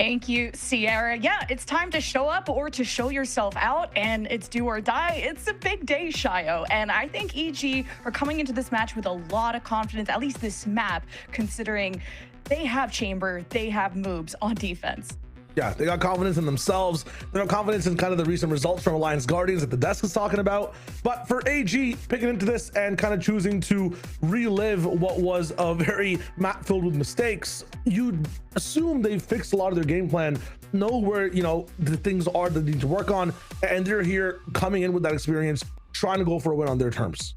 Thank you, Sierra. Yeah, it's time to show up or to show yourself out, and it's do or die. It's a big day, Shio. And I think EG are coming into this match with a lot of confidence, at least this map, considering they have Chamber, they have moves on defense. Yeah, they got confidence in themselves. They got confidence in kind of the recent results from Alliance Guardians that the desk is talking about. But for AG picking into this and kind of choosing to relive what was a very map filled with mistakes, you'd assume they've fixed a lot of their game plan, know where, you know, the things are that they need to work on, and they're here coming in with that experience, trying to go for a win on their terms.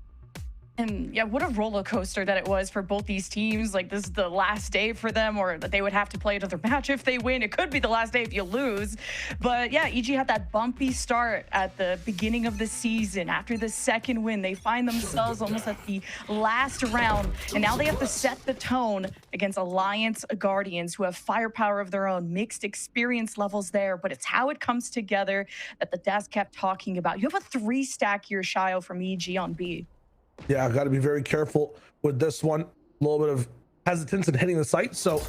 And yeah, what a roller coaster that it was for both these teams. Like, this is the last day for them, or that they would have to play another match if they win. It could be the last day if you lose. But yeah, EG had that bumpy start at the beginning of the season. After the second win, they find themselves almost at the last round. And now they have to set the tone against Alliance Guardians, who have firepower of their own, mixed experience levels there. But it's how it comes together that the desk kept talking about. You have a 3-stack here, Shio, from EG on B. Yeah, I've got to be very careful with this one. A little bit of hesitance in hitting the site. So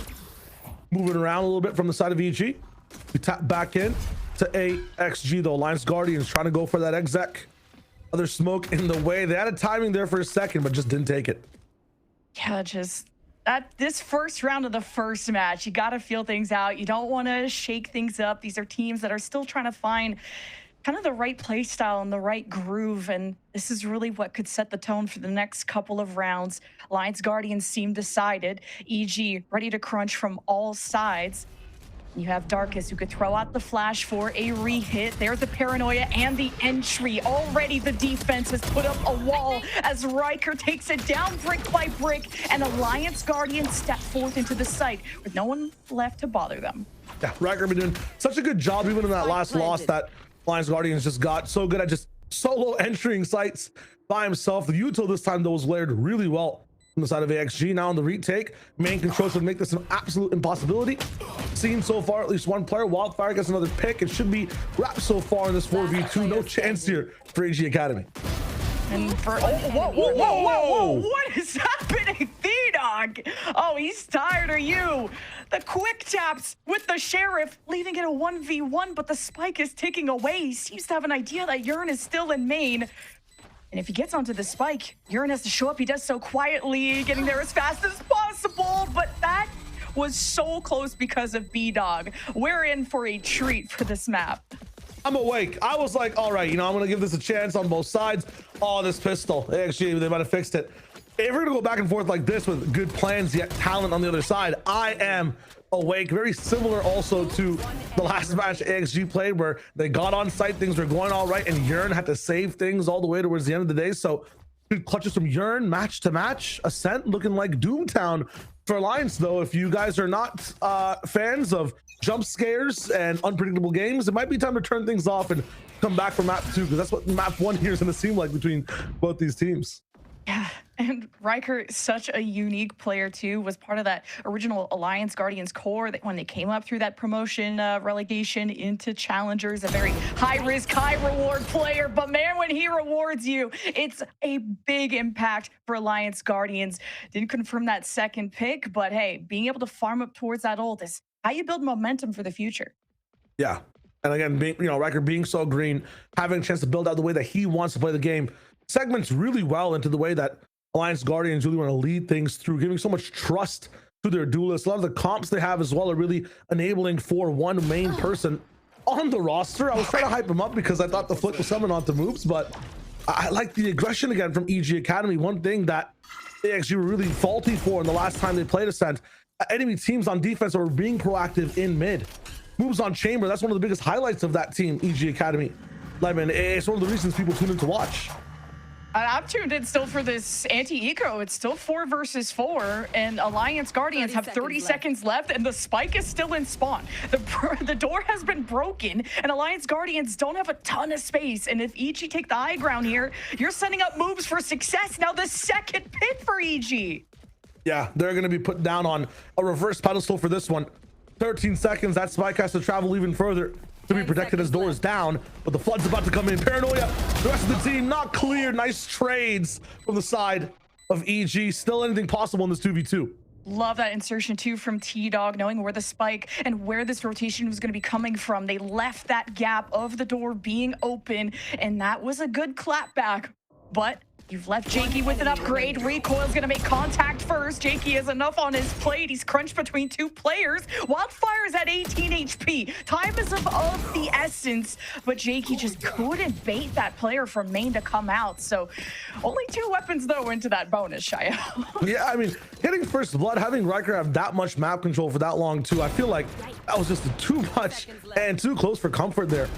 moving around a little bit from the side of EG. We tap back in to AXG, though. Alliance Guardians trying to go for that exec. Other smoke in the way. They had a timing there for a second, but just didn't take it. Yeah, just this first round of the first match, you got to feel things out. You don't want to shake things up. These are teams that are still trying to find kind of the right play style and the right groove, and this is really what could set the tone for the next couple of rounds. Alliance Guardians seem decided. EG ready to crunch from all sides. You have Darkus, who could throw out the flash for a re-hit. There's the paranoia and the entry. Already the defense has put up a wall as Riker takes it down brick by brick, and Alliance Guardians step forth into the site with no one left to bother them. Yeah, Riker been doing such a good job even in that last loss that Alliance Guardians just got so good at just solo entering sites by himself. The util this time, though, was layered really well from the side of AXG. Now on the retake, main control should make this an absolute impossibility. Seen so far at least one player. Wildfire gets another pick. It should be wrapped so far in this 4v2. No chance here for AG Academy. And for whoa, what is happening, D-Dog? Oh, he's tired of you. The quick taps with the sheriff, leaving it a 1v1, but the spike is ticking away. He seems to have an idea that Urine is still in main. And if he gets onto the spike, Urine has to show up. He does so quietly, getting there as fast as possible, but that was so close because of B-Dog. We're in for a treat for this map. I'm awake. I was like, all right, you know, I'm gonna give this a chance on both sides. Oh, this pistol. Actually, they might have fixed it. If we're gonna go back and forth like this with good plans yet talent on the other side, I am awake. Very similar also to the last match AXG played, where they got on site, things were going all right, and Yearn had to save things all the way towards the end of the day. So good clutches from Yearn, match to match. Ascent looking like Doomtown for Alliance, though. If you guys are not fans of jump scares and unpredictable games, it might be time to turn things off and come back for map 2, because that's what map 1 here is going to seem like between both these teams. Yeah, and Riker, such a unique player too, was part of that original Alliance Guardians core that when they came up through that promotion relegation into Challengers, a very high risk, high reward player. But man, when he rewards you, it's a big impact for Alliance Guardians. Didn't confirm that second pick, but hey, being able to farm up towards that ult is how you build momentum for the future. Yeah, and again, being, you know, Riker being so green, having a chance to build out the way that he wants to play the game, segments really well into the way that Alliance Guardians really want to lead things through, giving so much trust to their duelists. A lot of the comps they have as well are really enabling for one main person on the roster. I was trying to hype him up because I thought the flick was coming onto moves, but I like the aggression again from EG Academy. One thing that they actually were really faulty for in the last time they played Ascent, enemy teams on defense are being proactive in mid. Moves on Chamber, that's one of the biggest highlights of that team, EG Academy. Lemon, it's one of the reasons people tune in to watch. I'm tuned in still for this anti-eco. It's still 4 versus 4, and Alliance Guardians have 30 seconds left, and the spike is still in spawn. The door has been broken, and Alliance Guardians don't have a ton of space. And if EG take the high ground here, you're setting up moves for success. Now the second pick for EG. Yeah, they're going to be put down on a reverse pedestal for this one. 13 seconds. That spike has to travel even further to be protected as doors down, but the flood's about to come in. Paranoia, the rest of the team not clear. Nice trades from the side of EG. Still anything possible in this 2v2. Love that insertion too from T-Dog, knowing where the spike and where this rotation was going to be coming from. They left that gap of the door being open, and that was a good clapback. But you've left Jakey with an upgrade. Recoil's going to make contact first. Jakey has enough on his plate. He's crunched between two players. Wildfire's at 18 HP. Time is of the essence, but Jakey just couldn't bait that player from main to come out. So only 2 weapons, though, into that bonus, Shia. Yeah, I mean, hitting first blood, having Riker have that much map control for that long, too. I feel like that was just too much and too close for comfort there.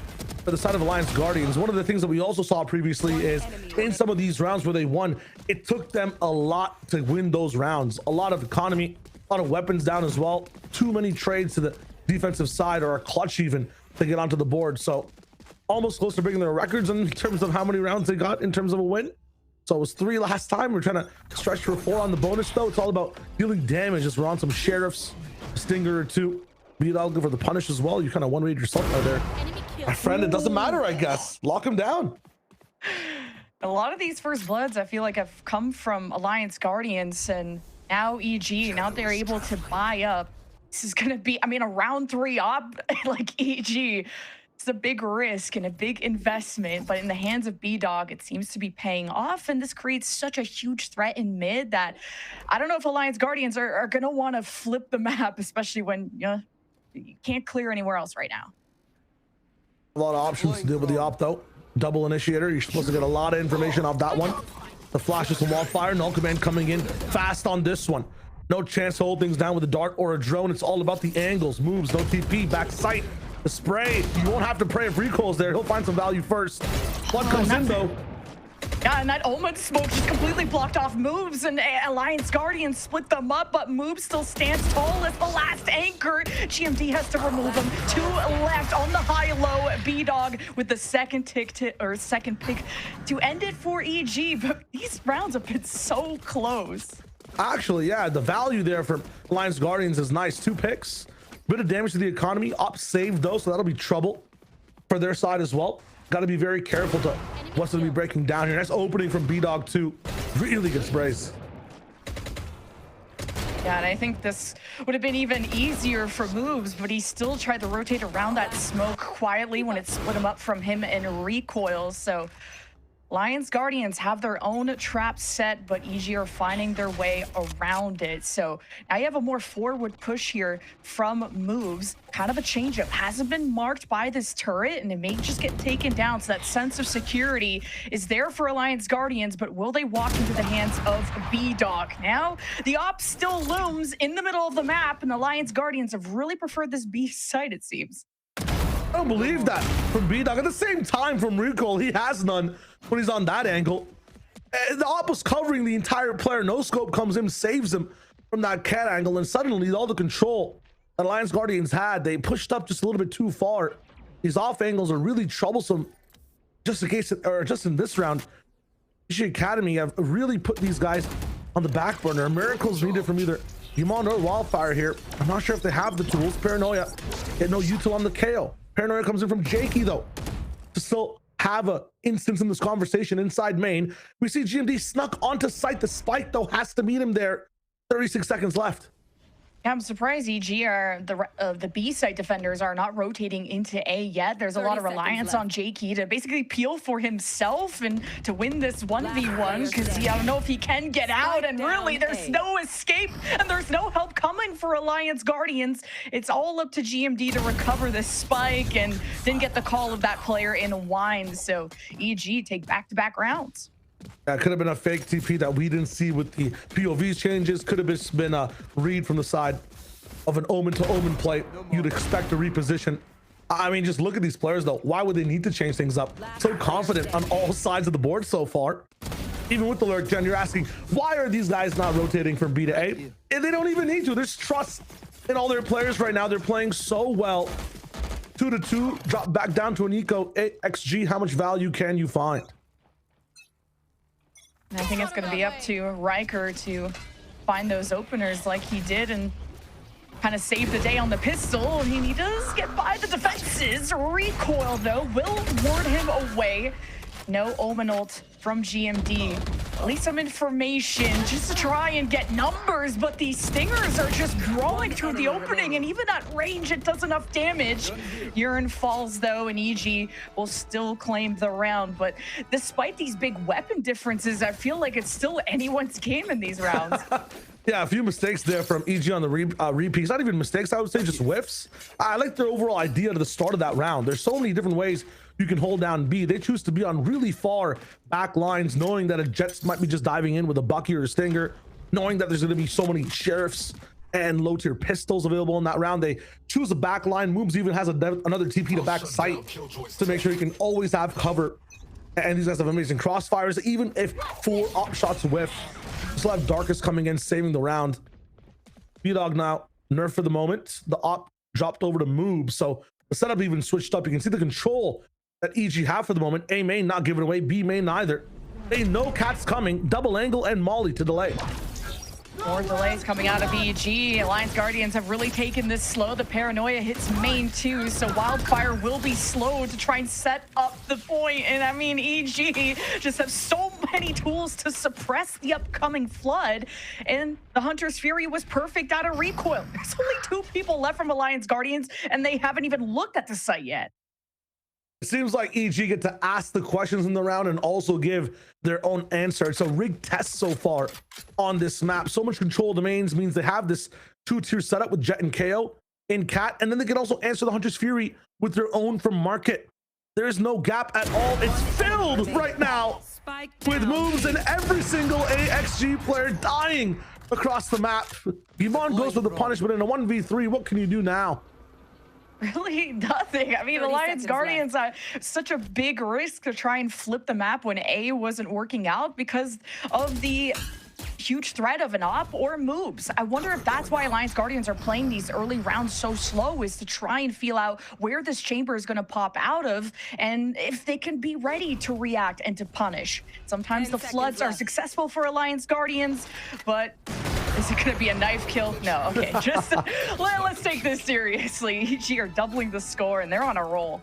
For the side of Alliance Guardians, one of the things that we also saw previously is in some of these rounds where they won, it took them a lot to win those rounds. A lot of economy, a lot of weapons down as well. Too many trades to the defensive side, or a clutch even, to get onto the board. So almost close to breaking their records in terms of how many rounds they got in terms of a win. So it was 3 last time. We're trying to stretch for 4 on the bonus, though. It's all about dealing damage as we're on some sheriffs, a stinger or 2. B-Dog go for the punish as well. You kind of one-rate yourself out there. My friend, it doesn't matter, I guess. Lock him down. A lot of these first bloods, I feel like, have come from Alliance Guardians, and now EG, now they're able to buy up. This is going to be, I mean, a round 3 op like EG. It's a big risk and a big investment, but in the hands of B-Dog, it seems to be paying off, and this creates such a huge threat in mid that I don't know if Alliance Guardians are going to want to flip the map, especially when you can't clear anywhere else right now. A lot of options to deal with the op, though. Double initiator. You're supposed to get a lot of information off that one. The flashes from Wildfire. Null Command coming in fast on this one. No chance to hold things down with a dart or a drone. It's all about the angles, moves, no TP, back sight, the spray. You won't have to pray if recoil's there. He'll find some value first. One comes in, though. Yeah, and that Omen smoke just completely blocked off moves, and Alliance Guardians split them up, but Moob still stands tall as the last anchor. GMD has to remove him. 2 left on the high-low. B-Dog with the second pick to end it for EG, but these rounds have been so close. Actually, yeah, the value there for Alliance Guardians is nice. 2 picks. Bit of damage to the economy. Op saved, though, so that'll be trouble for their side as well. Got to be very careful to what's going to be breaking down here. Nice opening from B-Dog too. Really good sprays. Yeah, and I think this would have been even easier for moves, but he still tried to rotate around that smoke quietly when it split him up from him and recoils. So Alliance Guardians have their own trap set, but EG are finding their way around it. So now you have a more forward push here from moves. Kind of a changeup. Hasn't been marked by this turret, and it may just get taken down. So that sense of security is there for Alliance Guardians, but will they walk into the hands of B-Dog? Now, the op still looms in the middle of the map, and Alliance Guardians have really preferred this B site, it seems. I don't believe that from B-Dog. At the same time, from recoil, he has none when he's on that angle. The op was covering the entire player. No scope comes in, saves him from that cat angle, and suddenly all the control that Alliance Guardians had, they pushed up just a little bit too far. These off angles are really troublesome. Just in case, or just in this round, AXG Academy have really put these guys on the back burner. Miracles needed from either Yamon or Wildfire here. I'm not sure if they have the tools. Paranoia, get no util on the KO. Paranoia comes in from Jakey, though, to still have a instance in this conversation inside main. We see GMD snuck onto site. The spike, though, has to meet him there. 36 seconds left. Yeah, I'm surprised EG are the B site defenders are not rotating into A yet. There's a lot of reliance on Jakey to basically peel for himself and to win this 1v1, because I don't know if he can get out, and really there's no escape and there's no help coming for Alliance Guardians. It's all up to GMD to recover this spike and then get the call of that player in wine. So EG take back-to-back rounds. That could have been a fake TP that we didn't see with the POVs changes. Could have just been a read from the side of an omen to omen play. You'd expect a reposition. I mean, just look at these players, though. Why would they need to change things up? So confident on all sides of the board so far. Even with the lurk gen, you're asking, why are these guys not rotating from B to A? And they don't even need to. There's trust in all their players right now. They're playing so well. 2-2, drop back down to an eco. AXG, how much value can you find? I think it's going to be up to Riker to find those openers like he did and kind of save the day on the pistol. And he does get by the defenses. Recoil, though, will ward him away. No Omen ult from GMD. at least some information just to try and get numbers, but these stingers are just growing through the opening, and even at range, it does enough damage. Urine falls though, and EG will still claim the round. But despite these big weapon differences, I feel like it's still anyone's game in these rounds. Yeah, a few mistakes there from EG on the repeats. Not even mistakes, I would say just whiffs. I like their overall idea to the start of that round. There's so many different ways you can hold down B. They choose to be on really far back lines, knowing that a Jets might be just diving in with a Bucky or a Stinger, knowing that there's going to be so many Sheriffs and low-tier pistols available in that round. They choose a back line. Moobs even has another TP to back site to make sure you can always have cover. And these guys have amazing crossfires. Even if 4 op shots whiff, still have Darkest coming in, saving the round. B-Dog now nerfed for the moment. The op dropped over to Moob, so the setup even switched up. You can see the control that EG have for the moment. A main not giving away, B main neither. They know Cat's coming. Double angle and Molly to delay. More delays coming out of EG. Alliance Guardians have really taken this slow. The paranoia hits main too, so Wildfire will be slow to try and set up the point. And I mean, EG just have so many tools to suppress the upcoming flood. And the Hunter's Fury was perfect out of recoil. There's only 2 people left from Alliance Guardians, and they haven't even looked at the site yet. It seems like EG get to ask the questions in the round and also give their own answer. It's a rigged test so far on this map. So much control of the mains means they have this 2-tier setup with Jet and KO in Cat, and then they can also answer the Hunter's Fury with their own from Market. There is no gap at all. It's filled right now with moves and every single AXG player dying across the map. Yvonne goes for the punishment in a 1v3. What can you do now? Really nothing. I mean, Alliance Guardians are such a big risk to try and flip the map when A wasn't working out because of the huge threat of an op or moves. I wonder if that's why Alliance Guardians are playing these early rounds so slow, is to try and feel out where this chamber is going to pop out of and if they can be ready to react and to punish. Sometimes the floods are successful for Alliance Guardians, but is it going to be a knife kill? No. Okay, just let's take this seriously. EG are doubling the score and they're on a roll.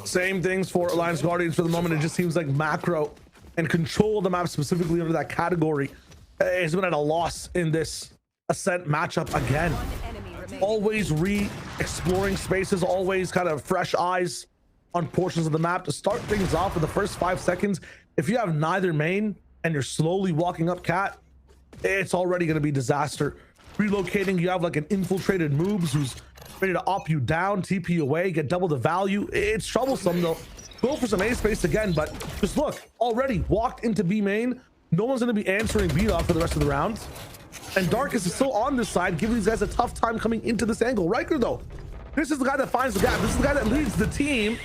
Same things for Alliance Guardians for the moment. It just seems like macro and control of the map specifically under that category has been at a loss in this Ascent matchup again. Always re-exploring spaces, always kind of fresh eyes on portions of the map to start things off in the first 5 seconds. If you have neither main and you're slowly walking up Cat, it's already going to be disaster. Relocating, you have like an infiltrated moves who's ready to op you down, TP you away, get double the value. It's troublesome though. Go for some A space again, but just look, already walked into B main. No one's going to be answering B-Dog for the rest of the rounds. And Darkest is still on this side, giving these guys a tough time coming into this angle. Riker though, this is the guy that finds the gap. This is the guy that leads the team.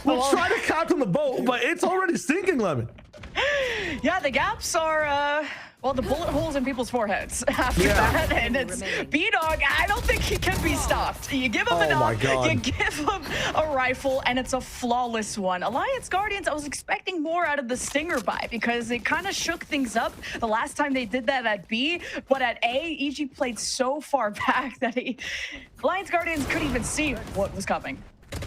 We'll try to count on the boat, but it's already sinking, Lemon. Yeah, the gaps are, well, the bullet holes in people's foreheads after that, and it's B-Dog. I don't think he can be stopped. You give him an up, you give him a rifle, and it's a flawless one. Alliance Guardians, I was expecting more out of the Stinger buy because it kind of shook things up the last time they did that at B, but at A, EG played so far back that Alliance Guardians couldn't even see what was coming.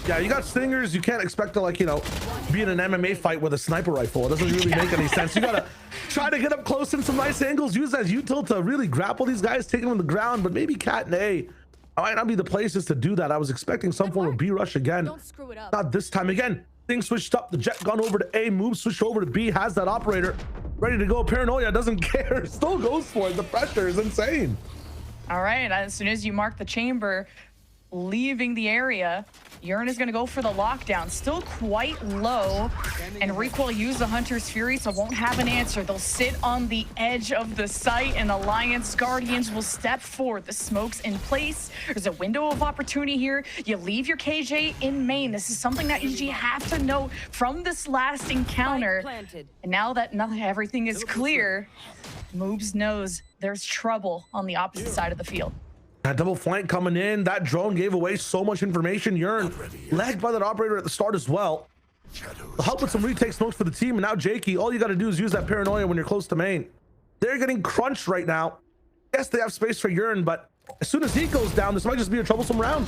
Yeah, you got Stingers. You can't expect to, like, you know, be in an MMA fight with a sniper rifle. It doesn't really make any sense. You gotta try to get up close in some nice angles, use that util to really grapple these guys, take them on the ground. But maybe Cat and A might not be the places to do that. I was expecting some form of B rush again. Don't screw it up. Not this time again. Things switched up. The Jet gone over to A, move switched over to B, has that operator ready to go. Paranoia doesn't care, still goes for it. The pressure is insane. All right, as soon as you mark the chamber, leaving the area, Urine is going to go for the lockdown. Still quite low, and Reek will use the Hunter's Fury, so won't have an answer. They'll sit on the edge of the site, and Alliance Guardians will step forward. The smoke's in place. There's a window of opportunity here. You leave your KJ in main. This is something that EG have to know from this last encounter. And now that everything is clear, Moobs knows there's trouble on the opposite side of the field. That double flank coming in. That drone gave away so much information. Urine lagged by that operator at the start as well. They'll help with some retake smokes for the team. And now Jakey, all you got to do is use that paranoia when you're close to main. They're getting crunched right now. Yes, they have space for Urine, but As soon as he goes down, this might just be a troublesome round.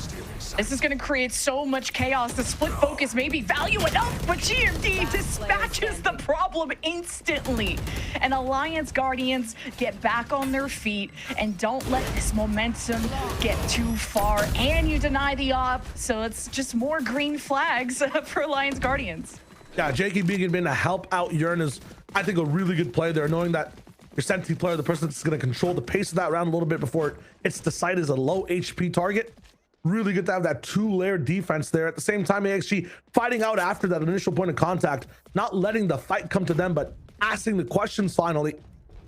This is going to create so much chaos. The split focus may be value enough, but GMD dispatches the problem instantly. And Alliance Guardians get back on their feet and don't let this momentum get too far. And you deny the op, so it's just more green flags for Alliance Guardians. Yeah, Jakey being in to help out Yearn is, I think, a really good play there, knowing that your Senti player, the person that's going to control the pace of that round a little bit before it's decided as a low HP target. Really good to have that 2-layer defense there. At the same time, AXG fighting out after that initial point of contact, not letting the fight come to them, but asking the questions finally.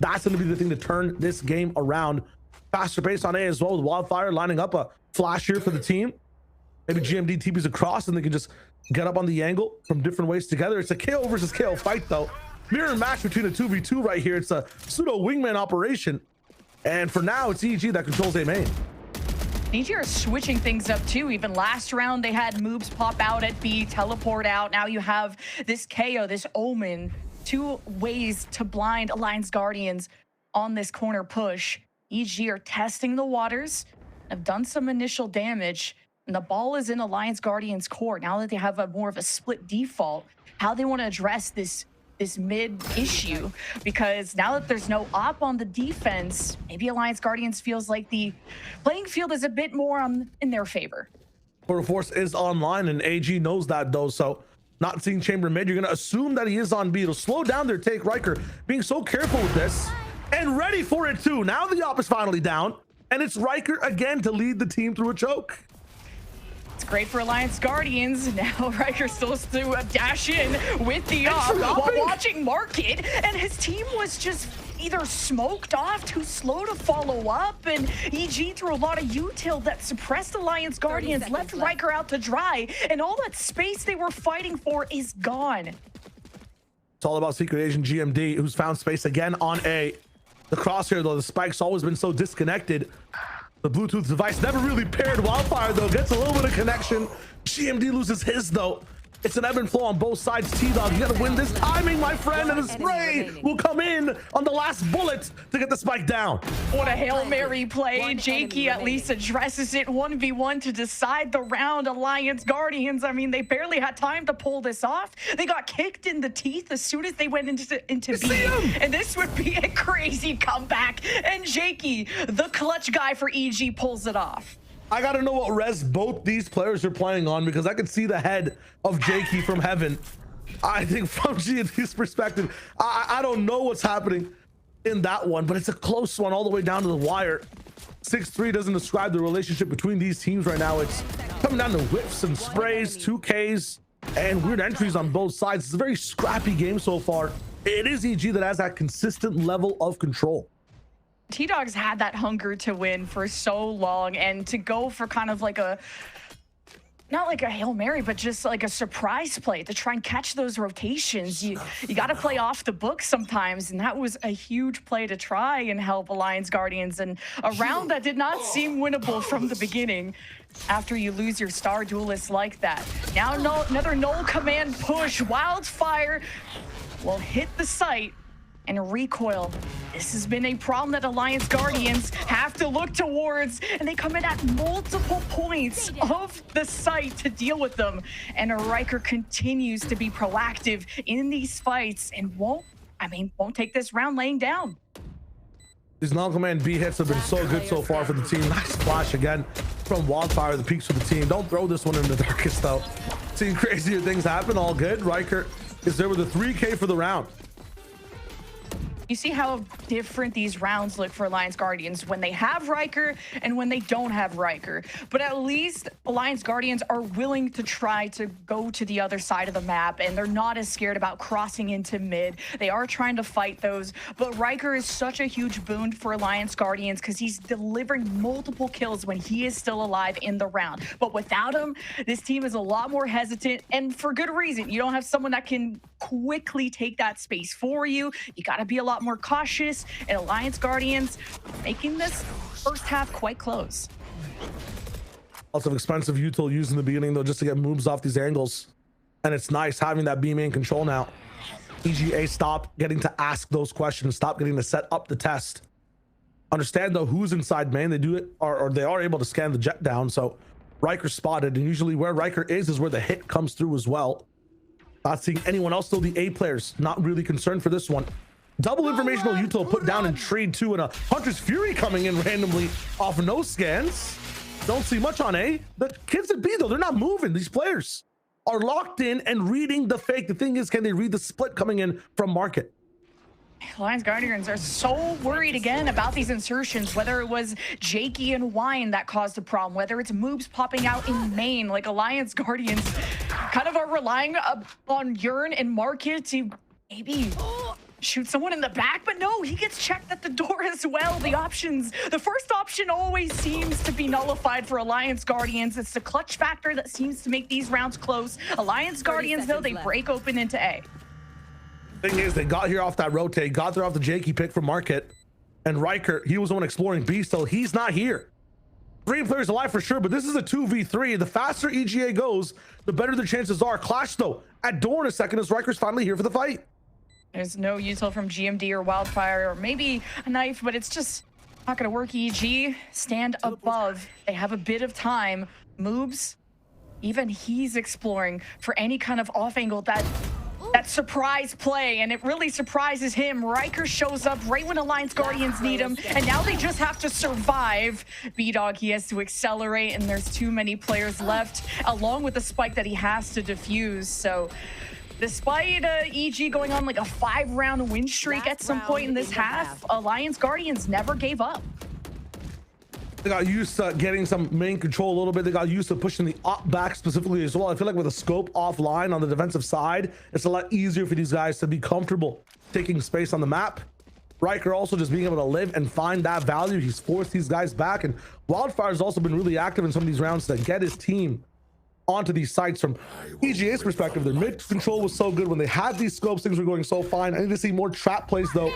That's going to be the thing to turn this game around. Faster pace on A as well, with Wildfire lining up a flash here for the team. Maybe GMD TPs across and they can just get up on the angle from different ways together. It's a KO versus KO fight though. Mirror match between a 2v2 right here. It's a pseudo wingman operation. And for now, it's EG that controls A main. EG are switching things up too. Even last round, they had moves pop out at B, teleport out. Now you have this KO, this Omen. 2 ways to blind Alliance Guardians on this corner push. EG are testing the waters, have done some initial damage, and the ball is in Alliance Guardians' court. Now that they have a more of a split default, how they want to address this mid issue, because now that there's no op on the defense, maybe Alliance Guardians feels like the playing field is a bit more in their favor. Portal Force is online and AG knows that though, so not seeing Chamber mid, you're gonna assume that he is on B. It'll slow down their take. Riker being so careful with this and ready for it too. Now the op is finally down and it's Riker again to lead the team through a choke. It's great for Alliance Guardians. Now Riker still has to dash in with the op while watching Market, and his team was just either smoked off, too slow to follow up, and EG threw a lot of util that suppressed Alliance Guardians, left Riker out to dry, and all that space they were fighting for is gone. It's all about Secret Agent GMD, who's found space again on A. The crosshair though, the spike's always been so disconnected. The Bluetooth device never really paired. Wildfire though gets a little bit of connection. GMD loses his though. It's an ebb and flow on both sides. T-Dog, you gotta win this timing, my friend, and the spray will come in on the last bullet to get the spike down. What a Hail Mary play. Jakey at least addresses it 1v1 to decide the round. Alliance Guardians, I mean, they barely had time to pull this off. They got kicked in the teeth as soon as they went into B. And this would be a crazy comeback. And Jakey, the clutch guy for EG, pulls it off. I gotta know what res both these players are playing on, because I could see the head of Jakey from heaven. I think from GMD's perspective, I don't know what's happening in that one, but it's a close one all the way down to the wire. 6-3 doesn't describe the relationship between these teams right now. It's coming down to whiffs and sprays, 2Ks, and weird entries on both sides. It's a very scrappy game so far. It is EG that has that consistent level of control. T-Dog's had that hunger to win for so long, and to go for kind of like a, not like a Hail Mary, but just like a surprise play to try and catch those rotations. You got to play off the book sometimes, and that was a huge play to try and help Alliance Guardians, and a round that did not seem winnable from the beginning after you lose your star duelist like that. Now another null command push. Wildfire will hit the site and recoil. This has been a problem that Alliance Guardians have to look towards, and they come in at multiple points of the site to deal with them. And Riker continues to be proactive in these fights and won't take this round laying down. These non-command B hits have been so good so far for the team. Nice flash again from Wildfire, the peaks for the team. Don't throw this one in the darkest though. Seeing crazier things happen, all good. Riker is there with a 3K for the round. You see how different these rounds look for Alliance Guardians when they have Riker and when they don't have Riker. But at least Alliance Guardians are willing to try to go to the other side of the map, and they're not as scared about crossing into mid. They are trying to fight those, but Riker is such a huge boon for Alliance Guardians because he's delivering multiple kills when he is still alive in the round. But without him, this team is a lot more hesitant, and for good reason. You don't have someone that can quickly take that space for you. You got to be a lot more cautious, and Alliance Guardians making this first half quite close. Lots of expensive util used in the beginning though, just to get moves off these angles, and it's nice having that B main control now. EGA stop getting to ask those questions, stop getting to set up the test. Understand though who's inside main. They do it, or they are able to scan the jet down. So Riker spotted, and usually where Riker is where the hit comes through as well. Not seeing anyone else though. The A players not really concerned for this one. Double informational util put down in trade 2, and a Hunter's Fury coming in randomly off no scans. Don't see much on A. The kids at B though, they're not moving. These players are locked in and reading the fake. The thing is, can they read the split coming in from market? Alliance Guardians are so worried again about these insertions, whether it was Jakey and Wine that caused the problem, whether it's moves popping out in main. Like, Alliance Guardians kind of are relying on Yearn and Market to maybe shoot someone in the back, but no, he gets checked at the door as well. The options, the first option always seems to be nullified for Alliance Guardians. It's the clutch factor that seems to make these rounds close. Alliance Guardians, though, they break open into A. Thing is, they got here off that rotate, got there off the Jakey pick from Market, and Riker, he was the one exploring B, so he's not here. 3 players alive for sure, but this is a 2v3. The faster EGA goes, the better the chances are. Clash though at door in a second as Riker's finally here for the fight. There's no util from GMD or Wildfire, or maybe a knife, but it's just not going to work. EG, stand above. They have a bit of time. Moves, even he's exploring for any kind of off angle, that surprise play, and it really surprises him. Riker shows up right when Alliance Guardians need him, and now they just have to survive. B-Dog, he has to accelerate, and there's too many players left, along with the spike that he has to defuse. So despite EG going on like a 5-round win streak at some point in this half, Alliance Guardians never gave up. They got used to getting some main control a little bit. They got used to pushing the up back specifically as well. I feel like with a scope offline on the defensive side, it's a lot easier for these guys to be comfortable taking space on the map. Riker also just being able to live and find that value. He's forced these guys back, and Wildfire's also been really active in some of these rounds to get his team onto these sites. From EGA's perspective, their mid control was so good when they had these scopes. Things were going so fine. I need to see more trap plays though,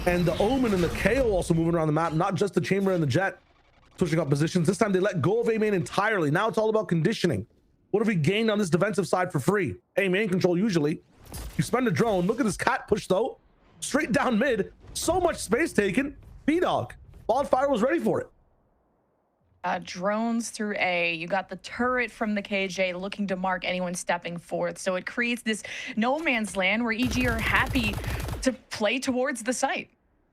and the Omen and the KO also moving around the map, not just the Chamber and the Jet switching up positions. This time they let go of A main entirely. Now it's all about conditioning. What have we gained on this defensive side for free? A main control usually. You spend a drone. Look at this cat push though, straight down mid. So much space taken. B-Dog, Wildfire was ready for it. Drones through A. You got the turret from the KJ looking to mark anyone stepping forth. So it creates this no man's land where EG are happy to play towards the site.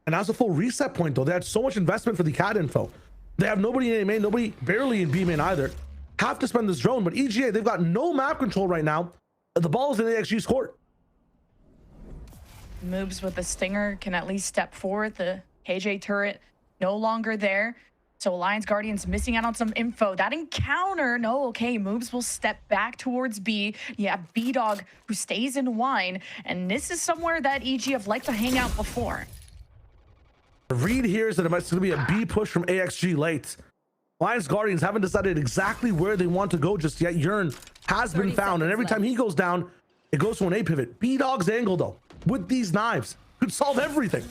And that's a full reset point though. They had so much investment for the cat info. They have nobody in A main, nobody barely in B main either. Have to spend this drone, but EGA, they've got no map control right now. The ball is in AXG's court. Moves with the Stinger can at least step forward. The KJ turret no longer there. So Alliance Guardians missing out on some info. That encounter, no, okay, Moves will step back towards B. You have B-Dog who stays in Wine. And this is somewhere that EG have liked to hang out before. The read here is that it's going to be a B push from AXG late. Alliance Guardians haven't decided exactly where they want to go just yet. Yearn has been found, and every time he goes down, it goes to an A pivot. B-Dog's angle, though, with these knives, could solve everything.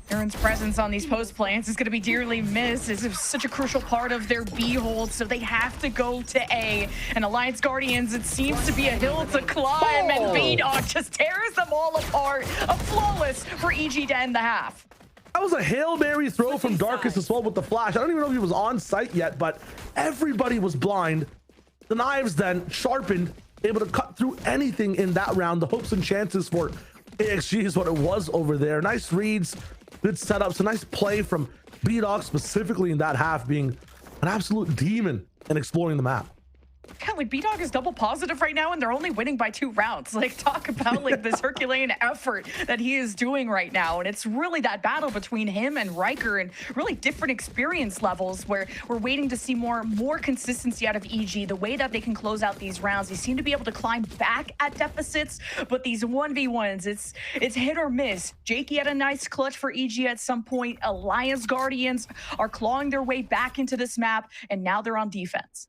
Yearn's presence on these post plants is going to be dearly missed. It's such a crucial part of their B hold, so they have to go to A. And Alliance Guardians, it seems to be a hill to climb, and B-Dog just tears them all apart. A flawless for EG to end the half. That was a Hail Mary throw from Darkus as well with the flash. I don't even know if he was on site yet, but everybody was blind. The knives then sharpened, able to cut through anything in that round. The hopes and chances for AXG is what it was over there. Nice reads, good setups, a nice play from B-Dog specifically in that half, being an absolute demon in exploring the map. Yeah, like B-Dog is double positive right now, and they're only winning by 2 rounds. Like, talk about like this Herculean effort that he is doing right now. And it's really that battle between him and Riker, and really different experience levels where we're waiting to see more consistency out of EG, the way that they can close out these rounds. They seem to be able to climb back at deficits, but these 1v1s, it's hit or miss. Jakey had a nice clutch for EG at some point. Alliance Guardians are clawing their way back into this map, and now they're on defense.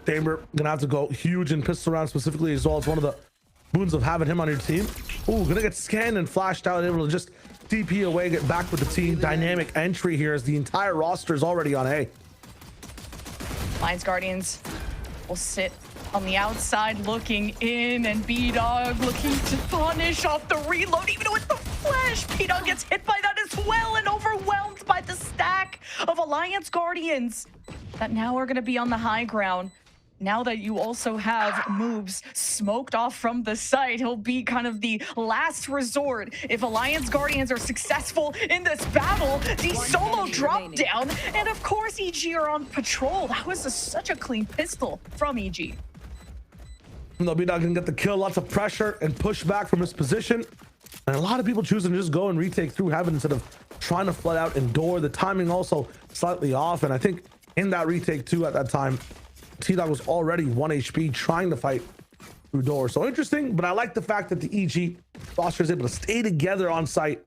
Chamber gonna have to go huge in pistol round specifically as well. It's one of the boons of having him on your team. Oh, gonna get scanned and flashed out, able to just TP away, get back with the team. Dynamic entry here as the entire roster is already on A. Alliance Guardians will sit on the outside looking in, and B-Dog looking to punish off the reload, even with the flash. B-Dog gets hit by that as as well, and overwhelmed by the stack of Alliance Guardians that now are going to be on the high ground. Now that you also have moves smoked off from the site, he'll be kind of the last resort. If Alliance Guardians are successful in this battle, the solo drop down, and of course EG are on patrol. That was such a clean pistol from EG. They'll be not gonna get the kill, lots of pressure and push back from his position. And a lot of people choosing to just go and retake through heaven instead of trying to flood out and door. The timing also slightly off. And I think in that retake too at that time, T-Dog was already 1 HP trying to fight through door. So interesting, but I like the fact that the EG roster is able to stay together on site,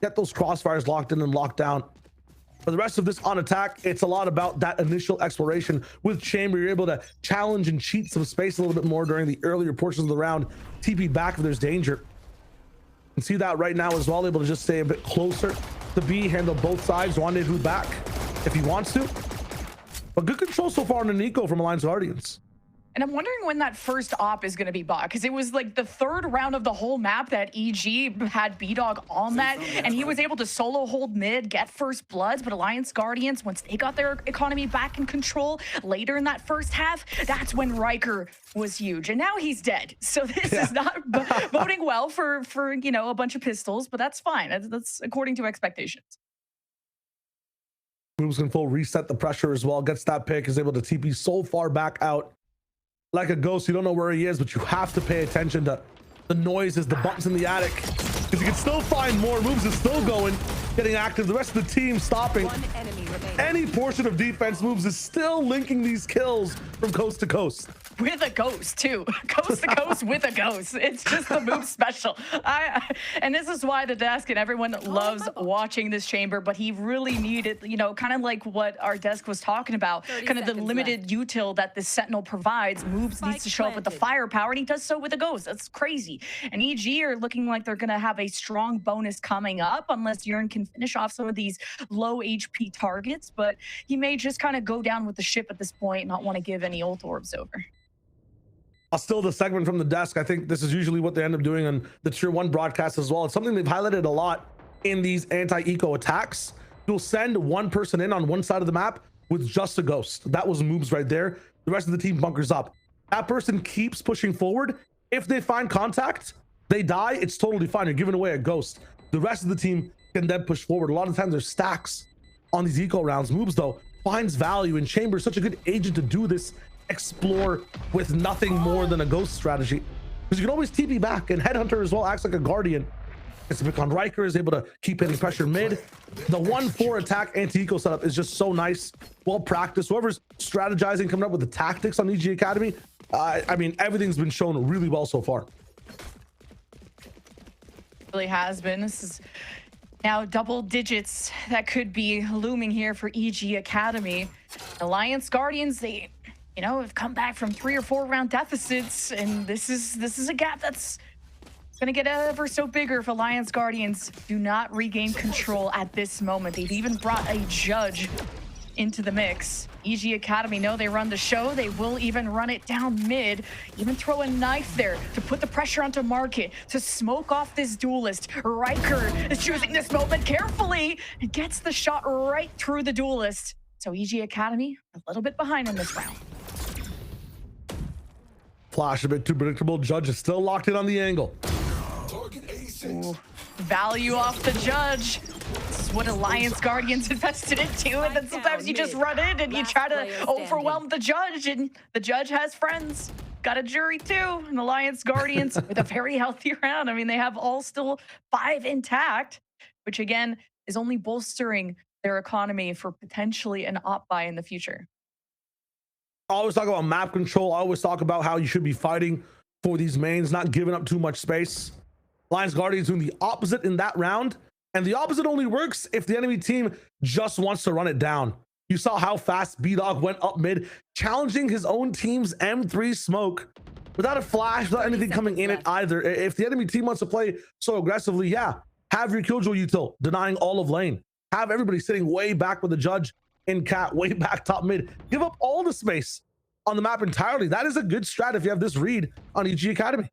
get those crossfires locked in and locked down. For the rest of this on attack, it's a lot about that initial exploration. With Chamber, you're able to challenge and cheat some space a little bit more during the earlier portions of the round. TP back if there's danger. You can see that right now as well, able to just stay a bit closer to B, handle both sides, rendezvous back if he wants to. But good control so far on the Nico from Alliance Guardians. And I'm wondering when that first op is going to be bought, because it was like the third round of the whole map that EG had B-Dog on that, and he was able to solo hold mid, get first bloods. But Alliance Guardians, once they got their economy back in control later in that first half, that's when Riker was huge, and now he's dead. So this is not boding well for you know, a bunch of pistols, but that's fine. That's according to expectations. Moves can full reset the pressure as well, gets that pick, is able to TP so far back out. Like a ghost, you don't know where he is, but you have to pay attention to the noises, the bumps in the attic, because you can still find more. Moves is still going, getting active. The rest of the team stopping. Any portion of defense. Moves is still linking these kills from coast to coast. With a ghost too, coast to coast with a ghost. It's just the move special. And this is why the desk and everyone loves watching this chamber, but he really needed, you know, kind of like what our desk was talking about, kind of the limited util that the Sentinel provides. Moves needs to show up with the firepower, and he does so with a ghost. That's crazy. And EG are looking like they're gonna have a strong bonus coming up, unless Yearn can finish off some of these low HP targets, but he may just kind of go down with the ship at this point and not want to give any ult orbs over. Still the segment from the desk. I think this is usually what they end up doing on the tier 1 broadcast as well. It's something they've highlighted a lot in these anti-eco attacks. You'll send one person in on one side of the map with just a ghost. That was moves right there. The rest of the team bunkers up. That person keeps pushing forward. If they find contact, they die. It's totally fine. You're giving away a ghost. The rest of the team can then push forward. A lot of times there's stacks on these eco rounds. Moves though finds value, and Chamber is such a good agent to do this. Explore with nothing more than a ghost strategy, because you can always TP back, and Headhunter as well acts like a guardian. It's a pick on Riker, is able to keep hitting pressure mid. The 1-4 attack anti-eco setup is just so nice, well practiced. Whoever's strategizing, coming up with the tactics on EG Academy, I mean, everything's been shown really well so far. Really has been. This is now double digits that could be looming here for EG Academy. Alliance Guardians, they, you know, have come back from 3 or 4 round deficits, and this is a gap that's gonna get ever so bigger if Alliance Guardians do not regain control at this moment. They've even brought a judge into the mix. EG Academy know they run the show. They will even run it down mid, even throw a knife there to put the pressure onto Market, to smoke off this duelist. Riker is choosing this moment carefully and gets the shot right through the duelist. So EG Academy a little bit behind in this round. Flash a bit too predictable. Judge is still locked in on the angle. Ooh, value off the judge. This is what Alliance Guardians invested into, and then sometimes you just run in and you try to overwhelm the judge, and the judge has friends. Got a jury too, and Alliance Guardians with a very healthy round. I mean, they have all still 5 intact, which again is only bolstering their economy for potentially an op buy in the future. I always talk about map control. I always talk about how you should be fighting for these mains, not giving up too much space. Alliance Guardians doing the opposite in that round, and the opposite only works if the enemy team just wants to run it down. You saw how fast B-Dog went up mid, challenging his own team's M3 smoke without a flash, without anything coming in it either. If the enemy team wants to play so aggressively, yeah, have your killjoy util denying all of lane. Have everybody sitting way back with the judge in cat, way back top mid. Give up all the space on the map entirely. That is a good strat if you have this read on EG Academy.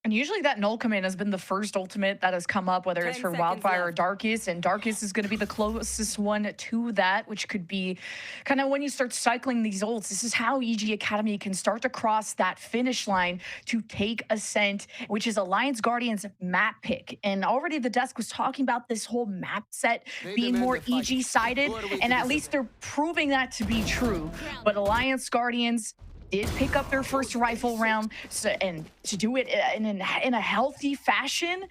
And usually that null command has been the first ultimate that has come up, whether it's 10 for seconds Wildfire or left. Darkest, and Darkest is going to be the closest one to that, which could be kind of when you start cycling these ults. This is how EG Academy can start to cross that finish line to take Ascent, which is Alliance Guardian's map pick. And already the desk was talking about this whole map set being more EG sided, and at least they're proving that to be true. But Alliance Guardians did pick up their first rifle round, so, and to do it in a healthy fashion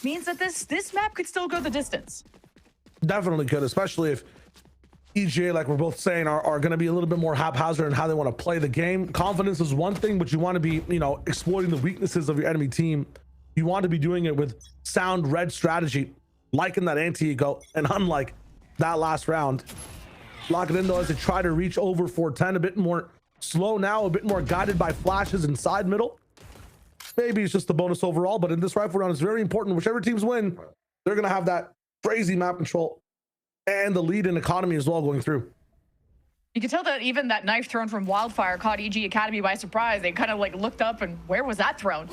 means that this map could still go the distance. Definitely could, especially if EGA, like we're both saying, are going to be a little bit more haphazard in how they want to play the game. Confidence is one thing, but you want to be, you know, exploiting the weaknesses of your enemy team. You want to be doing it with sound red strategy, like in that anti-ego, and unlike that last round. Lock it in though as they try to reach over 410, a bit more slow now, a bit more guided by flashes inside middle. Maybe it's just the bonus overall, but in this rifle round, it's very important. Whichever teams win, they're going to have that crazy map control and the lead in economy as well going through. You can tell that even that knife thrown from Wildfire caught EG Academy by surprise. They kind of like looked up and where was that thrown?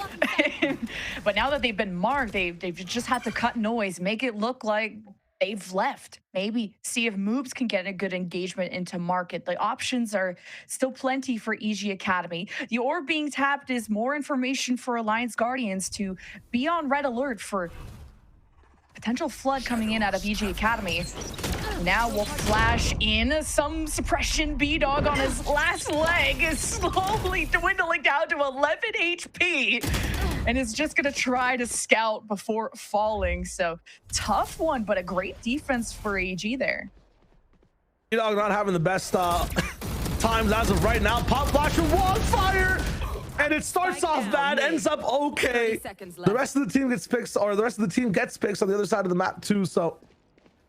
But now that they've been marked, they've just had to cut noise, make it look like they've left. Maybe see if Moobs can get a good engagement into market. The options are still plenty for EG Academy. The orb being tapped is more information for Alliance Guardians to be on red alert for potential flood coming in out of EG Academy. Now we'll flash in some suppression. B-Dog on his last leg is slowly dwindling down to 11 HP and is just going to try to scout before falling. So tough one, but a great defense for AG there. B-Dog not having the best times as of right now. Pop flash from Wildfire, and it starts off bad, ends up okay. The rest of the team gets picks, or the rest of the team gets picks on the other side of the map too. So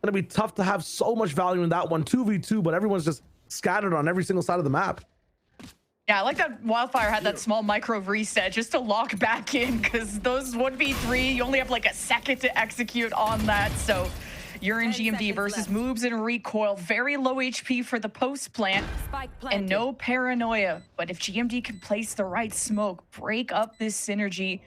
gonna be tough to have so much value in that one. 2v2, but everyone's just scattered on every single side of the map. Yeah, I like that Wildfire had that small micro reset just to lock back in, because those 1v3, you only have like a second to execute on that. So you're in GMD versus Moobs and Recoil. Very low HP for the post plant and no paranoia. But if GMD can place the right smoke, break up this synergy,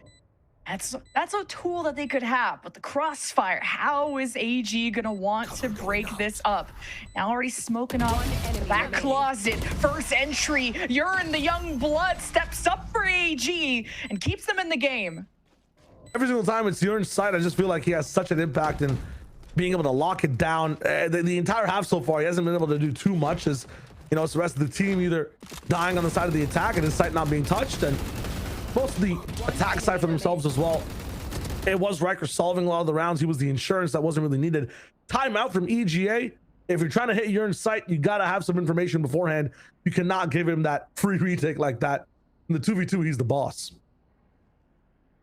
that's a tool that they could have. But the crossfire, how is AG gonna want to break this up? Now already smoking off the back closet. First entry, Urine, the young blood, steps up for AG and keeps them in the game. Every single time it's Urine's side, I just feel like he has such an impact in being able to lock it down. The entire half so far, he hasn't been able to do too much, as you know, it's the rest of the team either dying on the side of the attack and his site not being touched, and most of the attack side for themselves as well. It was Riker solving a lot of the rounds. He was the insurance that wasn't really needed. Timeout from EGA. If you're trying to hit Urine's site, you gotta have some information beforehand. You cannot give him that free retake like that. In the 2v2, he's the boss.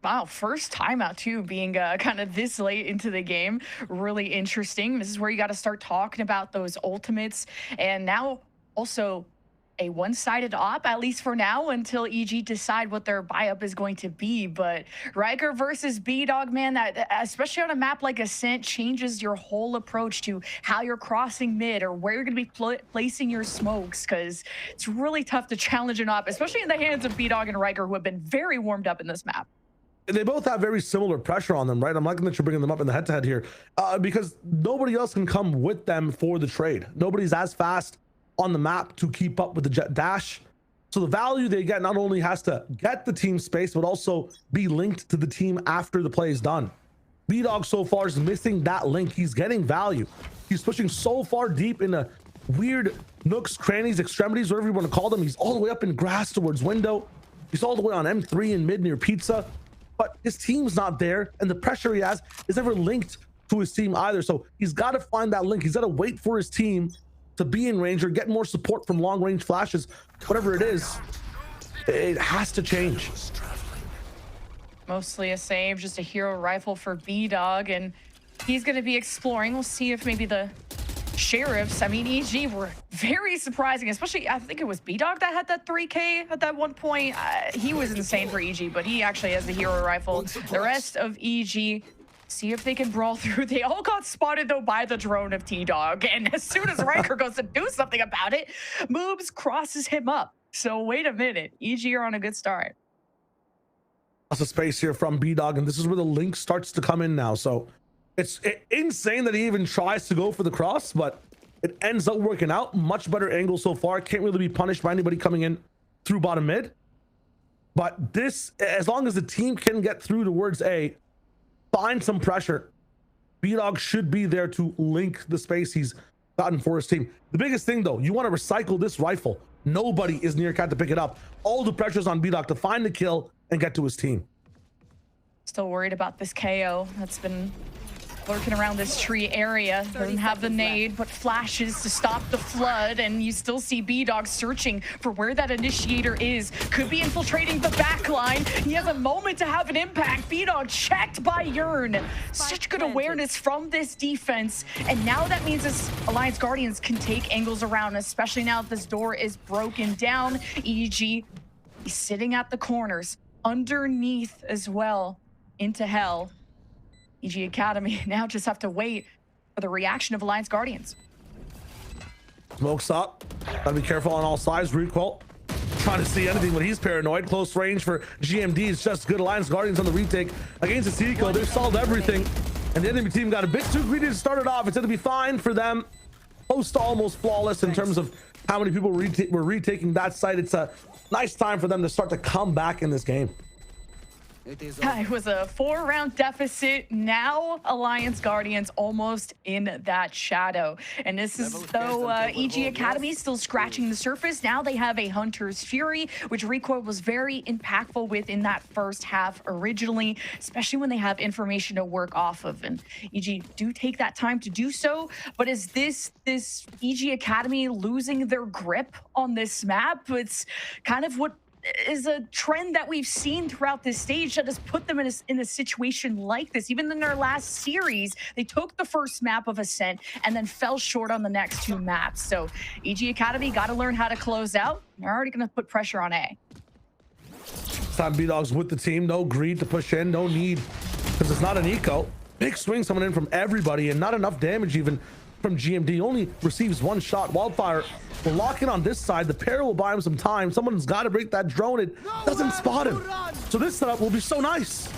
Wow, first timeout too, being kind of this late into the game. Really interesting. This is where you got to start talking about those ultimates. And now also a one-sided op, at least for now, until EG decide what their buy-up is going to be. But Riker versus B-Dog, man, that especially on a map like Ascent, changes your whole approach to how you're crossing mid or where you're going to be placing your smokes, because it's really tough to challenge an op, especially in the hands of B-Dog and Riker, who have been very warmed up in this map. They both have very similar pressure on them, right? I'm liking that you're bringing them up in the head-to-head here, because nobody else can come with them for the trade. Nobody's as fast on the map to keep up with the jet dash. So the value they get not only has to get the team space, but also be linked to the team after the play is done. B-Dog so far is missing that link. He's getting value. He's pushing so far deep into weird nooks, crannies, extremities, whatever you want to call them. He's all the way up in grass towards window. He's all the way on M3 in mid near pizza. But his team's not there, and the pressure he has is never linked to his team either. So he's got to find that link. He's got to wait for his team to be in range or get more support from long range flashes, whatever it is. It has to change. Mostly a save, just a hero rifle for B-Dog, and he's going to be exploring. We'll see if maybe the Sheriffs, I mean, EG were very surprising, especially I think it was B-Dog that had that 3K at that one point. He was insane for EG, but he actually has the hero rifle. The rest of EG, see if they can brawl through. They all got spotted though by the drone of T-Dog, and as soon as Riker goes to do something about it, Moobs crosses him up. So wait a minute, EG are on a good start. lots of space here from B-Dog, and this is where the link starts to come in now. So it's insane that he even tries to go for the cross, but it ends up working out. Much better angle so far. Can't really be punished by anybody coming in through bottom mid. But this, as long as the team can get through towards A, find some pressure, B-Dog should be there to link the space he's gotten for his team. The biggest thing though, you want to recycle this rifle. Nobody is near Cat to pick it up. All the pressure's on B-Dog to find the kill and get to his team. Still worried about this KO that's been lurking around this tree area. Doesn't have the nade, but flashes to stop the flood, and you still see B-Dog searching for where that initiator is. Could be infiltrating the back line. He has a moment to have an impact. B-Dog checked by Yearn. Such good awareness from this defense, and now that means this Alliance Guardians can take angles around, especially now that this door is broken down. EG, he's sitting at the corners, underneath as well, into hell. EG Academy now just have to wait for the reaction of Alliance Guardians. Smokes up. Gotta be careful on all sides. Recoil trying to see anything, but he's paranoid. Close range for GMD is just good. Alliance Guardians on the retake against the Seiko. They've solved everything, and the enemy team got a bit too greedy to start it off. It's gonna be fine for them. Close to almost flawless in terms of how many people were retaking that site. It's a nice time for them to start to come back in this game. It was a 4-round deficit. Now Alliance Guardians almost in that shadow. And this is though EG Academy still scratching the surface. Now they have a Hunter's Fury, which Recoil was very impactful with in that first half originally, especially when they have information to work off of. And EG do take that time to do so. But is this EG Academy losing their grip on this map? It's kind of what is a trend that we've seen throughout this stage that has put them in a situation like this. Even in their last series, they took the first map of Ascent and then fell short on the next two maps. So EG Academy got to learn how to close out. They're already going to put pressure on A. Time B-Dog's with the team. No greed to push in. No need, because it's not an eco. Big swing coming in from everybody, and not enough damage even from GMD. Only receives one shot. Wildfire will lock in on this side. The pair will buy him some time. Someone's got to break that drone. It doesn't spot him. So this setup will be so nice.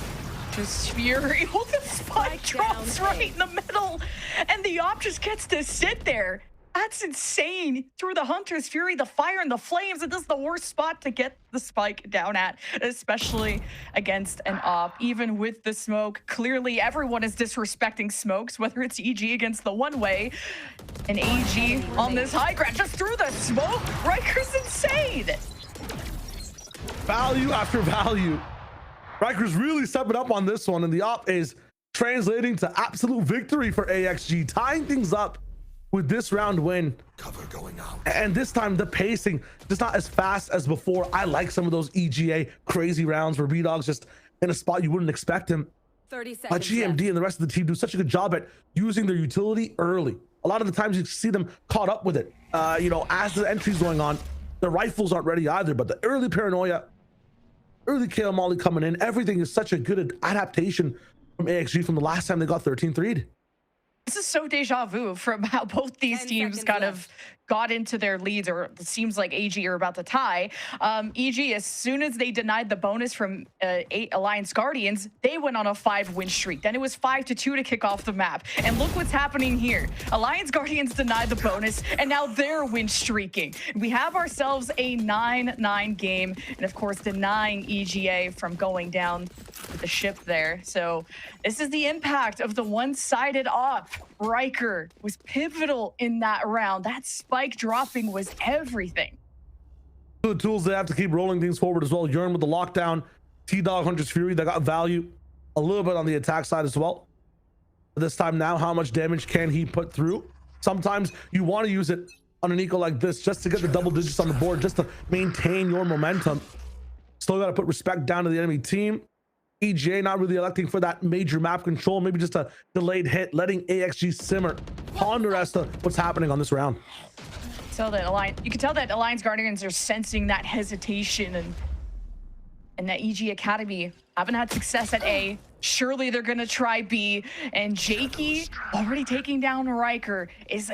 Just Fury. Oh, the spike drops right in the middle, and the op just gets to sit there. That's insane. Through the Hunter's Fury, the fire and the flames, it is the worst spot to get the spike down at, especially against an op. Even with the smoke, clearly everyone is disrespecting smokes, whether it's EG against the one-way and AG on this high ground. Just through the smoke, Riker's insane. Value after value. Riker's really stepping up on this one, and the op is translating to absolute victory for AXG, tying things up with this round win. Cover going out. And this time the pacing just not as fast as before. I like some of those EGA crazy rounds where B-Dog's just in a spot you wouldn't expect him. 30 seconds. But GMD and the rest of the team do such a good job at using their utility early. A lot of the times you see them caught up with it. You know, as the entry's going on, the rifles aren't ready either, but the early paranoia, early KO Molly coming in, everything is such a good adaptation from AXG from the last time they got 13-3'd. This is so deja vu from how both these teams kind of got into their leads, or it seems like AG are about to tie. EG, as soon as they denied the bonus from 8 Alliance Guardians, they went on a 5-win streak. Then it was 5-2 to kick off the map. And look what's happening here. Alliance Guardians denied the bonus, and now they're win streaking. We have ourselves a 9-9 game, and of course denying EGA from going down with the ship there. So this is the impact of the one-sided op. Riker was pivotal in that round. That spike dropping was everything. The tools they have to keep rolling things forward as well. Yearn with the lockdown, T-Dog, Hunter's Fury, they got value a little bit on the attack side as well. This time now, how much damage can he put through? Sometimes you want to use it on an eco like this just to get the double digits on the board, just to maintain your momentum. Still got to put respect down to the enemy team. EGA not really electing for that major map control, maybe just a delayed hit, letting AXG simmer, ponder as to what's happening on this round. So that you can tell that Alliance Guardians are sensing that hesitation, and that EG Academy haven't had success at A. Surely they're gonna try B, and Jakey already taking down Riker. Is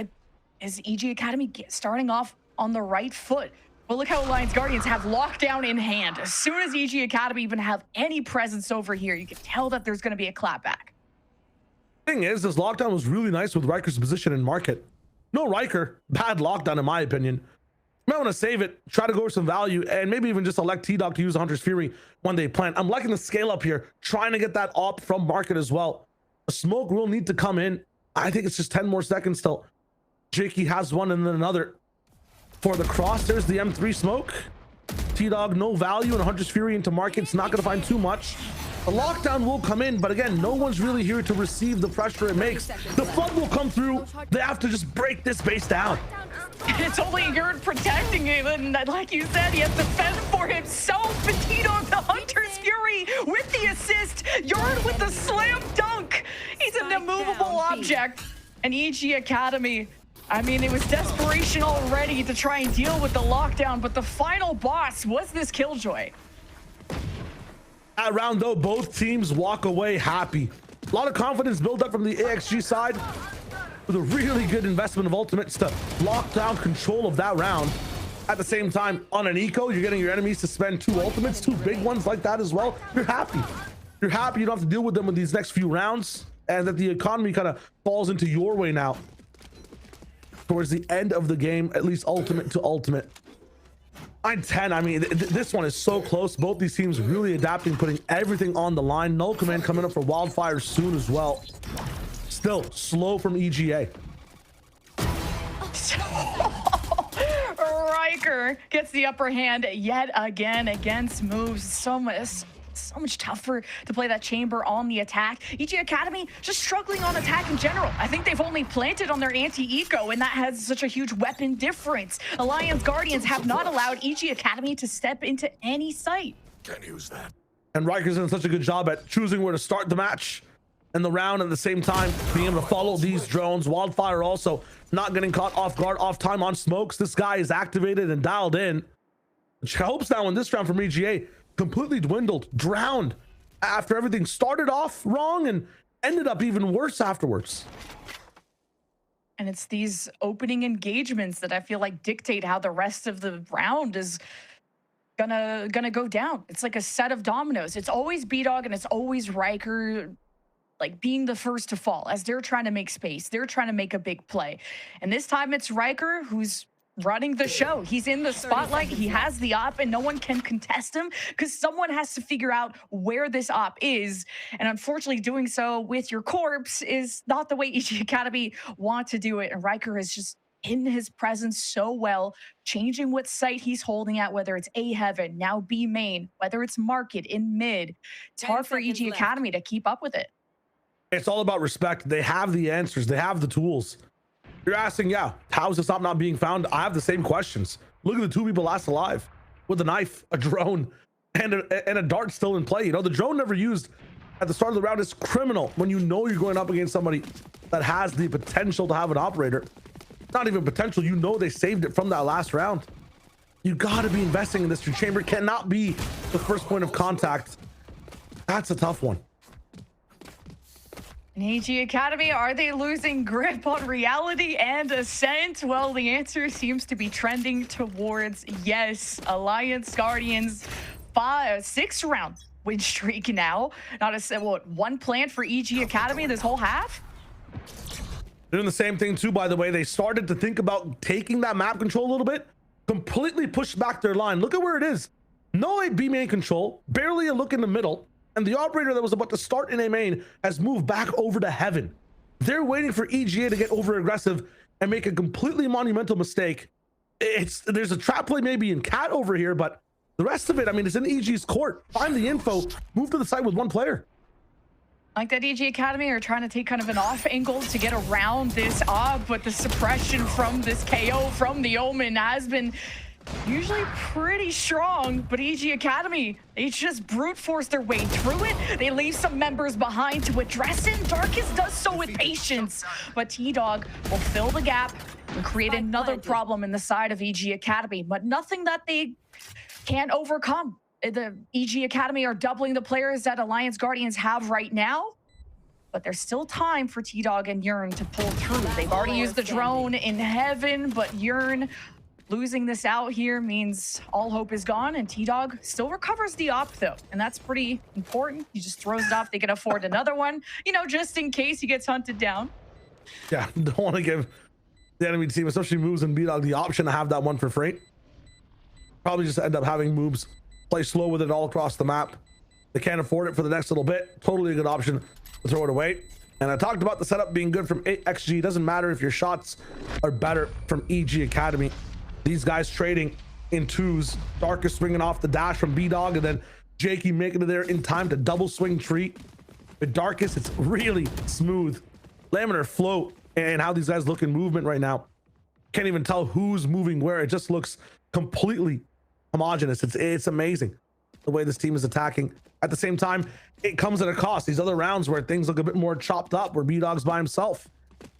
EG Academy starting off on the right foot? Well, look how Alliance Guardians have lockdown in hand. As soon as EG Academy even have any presence over here, you can tell that there's going to be a clapback. Thing is, this lockdown was really nice with Riker's position in market. No Riker, bad lockdown in my opinion. You might want to save it, try to go for some value, and maybe even just elect T-Dog to use the Hunter's Fury when they plant. I'm liking the scale up here, trying to get that op from market as well. The smoke will need to come in. I think it's just 10 more seconds still. Jakey has one and then another. For the cross, there's the M3 smoke. T-Dog, no value, and Hunter's Fury into market. It's not going to find too much. The lockdown will come in, but again, no one's really here to receive the pressure it makes. The flood will come through. They have to just break this base down. It's only Yurn protecting him, and like you said, he has to fend for himself. But T-Dog, the Hunter's Fury with the assist. Yurn with the slam dunk. He's an immovable object. And EG Academy, I mean, it was desperation already to try and deal with the lockdown, but the final boss was this Killjoy. That round, though, both teams walk away happy. A lot of confidence built up from the AXG side with a really good investment of ultimates to lock down control of that round. At the same time, on an eco, you're getting your enemies to spend 2 ultimates, 2 big ones like that as well. You're happy. You're happy you don't have to deal with them with these next few rounds, and that the economy kind of falls into your way now. Towards the end of the game, at least ultimate to ultimate. 9-10, I mean, this one is so close. Both these teams really adapting, putting everything on the line. Null Command coming up for Wildfire soon as well. Still slow from EGA. Riker gets the upper hand yet again against moves. So much tougher to play that chamber on the attack. EG Academy just struggling on attack in general. I think they've only planted on their anti-eco, and that has such a huge weapon difference. Alliance Guardians have not allowed EG Academy to step into any site. Can't use that. And Riker's done such a good job at choosing where to start the match and the round, at the same time being able to follow these drones. Wildfire also not getting caught off guard, off time on smokes. This guy is activated and dialed in. Which hopes now in this round from EGA completely dwindled, drowned after everything started off wrong and ended up even worse afterwards. And it's these opening engagements that I feel like dictate how the rest of the round is gonna go down. It's like a set of dominoes. It's always B-Dog and it's always Riker, like being the first to fall as they're trying to make space. They're trying to make a big play. And this time it's Riker who's running the show. He's in the spotlight. He has the op and no one can contest him because someone has to figure out where this op is. And unfortunately doing so with your corpse is not the way EG Academy want to do it. And Riker is just in his presence so well, changing what site he's holding at, whether it's A Heaven, now B main, whether it's market in mid. It's hard for EG Academy to keep up with it. It's all about respect. They have the answers. They have the tools. You're asking, yeah, how is this op not being found? I have the same questions. Look at the 2 people last alive with a knife, a drone, and a dart still in play. You know, the drone never used at the start of the round is criminal when you know you're going up against somebody that has the potential to have an operator. Not even potential, you know they saved it from that last round. You got to be investing in this. Your chamber cannot be the first point of contact. That's a tough one. And AG Academy, are they losing grip on reality and Ascent? Well, the answer seems to be trending towards yes. Alliance Guardians, 6-round win streak now. Not a what, 1 plant for EG Academy this whole half? Doing the same thing too, by the way. They started to think about taking that map control a little bit, completely pushed back their line. Look at where it is. No A B main control, barely a look in the middle. And the operator that was about to start in A main has moved back over to Heaven. They're waiting for EGA to get over aggressive and make a completely monumental mistake. There's a trap play maybe in Cat over here, but the rest of it, I mean, it's in EG's court. Find the info, move to the side with 1 player. Like that EG Academy are trying to take kind of an off angle to get around this op, but the suppression from this KO from the Omen has been usually pretty strong. But EG Academy, they just brute force their way through it. They leave some members behind to address him. Darkest does so with patience, but T-Dog will fill the gap and create another problem in the side of EG Academy, but nothing that they can't overcome. The EG Academy are doubling the players that Alliance Guardians have right now, but there's still time for T-Dog and Yurn to pull through. They've already used the drone in Heaven, but Yurn losing this out here means all hope is gone, and T-Dog still recovers the op though, and that's pretty important. He just throws it off. They can afford another one, you know, just in case he gets hunted down. Yeah, don't want to give the enemy team, especially moves and B-Dog, the option to have that one for free. Probably just end up having moves play slow with it all across the map. They can't afford it for the next little bit. Totally a good option to throw it away. And I talked about the setup being good from AXG. Doesn't matter if your shots are better from EG Academy. These guys trading in twos. Darkest swinging off the dash from B-Dog, and then Jakey making it there in time to double swing treat. With Darkest, it's really smooth. Laminar flow and how these guys look in movement right now. Can't even tell who's moving where. It just looks completely homogenous. It's amazing the way this team is attacking. At the same time, it comes at a cost. These other rounds where things look a bit more chopped up, where B-Dog's by himself.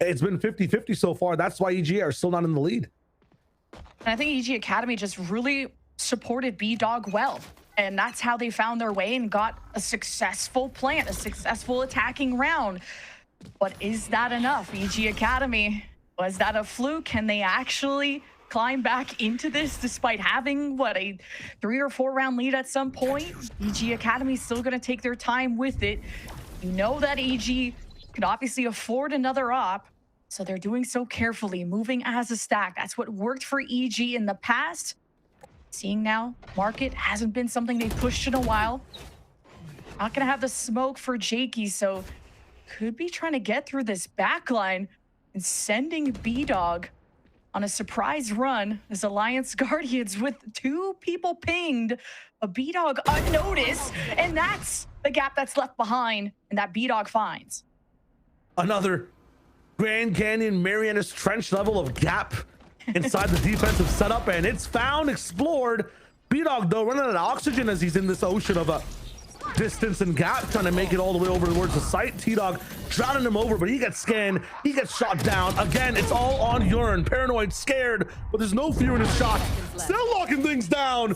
It's been 50-50 so far. That's why EG are still not in the lead. And I think EG Academy just really supported B-Dog well. And that's how they found their way and got a successful plant, a successful attacking round. But is that enough? EG Academy, was that a fluke? Can they actually climb back into this despite having, what, a 3 or 4 round lead at some point? EG Academy is still going to take their time with it. You know that EG could obviously afford another op, so they're doing so carefully, moving as a stack. That's what worked for EG in the past. Seeing now, market hasn't been something they've pushed in a while. Not going to have the smoke for Jakey, so could be trying to get through this backline and sending B-Dog on a surprise run as Alliance Guardians with 2 people pinged, a B-Dog unnoticed, and that's the gap that's left behind and that B-Dog finds. Another Grand Canyon Marianas Trench level of gap inside the defensive setup, and it's found, explored. B-Dog though running out of oxygen as he's in this ocean of a distance and gap, trying to make it all the way over towards the site. T-Dog drowning him over, but he gets scanned, he gets shot down. Again, it's all on Urine. Paranoid, scared, but there's no fear in his shot. Still locking things down.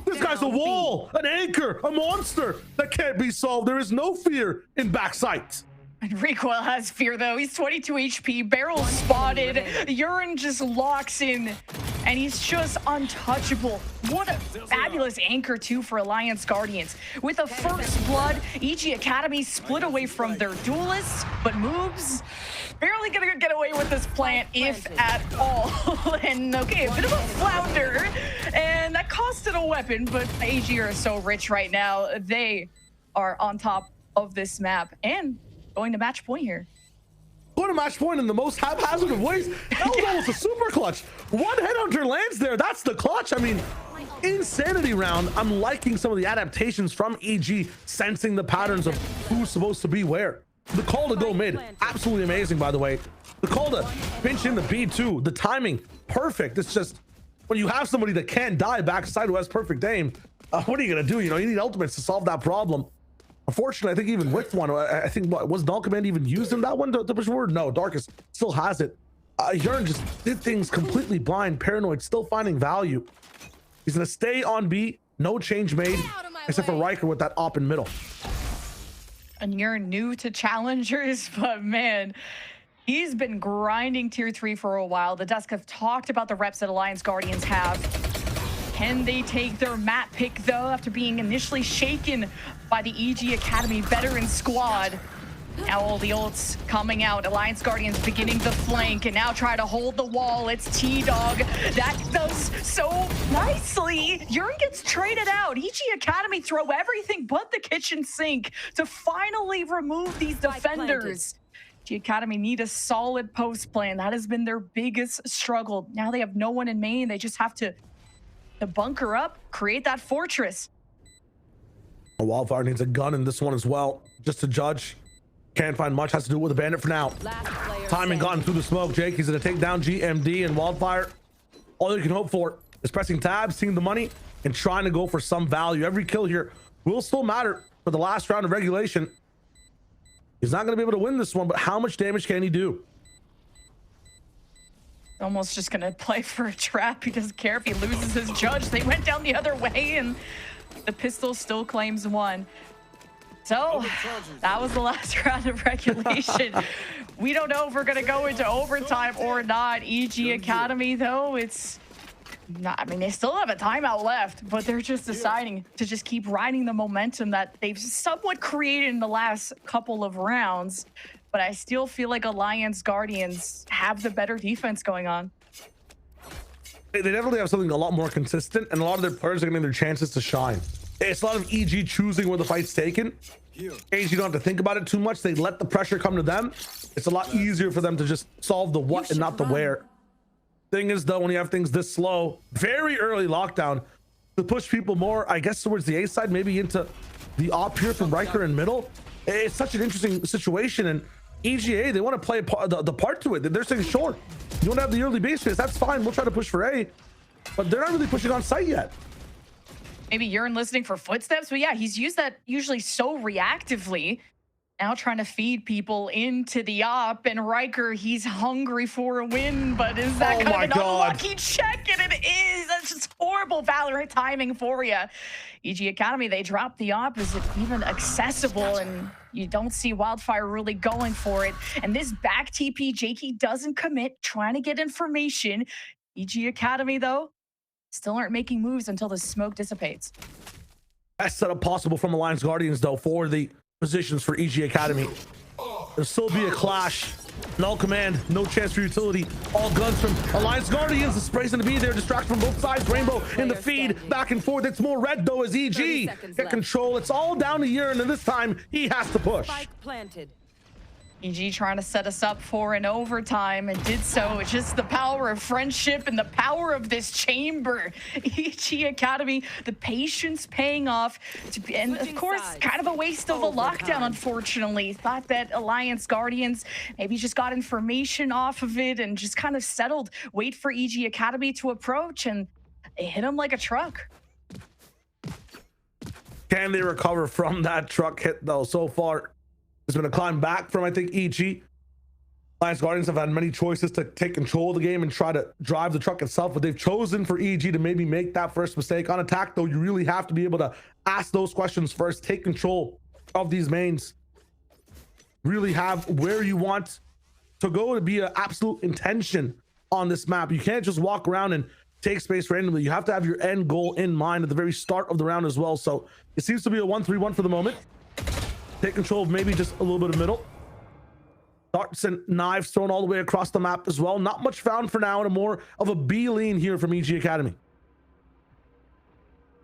This guy's a wall, an anchor, a monster that can't be solved. There is no fear in backside. And Recoil has fear though. He's 22 HP, barrel spotted. Urine just locks in, and he's just untouchable. What a fabulous anchor too for Alliance Guardians. With a first blood, EG Academy split away from their duelists, but moves barely gonna get away with this plant, if at all. And okay, a bit of a flounder, and that costed a weapon, but AG are so rich right now. They are on top of this map and going to match point here. Going to match point in the most haphazard of ways. That was almost a super clutch. One headhunter lands there. That's the clutch. I mean, insanity round. I'm liking some of the adaptations from EG, sensing the patterns of who's supposed to be where. The call to go mid, absolutely amazing, by the way. The call to pinch in the B2, the timing, perfect. It's just when you have somebody that can't die backside who has perfect aim, what are you gonna do? You know, you need ultimates to solve that problem. Unfortunately, I think even with one, I think, what, was Null Command even used in that one to push forward? No, Darkest still has it. Urine just did things completely blind. Paranoid still finding value. He's going to stay on B. No change made, except for Riker with that op in middle. And you're new to Challengers, but man, he's been grinding tier 3 for a while. The Dusk have talked about the reps that Alliance Guardians have. Can they take their map pick though after being initially shaken by the EG Academy veteran squad? Now all the ults coming out. Alliance Guardians beginning the flank and now try to hold the wall. It's T-Dog. That does so nicely. Urine gets traded out. EG Academy throw everything but the kitchen sink to finally remove these defenders. EG Academy need a solid post plan. That has been their biggest struggle. Now they have no one in main. They just have to bunker up, create that fortress. Wildfire needs a gun in this one as well, just to judge. Can't find much, has to do with the bandit for now. Timing gotten through the smoke. Jake, he's gonna take down GMD, and Wildfire, all you can hope for is pressing tab, seeing the money, and trying to go for some value. Every kill here will still matter for the last round of regulation. He's not gonna be able to win this one, but how much damage can he do? Almost just gonna play for a trap. He doesn't care if he loses his judge. They went down the other way, and the pistol still claims 1. So that was the last round of regulation. We don't know if we're gonna go into overtime or not. EG Academy though, it's No, I mean, they still have a timeout left, but they're just deciding to just keep riding the momentum that they've somewhat created in the last couple of rounds. But I still feel like Alliance Guardians have the better defense going on. They definitely have something a lot more consistent, and a lot of their players are getting their chances to shine. It's a lot of EG choosing where the fight's taken. AXG don't have to think about it too much. They let the pressure come to them. It's a lot easier for them to just solve the what and not the where. Thing is, though, when you have things this slow, very early lockdown, to push people more, I guess, towards the A side, maybe into the op here from Riker in middle. It's such an interesting situation, and EGA, they want to play the part to it. They're saying, sure, you want to have the early base phase, that's fine, we'll try to push for A, but they're not really pushing on site yet. Maybe you're listening for footsteps, but yeah, he's used that usually so reactively. Now trying to feed people into the op, and Riker, he's hungry for a win, but is that kind of an unlucky check? And it is. That's just horrible Valorant timing for you. EG Academy, they dropped the op. Is it even accessible? And you don't see Wildfire really going for it. And this back TP, Jakey doesn't commit, trying to get information. EG Academy, though, still aren't making moves until the smoke dissipates. Best setup possible from Alliance Guardians, though, for the positions for EG Academy. There'll still be a clash. Null command, no chance for utility. All guns from Alliance Guardians. The spray's gonna be there. Distraction from both sides. Rainbow in the feed, back and forth. It's more red though as EG get control. It's all down to Urine, and this time he has to push. Spike planted. EG trying to set us up for an overtime, and did so. It's just the power of friendship and the power of this chamber. EG Academy, the patience paying off. And of course, kind of a waste of a lockdown, unfortunately. Thought that Alliance Guardians maybe just got information off of it and just kind of settled. Wait for EG Academy to approach, and they hit him like a truck. Can they recover from that truck hit, though? So far, there's been a climb back from, I think, EG. Alliance Guardians have had many choices to take control of the game and try to drive the truck itself, but they've chosen for EG to maybe make that first mistake. On attack, though, you really have to be able to ask those questions first, take control of these mains, really have where you want to go to be an absolute intention on this map. You can't just walk around and take space randomly. You have to have your end goal in mind at the very start of the round as well. So it seems to be a 1-3-1 for the moment. Take control of maybe just a little bit of middle. Darts and knives thrown all the way across the map as well. Not much found for now, and a more of a B lean here from EG Academy.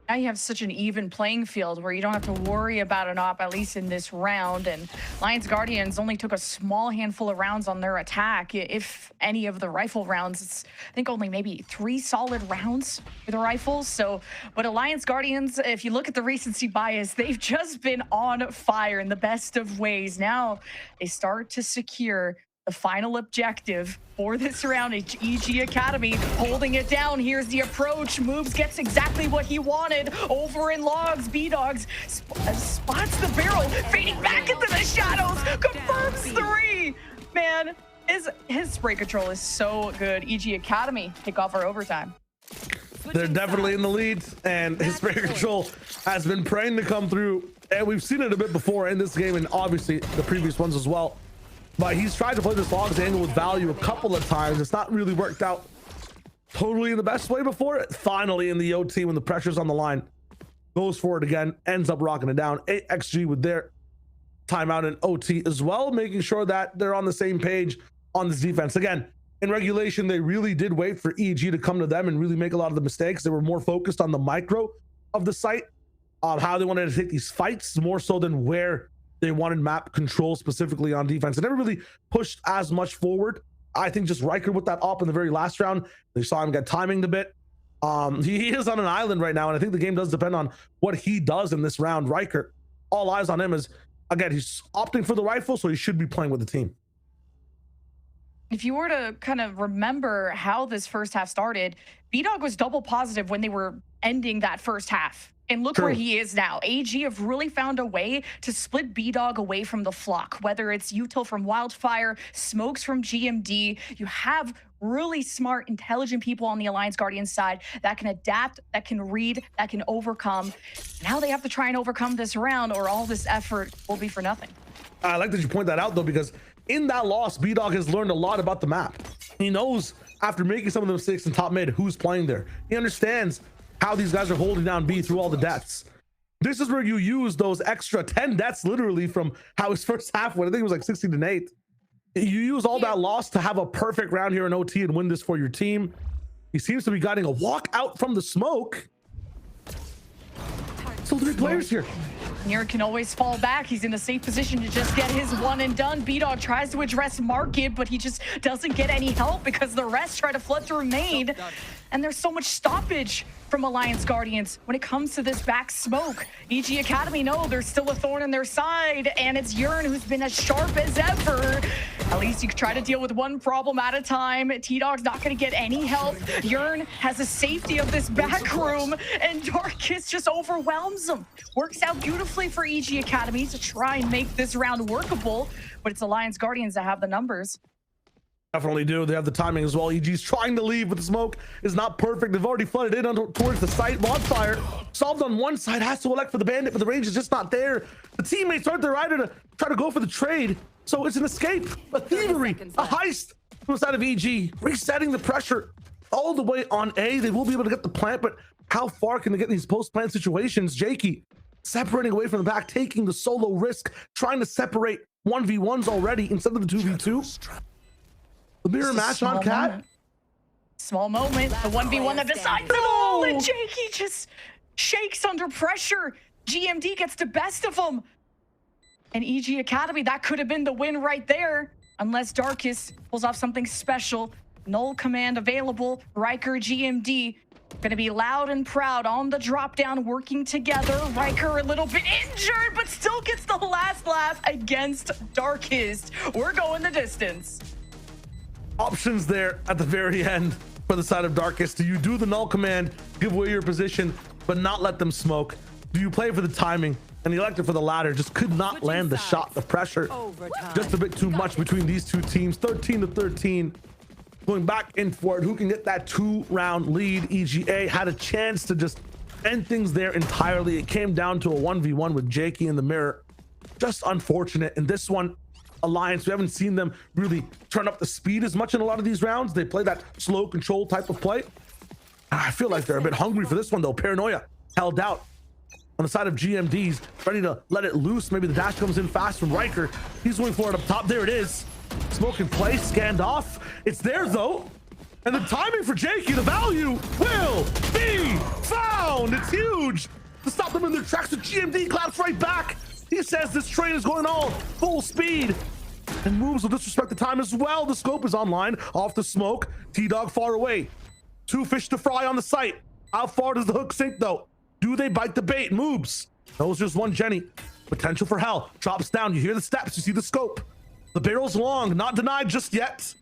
Now you have such an even playing field where you don't have to worry about an op, at least in this round. And Alliance Guardians only took a small handful of rounds on their attack, if any of the rifle rounds. It's, I think, only maybe 3 solid rounds for the rifles. So, but Alliance Guardians, if you look at the recency bias, they've just been on fire in the best of ways. Now they start to secure the final objective for this round. EG Academy holding it down. Here's the approach. Moves, gets exactly what he wanted. Over in logs, B-Dogs spots the barrel, fading back into the shadows, confirms 3. Man, his spray control is so good. EG Academy kick off our overtime. They're definitely in the lead, and his spray control has been praying to come through, and we've seen it a bit before in this game and obviously the previous ones as well. But he's tried to play this logs angle with value a couple of times. It's not really worked out totally in the best way before it. Finally, in the OT, when the pressure's on the line, goes for it again, ends up rocking it down. AXG with their timeout in OT as well, making sure that they're on the same page on this defense. Again, in regulation, they really did wait for EG to come to them and really make a lot of the mistakes. They were more focused on the micro of the site, how they wanted to take these fights, more so than where they wanted map control specifically on defense. They never really pushed as much forward. I think just Riker with that op in the very last round, they saw him get timinged a bit. He is on an island right now, and I think the game does depend on what he does in this round. Riker, all eyes on him, is, again, he's opting for the rifle, so he should be playing with the team. If you were to kind of remember how this first half started, B-Dog was double positive when they were ending that first half. And look where he is now. AG have really found a way to split B-Dog away from the flock, whether it's util from Wildfire, smokes from GMD. You have really smart, intelligent people on the Alliance Guardian side that can adapt, that can read, that can overcome. Now they have to try and overcome this round, or all this effort will be for nothing. I like that you point that out, though, because in that loss, B-Dog has learned a lot about the map. He knows after making some of the mistakes in top mid, who's playing there. He understands how these guys are holding down B through all the deaths. This is where you use those extra 10 deaths literally from how his first half went. I think it was like 16-8. You use all that loss to have a perfect round here in OT and win this for your team. He seems to be getting a walk out from the smoke. Still 3 players here. Nir can always fall back. He's in a safe position to just get his one and done. B-Dog tries to address Market, but he just doesn't get any help because the rest try to flood through main. And there's so much stoppage from Alliance Guardians when it comes to this back smoke. EG Academy, no, there's still a thorn in their side, and it's Yearn who's been as sharp as ever. At least you can try to deal with one problem at a time. T-Dog's not going to get any help. Yearn has the safety of this back room, and Darkest just overwhelms him. Works out beautifully for EG Academy to try and make this round workable, but it's Alliance Guardians that have the numbers. Definitely do. They have the timing as well. EG's trying to leave, but the smoke is not perfect. They've already flooded in towards the site. Bonfire solved on one side, has to elect for the bandit, but the range is just not there. The teammates aren't there either to try to go for the trade. So it's an escape, a thievery, a heist from the side of EG, resetting the pressure all the way on A. They will be able to get the plant, but how far can they get in these post-plant situations? Jakey separating away from the back, taking the solo risk, trying to separate 1v1s already instead of the 2v2. The mirror match on Cat. Small moment. The 1v1 that decides it all, and Jakey just shakes under pressure. GMD gets the best of him. And EG Academy, that could have been the win right there, unless Darkest pulls off something special. Null command available. Riker, GMD, gonna be loud and proud on the drop down, working together. Riker a little bit injured, but still gets the last laugh against Darkest. We're going the distance. Options there at the very end for the side of Darkest. Do you do the null command, give away your position, but not let them smoke? Do you play for the timing? And he elected for the latter, just could not land the shot. The pressure, just a bit too much between these two teams. 13-13, going back in for it. Who can get that 2-round lead? EGA had a chance to just end things there entirely. It came down to a 1v1 with Jakey in the mirror. Just unfortunate. In this one, Alliance, we haven't seen them really turn up the speed as much in a lot of these rounds. They play that slow control type of play. I feel like they're a bit hungry for this one though. Paranoia held out on the side of GMDs, ready to let it loose. Maybe the dash comes in fast from Riker. He's going for it up top. There it is. Smoke in place, scanned off. It's there though. And the timing for Jakey, the value will be found. It's huge to stop them in their tracks. The GMD claps right back. He says this train is going all full speed and moves will disrespect the time as well. The scope is online, off the smoke. T-Dog far away. 2 fish to fry on the site. How far does the hook sink though? Do they bite the bait? Moves. Knows just one Jenny. Potential for hell. Drops down. You hear the steps. You see the scope. The barrel's long. Not denied just yet.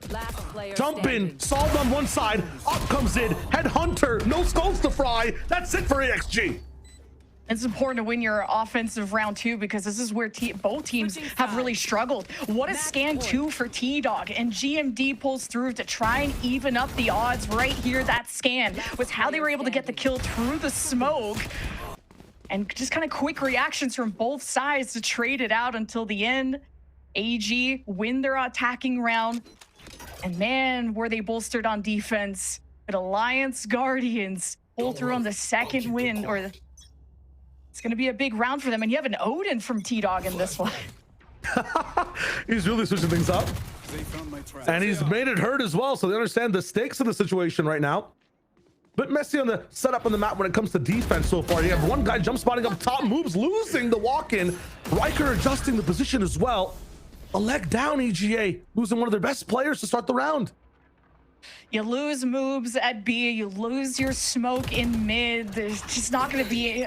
Jump in. Solved on one side. Up comes in. Headhunter. No skulls to fry. That's it for AXG. It's important to win your offensive round too, because this is where both teams have really struggled. What a scan 2 for T-Dog, and GMD pulls through to try and even up the odds right here. That scan was how they were able to get the kill through the smoke, and just kind of quick reactions from both sides to trade it out until the end. AG win their attacking round, and man, were they bolstered on defense. But Alliance Guardians pull through on the second win, or it's going to be a big round for them. And you have an Odin from T-Dog in this one. He's really switching things up. And he's made it hurt as well. So they understand the stakes of the situation right now. But messy on the setup on the map when it comes to defense so far. You have one guy jump spotting up top, moves, losing the walk-in. Riker adjusting the position as well. A leg down, EGA, losing one of their best players to start the round. You lose moves at B, you lose your smoke in mid. There's just not going to be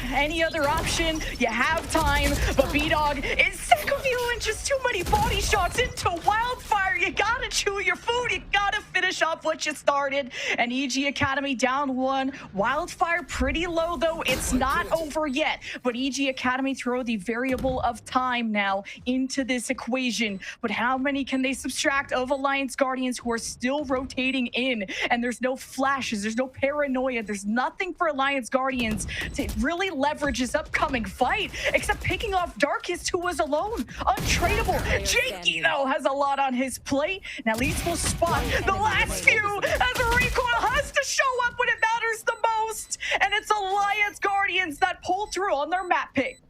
any other option. You have time, but B-Dog is sick of you and just too many body shots into Wildfire. You got to chew your food. You got to finish off what you started. And EG Academy down 1. Wildfire pretty low, though. It's not over yet, but EG Academy throw the variable of time now into this equation. But how many can they subtract of Alliance Guardians who are still rotating rotating in, and there's no flashes, there's no paranoia, there's nothing for Alliance Guardians to really leverage this upcoming fight, except picking off Darkest, who was alone, untradeable. Jakey, though, has a lot on his plate, and at least we'll spot the last few as Recoil has to show up when it matters the most, and it's Alliance Guardians that pull through on their map pick.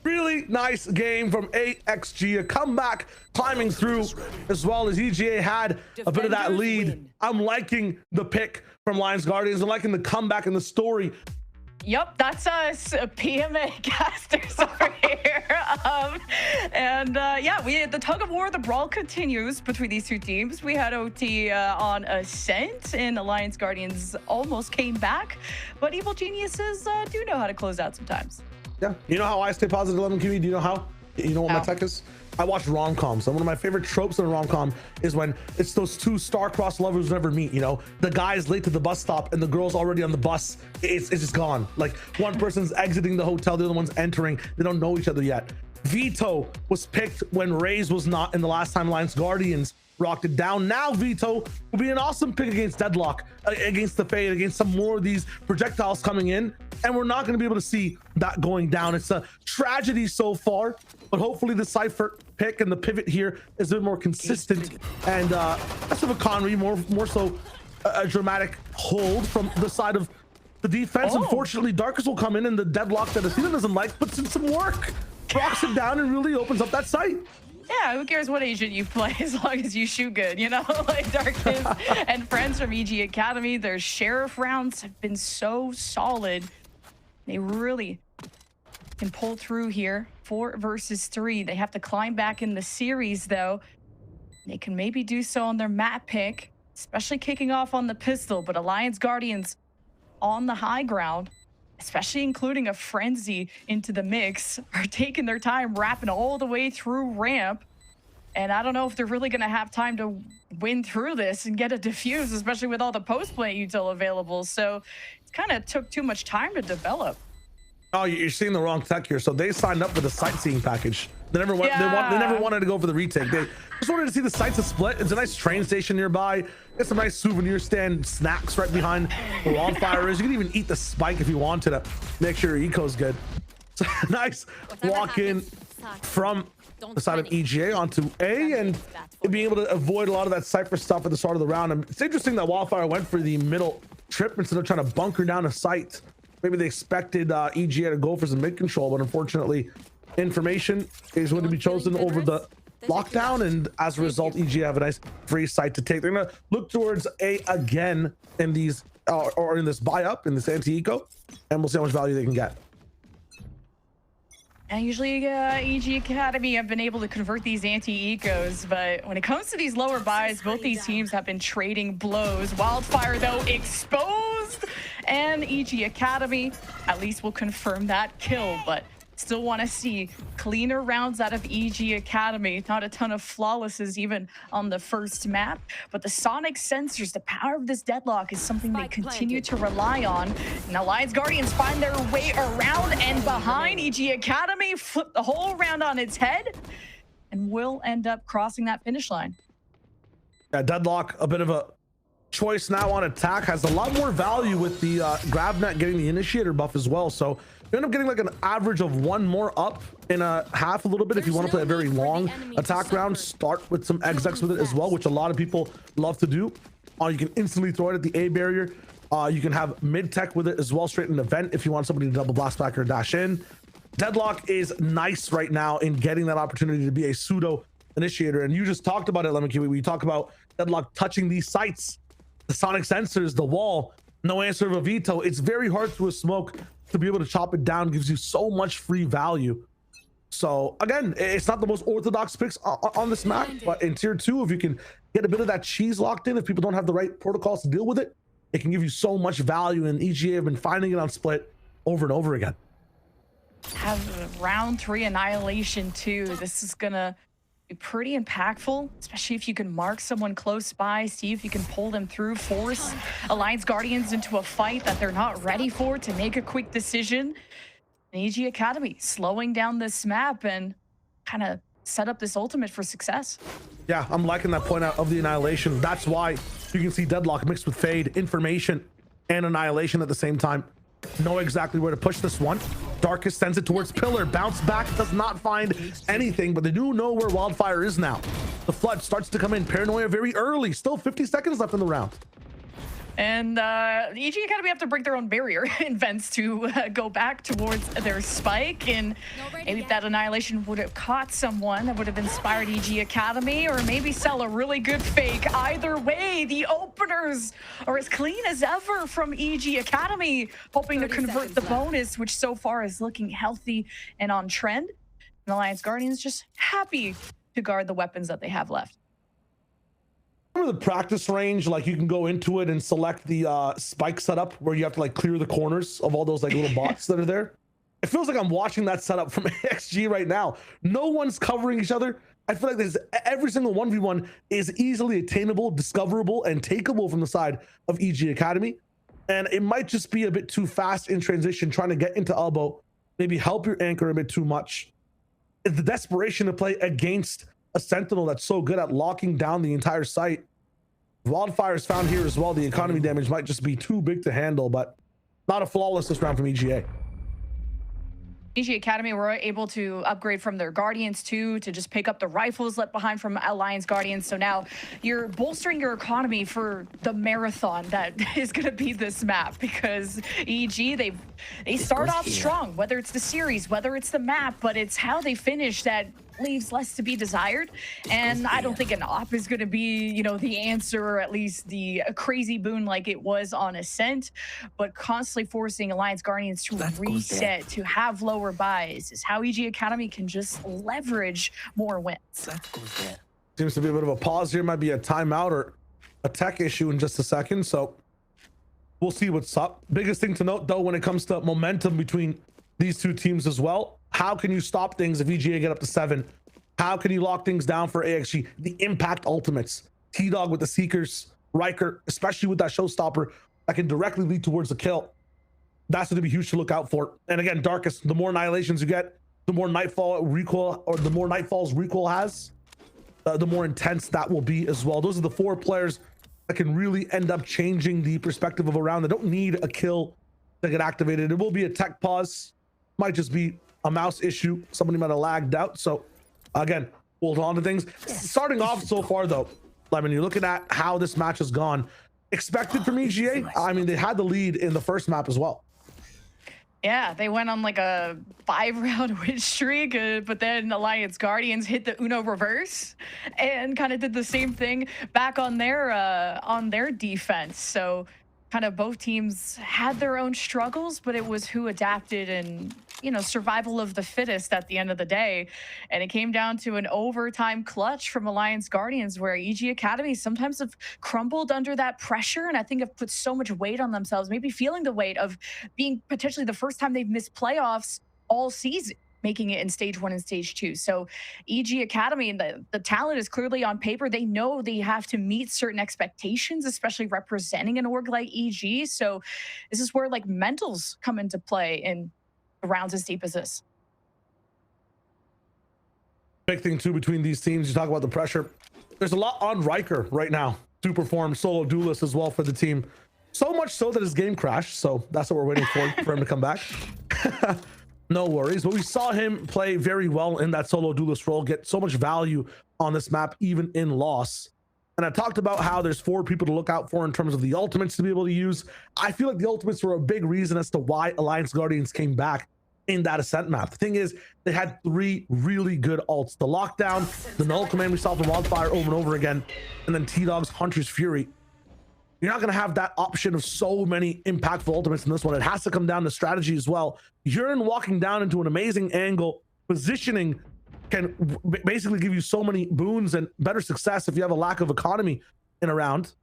Really nice game from AXG, a comeback climbing through, as well as EGA had a bit of that lead. I'm liking the pick from Alliance Guardians. I'm liking the comeback and the story. Yep, that's us, PMA casters over here. Yeah, the tug of war, the brawl continues between these two teams. We had OT on Ascent, and Alliance Guardians almost came back, but Evil Geniuses do know how to close out sometimes. Yeah, you know how I stay positive, 11 QB? Do you know how? You know what my tech is? I watch rom-coms, and one of my favorite tropes in a rom-com is when it's those two star-crossed lovers who never meet. You know, the guy's late to the bus stop and the girl's already on the bus. It's just gone. Like, one person's exiting the hotel, the other one's entering. They don't know each other yet. Vito was picked when Raze was not in the last time Alliance Guardians rocked it down. Now Vito will be an awesome pick against Deadlock, against the Fade, against some more of these projectiles coming in, and we're not going to be able to see that going down. It's a tragedy so far, but hopefully the Cypher pick and the pivot here is a bit more consistent and less of a Conry, more so a dramatic hold from the side of the defense. Unfortunately, Darkest will come in, and the Deadlock that Athena doesn't like puts in some work, rocks it down, and really opens up that site. Yeah, who cares what agent you play as long as you shoot good, you know? Like Darkest and friends from EG Academy, their Sheriff rounds have been so solid. They really can pull through here. 4 versus 3. They have to climb back in the series, though. They can maybe do so on their map pick, especially kicking off on the pistol, but Alliance Guardians on the high ground, especially including a Frenzy into the mix, are taking their time wrapping all the way through ramp. And I don't know if they're really going to have time to win through this and get a defuse, especially with all the post-plant util available. So it kind of took too much time to develop. Oh, you're seeing the wrong tech here. So they signed up for the sightseeing package. They never went. Yeah. They never wanted to go for the retake. They just wanted to see the sites a split. It's a nice train station nearby. Get some nice souvenir stand snacks right behind where Wildfire is. You can even eat the spike if you wanted to make sure your eco's good. So nice walk in from the side of EGA onto A, and being able to avoid a lot of that Cypher stuff at the start of the round. And it's interesting that Wildfire went for the middle trip instead of trying to bunker down a site. Maybe they expected EGA to go for some mid control, but unfortunately, information is going to be chosen over the lockdown, and as a result, EGA have a nice free site to take. They're going to look towards A again in these, or in this buy up, in this anti-eco, and we'll see how much value they can get. And usually EG Academy have been able to convert these anti-ecos, but when it comes to these lower buys, both these teams have been trading blows. Wildfire, though, exposed, and EG Academy at least will confirm that kill, but still want to see cleaner rounds out of EG Academy. Not a ton of flawlesses even on the first map, but the sonic sensors, the power of this Deadlock is something they continue to rely on. And Alliance Guardians find their way around and behind. EG Academy flip the whole round on its head and will end up crossing that finish line. Yeah, Deadlock, a bit of a choice now on attack, has a lot more value with the grab net getting the initiator buff as well. So you end up getting like an average of 1 more up in a half a little bit. If you want to play a very long attack round, start with some execs with it as well, which a lot of people love to do. You can instantly throw it at the A barrier. You can have mid tech with it as well, straight in the vent if you want somebody to double blast back or dash in. Deadlock is nice right now in getting that opportunity to be a pseudo initiator, and you just talked about it, Lemon Kiwi. We talk about Deadlock touching these sites, the sonic sensors, the wall, no answer of a veto. It's very hard through a smoke to be able to chop it down. Gives you so much free value. So again, it's not the most orthodox picks on this map, but in tier 2, if you can get a bit of that cheese locked in, if people don't have the right protocols to deal with it, it can give you so much value. And EGA have been finding it on split over and over again. Have round 3 annihilation too. This is gonna be pretty impactful, especially if you can mark someone close by, see if you can pull them through, force Alliance Guardians into a fight that they're not ready for to make a quick decision. And EG Academy slowing down this map and kind of set up this ultimate for success. Yeah, I'm liking that point out of the annihilation. That's why You can see Deadlock mixed with Fade, Information, and Annihilation at the same time. Know exactly where to push this one. Darkest sends it towards Pillar. Bounce back, does not find anything, but they do know where Wildfire is now. The Flood starts to come in. Paranoia very early. Still 50 seconds left in the round. And EG Academy have to break their own barrier in vents to go back towards their spike. And maybe if that Annihilation would have caught someone, that would have inspired EG Academy, or maybe sell a really good fake. Either way, the openers are as clean as ever from EG Academy, hoping to convert the bonus, which so far is looking healthy and on trend. And Alliance Guardians just happy to guard the weapons that they have left. Remember the practice range, like you can go into it and select the spike setup where you have to like clear the corners of all those like little bots that are there. It feels like I'm watching that setup from AXG right now. No one's covering each other. I feel like there's every single 1v1 is easily attainable, discoverable, and takeable from the side of EG Academy. And it might just be a bit too fast in transition, trying to get into elbow, maybe help your anchor a bit too much. It's the desperation to play against a Sentinel that's so good at locking down the entire site. Wildfire's found here as well. The economy damage might just be too big to handle, but not a flawless this round from EGA. EG Academy were able to upgrade from their Guardians too, to just pick up the rifles left behind from Alliance Guardians. So now you're bolstering your economy for the marathon that is going to be this map, because EG, they start off strong, whether it's the series, whether it's the map, but it's how they finish that leaves less to be desired. And I don't think an op is going to be, you know, the answer, or at least the crazy boon like it was on Ascent, but constantly forcing Alliance Guardians to reset, to have lower buys is how EG Academy can just leverage more wins. Seems to be a bit of a pause here. Might be a timeout or a tech issue in just a second, so we'll see what's up. Biggest thing to note though, when it comes to momentum between these two teams as well, how can you stop things if EGA get up to 7? How can you lock things down for AXG? The impact ultimates. T-Dog with the Seekers, Riker, especially with that showstopper that can directly lead towards a kill. That's going to be huge to look out for. And again, Darkest, the more annihilations you get, the more Nightfall recoil, or the more Nightfall's recoil has, the more intense that will be as well. Those are the 4 players that can really end up changing the perspective of a round. They don't need a kill to get activated. It will be a tech pause. Might just be a mouse issue. Somebody might have lagged out. So again, hold on to things. Starting off so far though, Lemon, you're looking at how this match has gone. Expected from EGA. I mean, they had the lead in the first map as well. Yeah, they went on like a 5-round win streak, but then Alliance Guardians hit the Uno reverse and kind of did the same thing back on their defense. So kind of both teams had their own struggles, but it was who adapted and, you know, survival of the fittest at the end of the day. And it came down to an overtime clutch from Alliance Guardians, where EG Academy sometimes have crumbled under that pressure, and I think have put so much weight on themselves, maybe feeling the weight of being potentially the first time they've missed playoffs all season, making it in stage 1 and stage 2. So EG Academy, the talent is clearly on paper. They know they have to meet certain expectations, especially representing an org like EG. So this is where like mentals come into play in rounds as deep as this. Big thing too between these teams, you talk about the pressure. There's a lot on Riker right now to perform solo duelist as well for the team. So much so that his game crashed. So that's what we're waiting for him to come back. No worries, but we saw him play very well in that solo duelist role, get so much value on this map, even in loss. And I talked about how there's 4 people to look out for in terms of the ultimates to be able to use. I feel like the ultimates were a big reason as to why Alliance Guardians came back in that Ascent map. The thing is, they had 3 really good ults. The lockdown, the null command we saw from Wildfire over and over again, and then T-Dog's Hunter's Fury. You're not going to have that option of so many impactful ultimates in this one. It has to come down to strategy as well. Urine walking down into an amazing angle, positioning can basically give you so many boons and better success if you have a lack of economy in a round.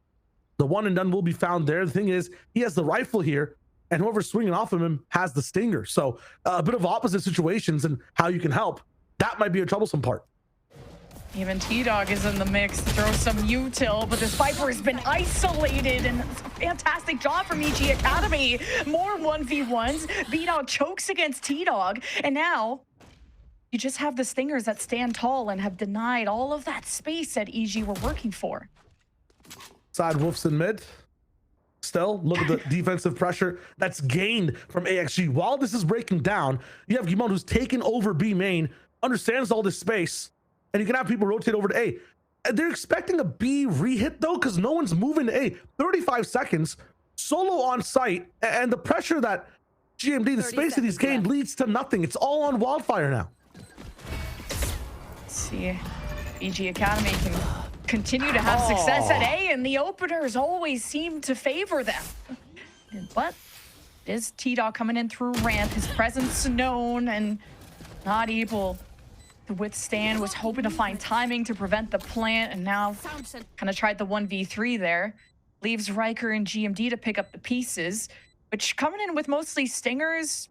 The one and done will be found there. The thing is, he has the rifle here, and whoever's swinging off of him has the stinger. So a bit of opposite situations and how you can help. That might be a troublesome part. Even T-Dog is in the mix to throw some util, but this Viper has been isolated, and it's a fantastic job from EG Academy. More 1v1s. B-Dog chokes against T-Dog, and now you just have the Stingers that stand tall and have denied all of that space that EG were working for. side, Wolves in mid. Still, look at the defensive pressure that's gained from AXG. While this is breaking down, you have Gimon who's taken over B main, understands all this space, and you can have people rotate over to A. And they're expecting a B re-hit though, because no one's moving to A. 35 seconds, solo on site, and the pressure that GMD, the space that he's gained, leads to nothing. It's all on Wildfire now. Let's see, EG Academy can continue to have success at A, and the openers always seem to favor them. But is T-Dog coming in through ramp, his presence known and not able to withstand, was hoping to find timing to prevent the plant, and now kind of tried the 1v3 there. Leaves Riker and GMD to pick up the pieces, which coming in with mostly stingers,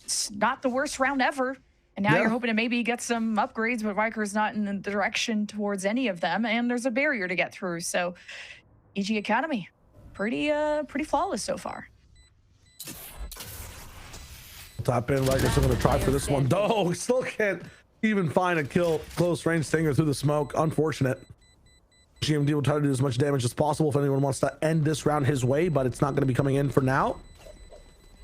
it's not the worst round ever. And now you're hoping to maybe get some upgrades, but Riker's not in the direction towards any of them, and there's a barrier to get through. So EG Academy, pretty flawless so far. Top in, Riker's still gonna try for this one. Though, still can't even find a kill. Close range stinger through the smoke. Unfortunate. GMD will try to do as much damage as possible if anyone wants to end this round his way, but it's not gonna be coming in for now.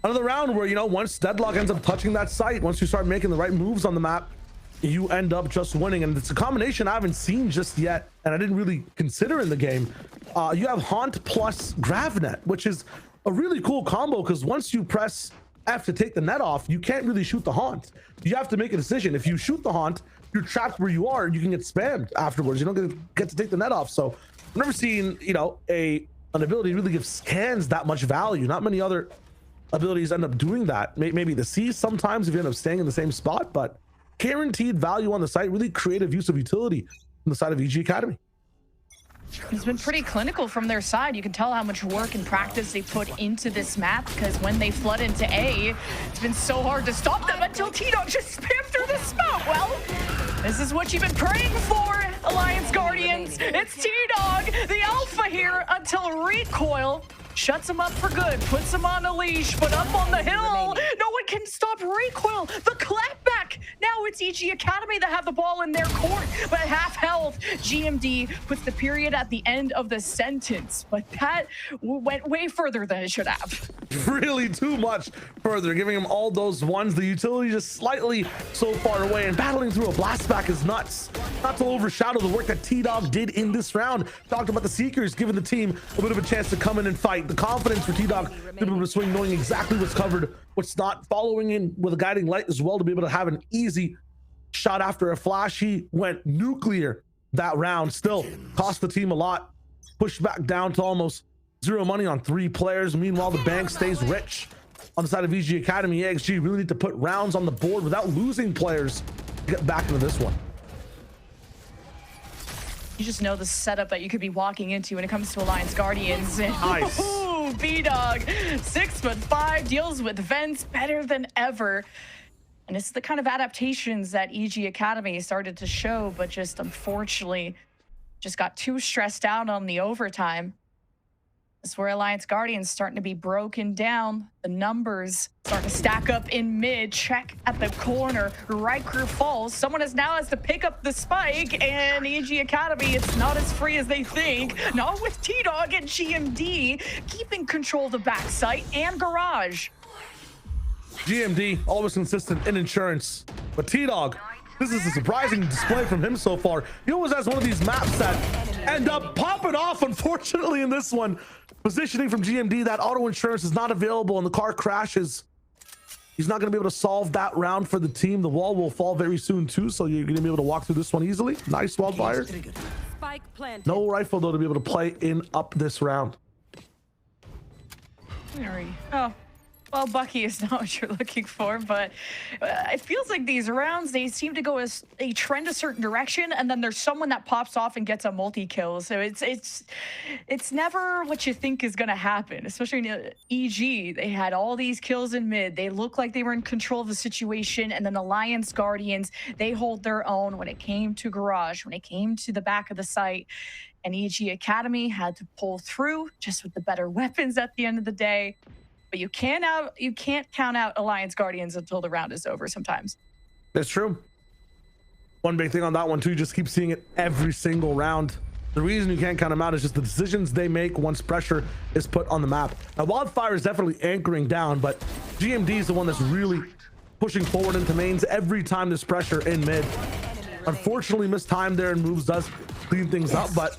Another round where, you know, once Deadlock ends up touching that site, once you start making the right moves on the map, you end up just winning. And it's a combination I haven't seen just yet, and I didn't really consider in the game. You have Haunt plus Gravnet, which is a really cool combo, because once you press F to take the net off, you can't really shoot the Haunt. You have to make a decision. If you shoot the Haunt, you're trapped where you are, you can get spammed afterwards. You don't get to take the net off. So I've never seen, you know, an ability to really give scans that much value. Not many other abilities end up doing that. Maybe the C sometimes if you end up staying in the same spot, but guaranteed value on the site. Really creative use of utility on the side of EG Academy. It's been pretty clinical from their side. You can tell how much work and practice they put into this map, because when they flood into A, it's been so hard to stop them until T-Dog just spammed through the smoke. Well, this is what you've been praying for, Alliance Guardians. It's T-Dog, the alpha here, until Recoil shuts him up for good, puts him on a leash, but up on the hill, no one can stop Recoil. The clapback. Now it's EG Academy that have the ball in their court, but at half health, GMD puts the period at the end of the sentence. But that went way further than it should have. Really too much further, giving him all those ones. The utility just slightly so far away, and battling through a blast back is nuts. Not to overshadow the work that T-Dog did in this round. Talked about the Seekers giving the team a bit of a chance to come in and fight. The confidence for T-Dog to be able to swing, knowing exactly what's covered, what's not, following in with a guiding light as well to be able to have an easy shot after a flash. He went nuclear that round, still cost the team a lot. Pushed back down to almost zero money on 3 players. Meanwhile, the bank stays rich on the side of EG Academy. AXG really need to put rounds on the board without losing players to get back into this one. You just know the setup that you could be walking into when it comes to Alliance Guardians. Nice. B-Dog, 6'5", deals with vents better than ever. And it's the kind of adaptations that EG Academy started to show, but just unfortunately just got too stressed out on the overtime. That's where Alliance Guardians starting to be broken down. The numbers starting to stack up in mid. Check at the corner. Riker falls. Someone now has to pick up the spike, and EG Academy, it's not as free as they think. Not with T-Dog and GMD keeping control of the backside and garage. GMD always consistent in insurance, but T-Dog, this is a surprising display from him so far. He always has one of these maps that end up popping off, unfortunately, in this one. Positioning from GMD, that auto insurance is not available and the car crashes. He's not going to be able to solve that round for the team. The wall will fall very soon too, so you're going to be able to walk through this one easily. Nice Wildfire. No rifle though to be able to play in up this round. Oh. Well, Bucky is not what you're looking for, but it feels like these rounds, they seem to go as they trend a certain direction, and then there's someone that pops off and gets a multi-kill. So it's never what you think is going to happen, especially in EG. They had all these kills in mid. They looked like they were in control of the situation, and then Alliance Guardians, they hold their own when it came to garage, when it came to the back of the site. And EG Academy had to pull through just with the better weapons at the end of the day. But you can't count out Alliance Guardians until the round is over sometimes. That's true. One big thing on that one too, just keep seeing it every single round. The reason you can't count them out is just the decisions they make once pressure is put on the map. Now, Wildfire is definitely anchoring down, but GMD is the one that's really pushing forward into mains every time there's pressure in mid. Unfortunately, mistimed there, and Moves does clean things up, but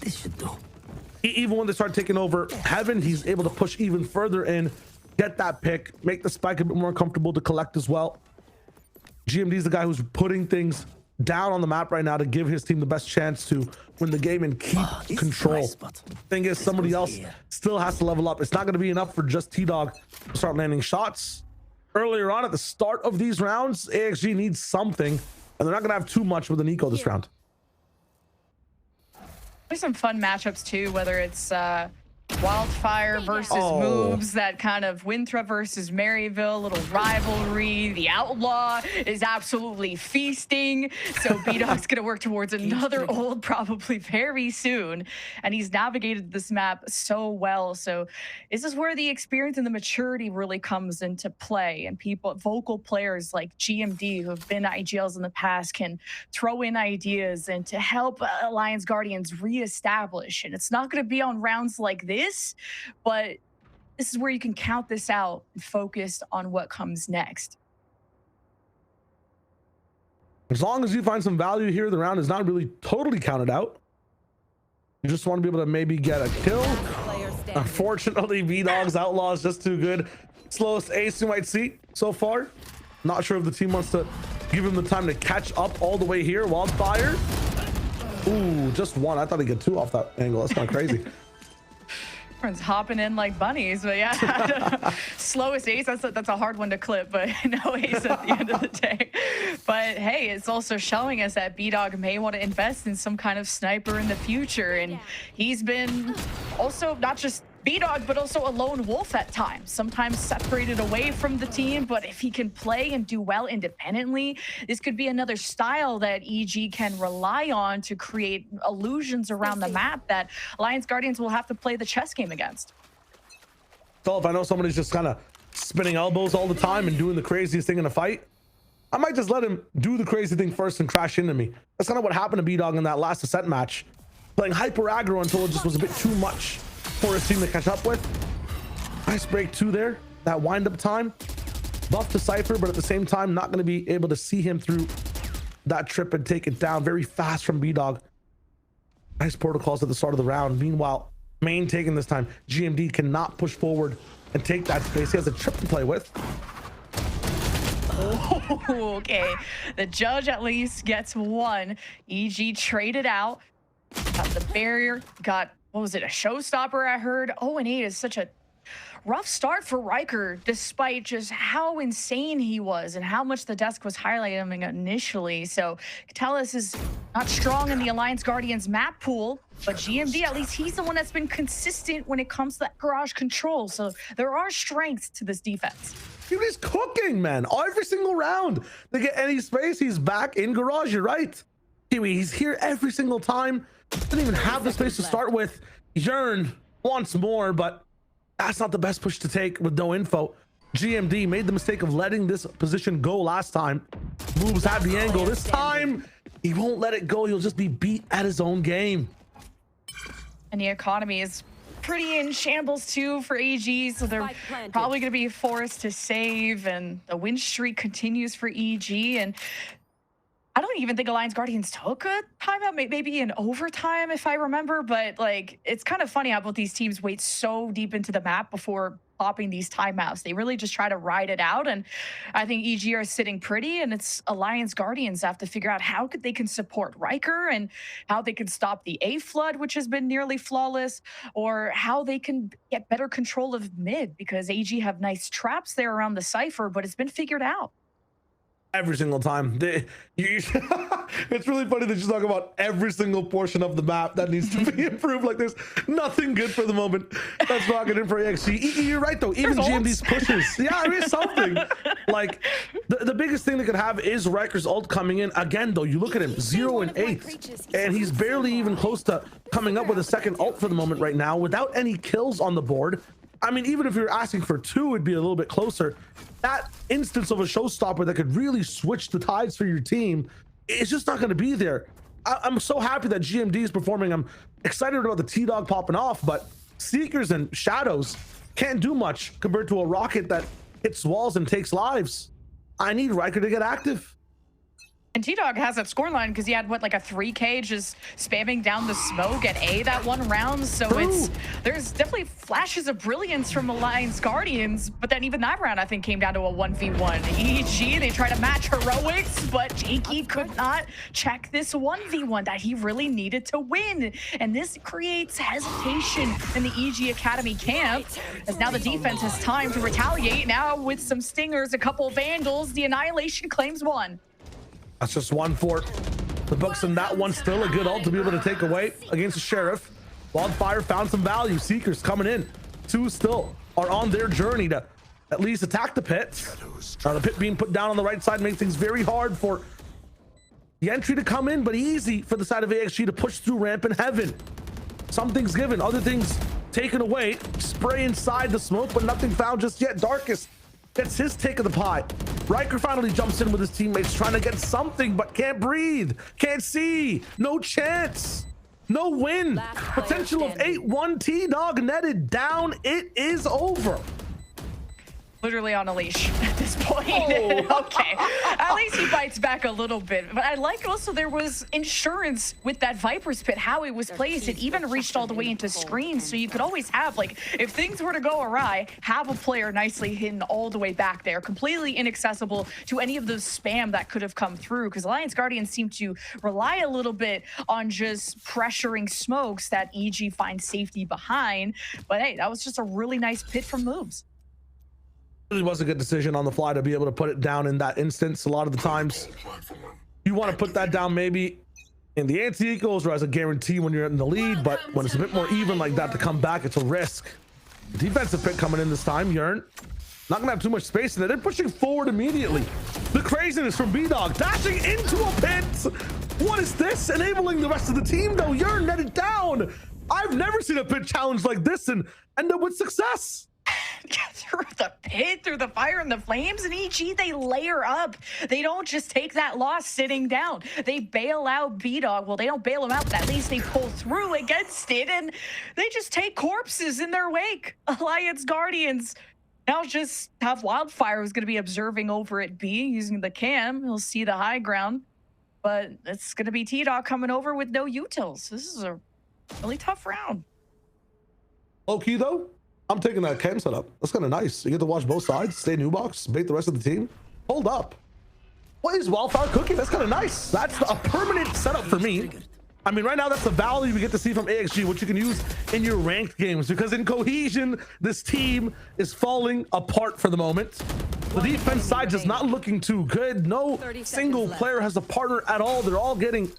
even when they start taking over Heaven, he's able to push even further in, get that pick, make the spike a bit more comfortable to collect as well. GMD is the guy who's putting things down on the map right now to give his team the best chance to win the game and keep control. Thing is, somebody else still has to level up. It's not going to be enough for just T-Dog to start landing shots. Earlier on at the start of these rounds, AXG needs something, and they're not going to have too much with an eco this round. There's some fun matchups too, whether it's Wildfire versus Moves, that kind of Winthrop versus Maryville, little rivalry. The Outlaw is absolutely feasting. So B-Dog's going to work towards another ult probably very soon. And he's navigated this map so well. So this is where the experience and the maturity really comes into play. And vocal players like GMD, who have been IGLs in the past, can throw in ideas and to help Alliance Guardians reestablish. And it's not going to be on rounds like this, but this is where you can count this out and focus on what comes next. As long as you find some value here, the round is not really totally counted out. You just want to be able to maybe get a kill. Unfortunately, B-Dog's Outlaw is just too good. Slowest ace you might see so far. Not sure if the team wants to give him the time to catch up all the way here. Wildfire. Ooh, just one. I thought he'd get two off that angle. That's kind of crazy. Everyone's hopping in like bunnies, but yeah. Slowest ace, that's a hard one to clip, but no ace at the end of the day. But hey, it's also showing us that B-Dog may want to invest in some kind of sniper in the future. And he's been also not just B-Dog, but also a lone wolf at times, sometimes separated away from the team. But if he can play and do well independently, this could be another style that EG can rely on to create illusions around the map that Alliance Guardians will have to play the chess game against. So if I know somebody's just kind of spinning elbows all the time and doing the craziest thing in a fight, I might just let him do the crazy thing first and crash into me. That's kind of what happened to B-Dog in that last Ascent match, playing hyper aggro until it just was a bit too much for his team to catch up with. Nice break two there. That wind up time, buff to Cypher, but at the same time not going to be able to see him through that trip and take it down very fast from B-Dog. Nice protocols at the start of the round. Meanwhile, main taking this time. GMD cannot push forward and take that space. He has a trip to play with. Oh, okay, the judge at least gets one. EG traded out, got the barrier, got, what was it, a showstopper I heard? 0-8 is such a rough start for Riker, despite just how insane he was and how much the desk was highlighting him initially. So Catalyst is not strong in the Alliance Guardians map pool, but GMD, at least he's the one that's been consistent when it comes to that garage control. So there are strengths to this defense. He's cooking, man. Every single round they get any space, he's back in garage. You're right, Kiwi. He's here every single time. Didn't even have the space to start with. Yearn wants more, but that's not the best push to take with no info. GMD made the mistake of letting this position go last time. Moves had the angle. This time he won't let it go. He'll just be beat at his own game. And the economy is pretty in shambles too for AG, so they're probably going to be forced to save, and the win streak continues for EG. And I don't even think Alliance Guardians took a timeout, maybe in overtime if I remember, but like, it's kind of funny how both these teams wait so deep into the map before popping these timeouts. They really just try to ride it out, and I think EG are sitting pretty, and it's Alliance Guardians have to figure out how they can support Riker and how they can stop the A flood, which has been nearly flawless, or how they can get better control of mid, because AG have nice traps there around the Cypher, but it's been figured out. Every single time. It's really funny that you talk about every single portion of the map that needs to be improved. Like there's nothing good for the moment that's rocking in for AXG. You're right though, even GMD's pushes. Yeah, there is something. Like the biggest thing they could have is Riker's ult coming in. Again though, you look at him, 0 and 8. And he's barely even close to coming up with a second ult for the moment right now without any kills on the board. I mean, even if you're asking for 2, it'd be a little bit closer. That instance of a showstopper that could really switch the tides for your team, it's just not going to be there. I'm so happy that GMD is performing. I'm excited about the T-Dog popping off, but Seekers and Shadows can't do much compared to a rocket that hits walls and takes lives. I need Riker to get active. And T-Dog has that scoreline because he had, what, like a 3K just spamming down the smoke at A that one round. So there's definitely flashes of brilliance from Alliance Guardians, but then even that round, I think, came down to a 1v1. EG, they try to match heroics, but Jakey could not check this 1v1 that he really needed to win. And this creates hesitation in the EG Academy camp, as now the defense has time to retaliate. Now with some stingers, a couple vandals, the Annihilation claims one. That's just one for the books, and that one's still a good ult to be able to take away against the Sheriff. Wildfire found some value. Seekers coming in. Two still are on their journey to at least attack the pit. The pit being put down on the right side makes things very hard for the entry to come in, but easy for the side of AXG to push through ramp in heaven. Some things given, other things taken away. Spray inside the smoke, but nothing found just yet. Darkest gets his take of the pie. Riker finally jumps in with his teammates, trying to get something, but can't breathe, can't see, no chance, no win. Potential of 8-1. T-Dog netted down. It is over. Literally on a leash at this point. Okay, at least he bites back a little bit. But I like also there was insurance with that Viper's Pit, how it was placed. It even reached all the way into screens, so you could always have, like, if things were to go awry, have a player nicely hidden all the way back there, completely inaccessible to any of the spam that could have come through, because Alliance Guardians seem to rely a little bit on just pressuring smokes that EG finds safety behind. But hey, that was just a really nice pit from moves. Really was a good decision on the fly to be able to put it down in that instance. A lot of the times you want to put that down maybe in the anti-equals or as a guarantee when you're in the lead, but when it's a bit more even like that to come back, it's a risk. Defensive pick coming in this time. Yearn not gonna have too much space in it. They're pushing forward immediately. The craziness from B-Dog dashing into a pit. What is this? Enabling the rest of the team though. Yearn netted down. I've never seen a pit challenge like this and end up with success. Through the pit, through the fire and the flames, and EG, they layer up. They don't just take that loss sitting down. They bail out B-Dog. Well, they don't bail him out, but at least they pull through against it, and they just take corpses in their wake. Alliance Guardians now just have Wildfire, who's going to be observing over at B using the cam. He'll see the high ground, but it's going to be T-Dog coming over with no utils. This is a really tough round. Low-key, though, I'm taking that cam setup. That's kind of nice. You get to watch both sides, stay in new box, bait the rest of the team. Hold up. What is Wildfire cooking? That's kind of nice. That's a permanent setup for me. I mean, right now, that's the value we get to see from AXG, which you can use in your ranked games, because in Cohesion, this team is falling apart for the moment. The defense side is not looking too good. No single player has a partner at all. They're all getting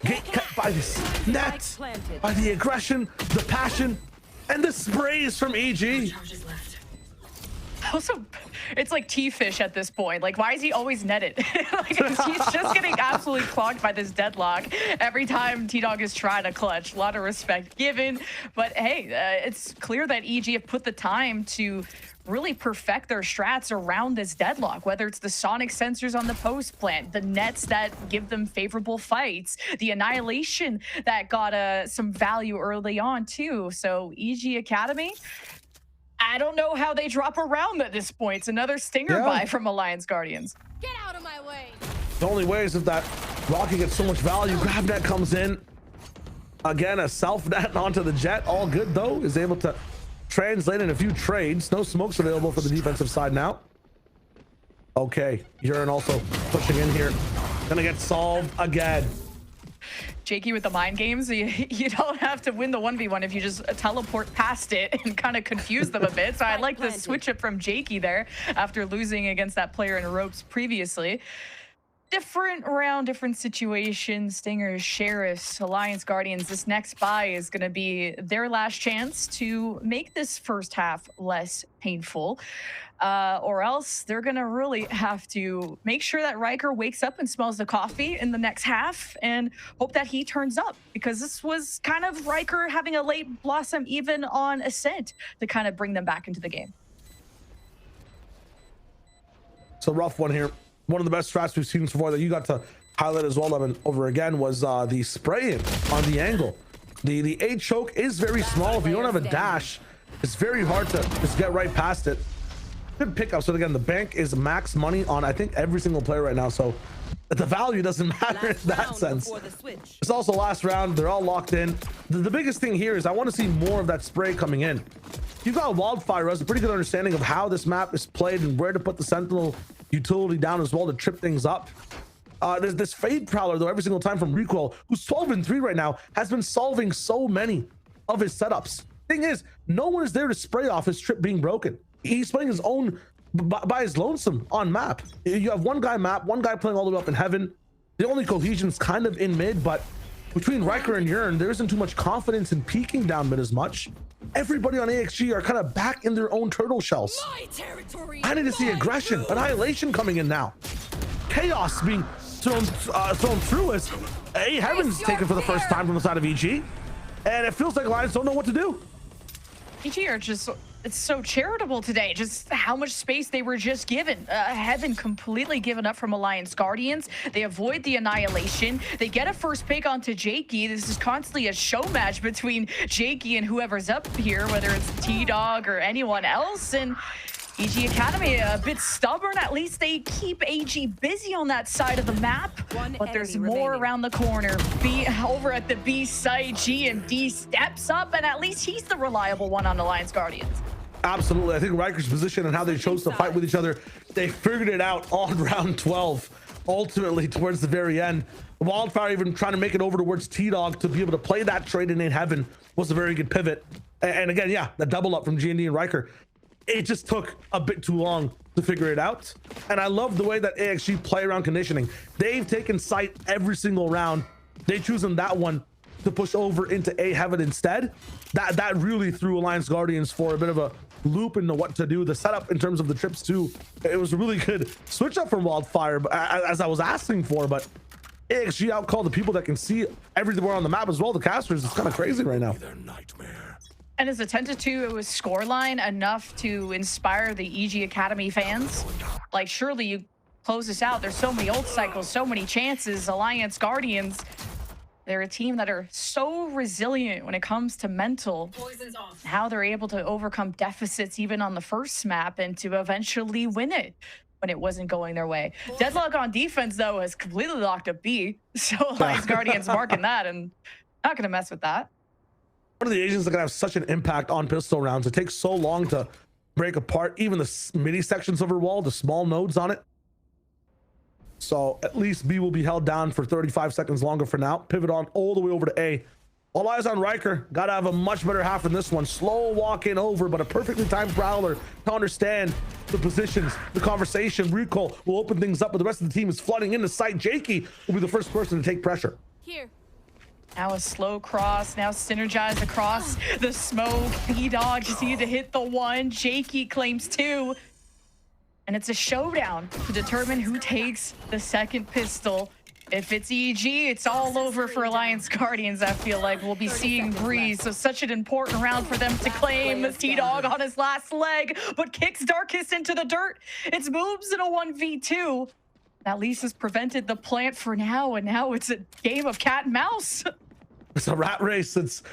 gate-kept by this net, by the aggression, the passion, and the sprays from EG. Also, it's like T-Fish at this point. Like, why is he always netted? Like, he's just getting absolutely clogged by this deadlock every time T-Dog is trying to clutch. A lot of respect given. But hey, it's clear that EG have put the time to really perfect their strats around this deadlock, whether it's the sonic sensors on the post plant, the nets that give them favorable fights, the annihilation that got some value early on too. So EG Academy, I don't know how they drop around at this point. It's another stinger buy from Alliance Guardians. Get out of my way. The only way is if that rocket gets so much value. Grab net comes in. Again, a self net onto the jet. All good though, is able to translate in a few trades. No smokes available for the defensive side now. Okay, Yearn also pushing in here. Gonna get solved again. Jakey with the mind games, you don't have to win the 1v1 if you just teleport past it and kind of confuse them a bit. So I like the switch up from Jakey there after losing against that player in ropes previously. Different round, different situations. Stingers, Sheriffs, Alliance Guardians. This next buy is going to be their last chance to make this first half less painful. Or else they're going to really have to make sure that Riker wakes up and smells the coffee in the next half and hope that he turns up, because this was kind of Riker having a late blossom even on Ascent to kind of bring them back into the game. It's a rough one here. One of the best strats we've seen so far that you got to highlight as well, Evan, over again was the spraying on the angle. The A choke is very small. If you don't have a dash, it's very hard to just get right past it. Good pickup. So again, the bank is max money on I think every single player right now. So the value doesn't matter in that sense. It's also last round. They're all locked in. The biggest thing here is I want to see more of that spray coming in. You've got Wildfire has a pretty good understanding of how this map is played and where to put the Sentinel utility down as well to trip things up. There's this Fade Prowler though every single time from Recoil, who's 12-3 right now, has been solving so many of his setups. Thing is, no one is there to spray off his trip being broken. He's playing his own by his lonesome on map. You have one guy map, one guy playing all the way up in heaven. The only cohesion's kind of in mid, but between Riker and Yearn, there isn't too much confidence in peeking down mid as much. Everybody on AXG are kind of back in their own turtle shells. I need to see aggression, annihilation coming in now. Chaos being thrown through us. A Heaven's taken for the first time from the side of EG, and it feels like Lions don't know what to do. EG are just, it's so charitable today, just how much space they were just given. Heaven completely given up from Alliance Guardians. They avoid the annihilation. They get a first pick onto Jakey. This is constantly a show match between Jakey and whoever's up here, whether it's T-Dog or anyone else. And EG Academy a bit stubborn. At least they keep AG busy on that side of the map, but there's more around the corner. B over at the B side, GMD steps up, and at least he's the reliable one on Alliance Guardians. Absolutely. I think Riker's position and how they chose to fight with each other, they figured it out on round 12, ultimately towards the very end. Wildfire even trying to make it over towards T-Dog to be able to play that trade in Heaven was a very good pivot. And again, yeah, the double up from GND and Riker. It just took a bit too long to figure it out. And I love the way that AXG play around conditioning. They've taken site every single round. They chosen that one to push over into A Heaven instead. That really threw Alliance Guardians for a bit of a loop into what to do. The setup in terms of the trips too, it was a really good switch up from Wildfire, as I was asking for, but AXG outcalled the people that can see everywhere on the map as well. The casters, it's kind of crazy right now. And is a 10-2 scoreline enough to inspire the EG Academy fans? Like, surely you close this out. There's so many ult cycles, so many chances. Alliance Guardians, they're a team that are so resilient when it comes to mental. How they're able to overcome deficits even on the first map and to eventually win it when it wasn't going their way. Deadlock on defense, though, has completely locked up B. So Alliance Guardians marking that and not going to mess with that. One of the agents that can have such an impact on pistol rounds. It takes so long to break apart even the mini sections of her wall, the small nodes on it. So at least B will be held down for 35 seconds longer for now. Pivot on all the way over to A. All eyes on Riker. Gotta have a much better half in this one. Slow walk in over, but a perfectly timed Prowler to understand the positions, the conversation. Recoil will open things up, but the rest of the team is flooding into sight. Jakey will be the first person to take pressure. Here. Now a slow cross, now synergize across the smoke. B-Dog just needed to hit the one. Jakey claims two. And it's a showdown to determine who takes the second pistol. If it's EG, it's all over for Alliance Guardians, I feel like. We'll be seeing Breeze, so such an important round for them to claim. T-Dog on his last leg, but kicks Darkest into the dirt. It's moves in a 1v2. At least has prevented the plant for now, and now it's a game of cat and mouse. It's a rat race. It's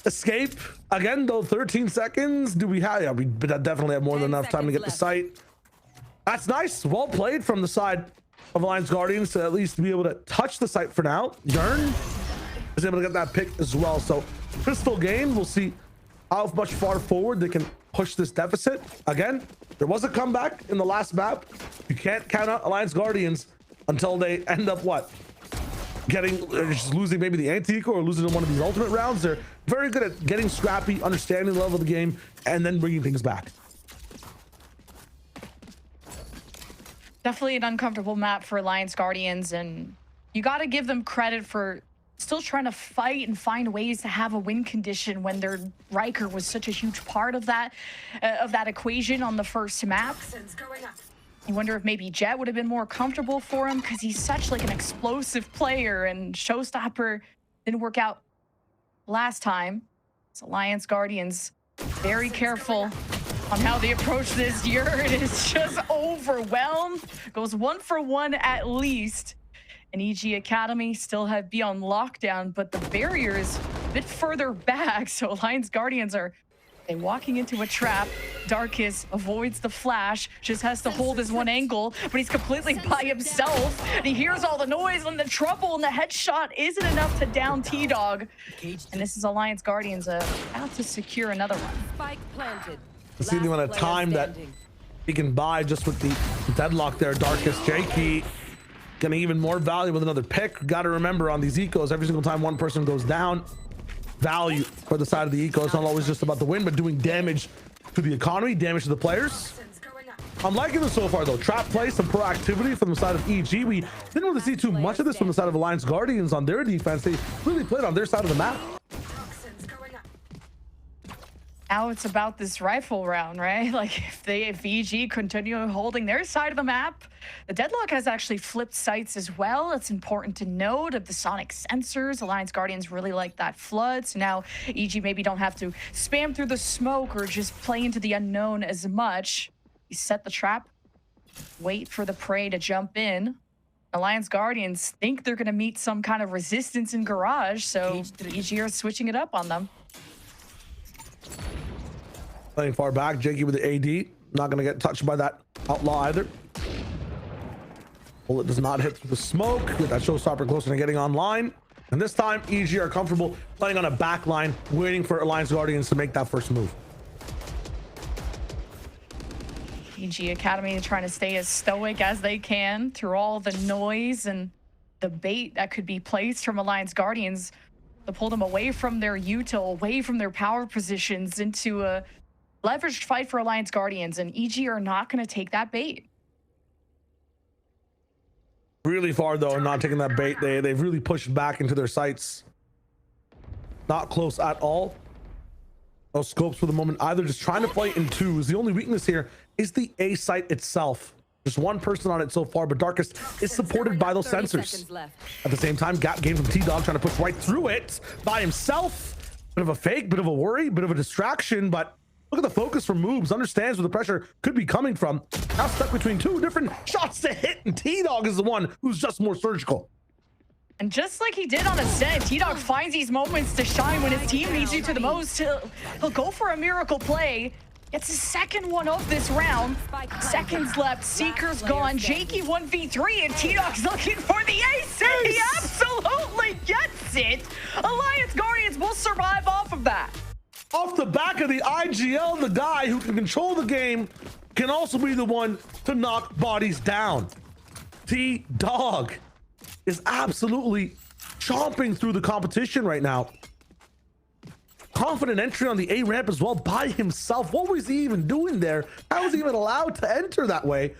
escape. Again, though, 13 seconds. Do we have? Yeah, we definitely have more than enough time to get the site. That's nice. Well played from the side of Alliance Guardians to at least be able to touch the site for now. Yearn is able to get that pick as well. So pistol game, we'll see how much far forward they can push this deficit. Again, there was a comeback in the last map. You can't count out Alliance Guardians until they end up what? Just losing maybe the anti-eco or losing in one of these ultimate rounds. They're very good at getting scrappy, understanding the level of the game, and then bringing things back. Definitely an uncomfortable map for Alliance Guardians, and you got to give them credit for still trying to fight and find ways to have a win condition when their Riker was such a huge part of that equation on the first map. You wonder if maybe Jet would have been more comfortable for him because he's such like an explosive player, and Showstopper didn't work out last time. So Alliance Guardians very careful on how they approach this. Yearn is just overwhelmed. Goes 1 for 1 at least. And EG Academy still have B on lockdown, but the barriers bit further back. So Alliance Guardians are walking into a trap. Darkus avoids the flash, just has to hold his one angle, but he's completely by himself. And he hears all the noise and the trouble, and the headshot isn't enough to down T-Dog. And this is Alliance Guardians about to secure another one. Spike planted. Let's see the amount of time that he can buy just with the deadlock there. Darkus, Jakey getting even more value with another pick. Got to remember on these ecos, every single time one person goes down, value for the side of the eco. It's not always just about the win, but doing damage to the economy, damage to the players. I'm liking this so far though. Trap play, some proactivity from the side of EG. We didn't really see too much of this from the side of Alliance Guardians on their defense. They really played on their side of the map. Now it's about this rifle round, right? Like if EG continue holding their side of the map, the deadlock has actually flipped sites as well. It's important to note of the sonic sensors. Alliance Guardians really like that flood. So now EG maybe don't have to spam through the smoke or just play into the unknown as much. You set the trap, wait for the prey to jump in. Alliance Guardians think they're going to meet some kind of resistance in Garage, so EG are switching it up on them. Playing far back, Jakey with the AD. Not going to get touched by that outlaw either. Bullet does not hit through the smoke. Get that showstopper closer to getting online. And this time, EG are comfortable playing on a back line, waiting for Alliance Guardians to make that first move. EG Academy trying to stay as stoic as they can through all the noise and the bait that could be placed from Alliance Guardians to pull them away from their util, away from their power positions into a leveraged fight for Alliance Guardians, and EG are not going to take that bait. Really far though, not taking that bait. They've really pushed back into their sights. Not close at all. No scopes for the moment either. Just trying to play in twos. The only weakness here is the A site itself. Just one person on it so far, but Darkus is supported by those sensors. At the same time, gap game from T-Dog trying to push right through it by himself. Bit of a fake, bit of a worry, bit of a distraction, but look at the focus from Moobs. Understands where the pressure could be coming from. Now stuck between two different shots to hit, and T-Dog is the one who's just more surgical. And just like he did on Ascent, T-Dog finds these moments to shine when his team needs you to the most. He'll go for a miracle play. Gets his second one of this round. Seconds left. Seeker's gone. Jakey 1v3, and T-Dog's looking for the ace. And he absolutely gets it. Alliance Guardians will survive off of that. Off the back of the IGL, the guy who can control the game can also be the one to knock bodies down. T-Dog is absolutely chomping through the competition right now. Confident entry on the A ramp as well by himself. What was he even doing there? How was he even allowed to enter that way?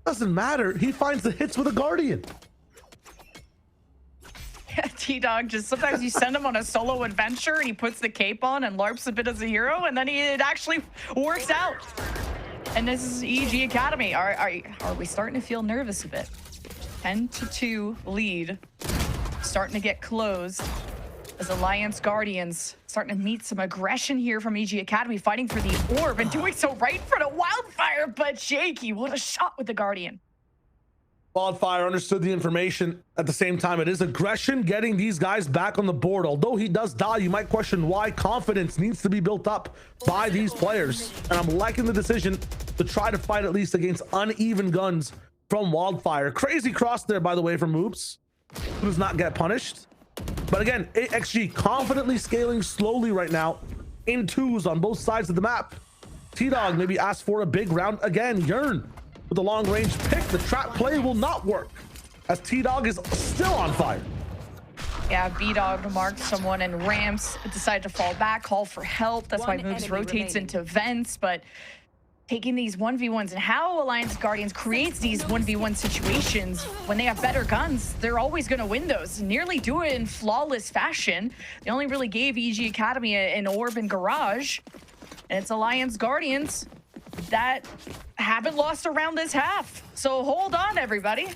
Doesn't matter. He finds the hits with a Guardian. Yeah, T-Dog, just sometimes you send him on a solo adventure and he puts the cape on and LARPs a bit as a hero, and then it actually works out. And this is EG Academy. Are we starting to feel nervous a bit? 10-2 lead. Starting to get closed as Alliance Guardians starting to meet some aggression here from EG Academy, fighting for the orb and doing so right in front of Wildfire. But Jakey, what a shot with the Guardian. Wildfire understood the information. At the same time, it is aggression getting these guys back on the board. Although he does die, you might question why. Confidence needs to be built up by these players. And I'm liking the decision to try to fight at least against uneven guns from Wildfire. Crazy cross there, by the way, from Moops, who does not get punished. But again, AXG confidently scaling slowly right now in twos on both sides of the map. T-Dog maybe asked for a big round again. Yearn with the long range pick. The trap play will not work as T-Dog is still on fire. Yeah, B-Dog marked someone and Rams decided to fall back, call for help. That's why Moves rotates into vents, but taking these 1v1s and how Alliance Guardians creates these 1v1 situations when they have better guns, they're always going to win those. Nearly do it in flawless fashion. They only really gave EG Academy an orb in Garage, and it's Alliance Guardians that haven't lost a round this half. So hold on, everybody.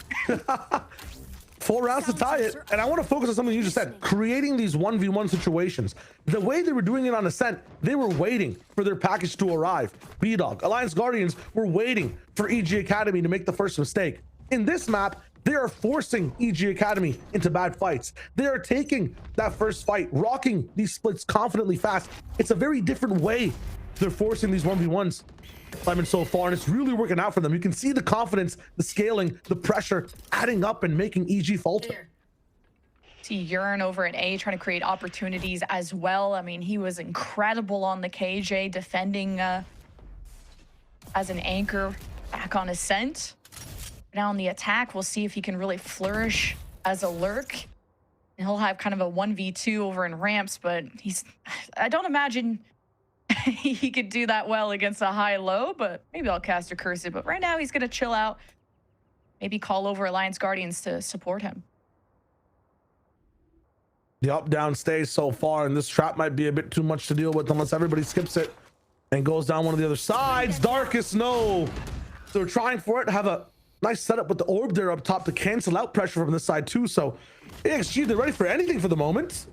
4 rounds to tie it. And I want to focus on something you just said, creating these 1v1 situations. The way they were doing it on Ascent, they were waiting for their package to arrive. B-Dog, Alliance Guardians were waiting for EG Academy to make the first mistake. In this map, They are forcing EG Academy into bad fights. They are taking that first fight, rocking these splits confidently fast. It's a very different way they're forcing these 1v1s so far, and it's really working out for them. You can see the confidence, the scaling, the pressure adding up and making EG falter. See Yearn over at A trying to create opportunities as well. I mean, he was incredible on the KJ, defending as an anchor back on Ascent. Now on the attack, we'll see if he can really flourish as a lurk. And he'll have kind of a 1v2 over in ramps, but I don't imagine he could do that well against a high-low, but maybe I'll cast a Cursive. But right now he's going to chill out, maybe call over Alliance Guardians to support him. The up-down stays so far, and this trap might be a bit too much to deal with unless everybody skips it and goes down one of the other sides. Darkest, no. So they're trying for it, have a nice setup with the orb there up top to cancel out pressure from this side too. So AXG, they're ready for anything for the moment.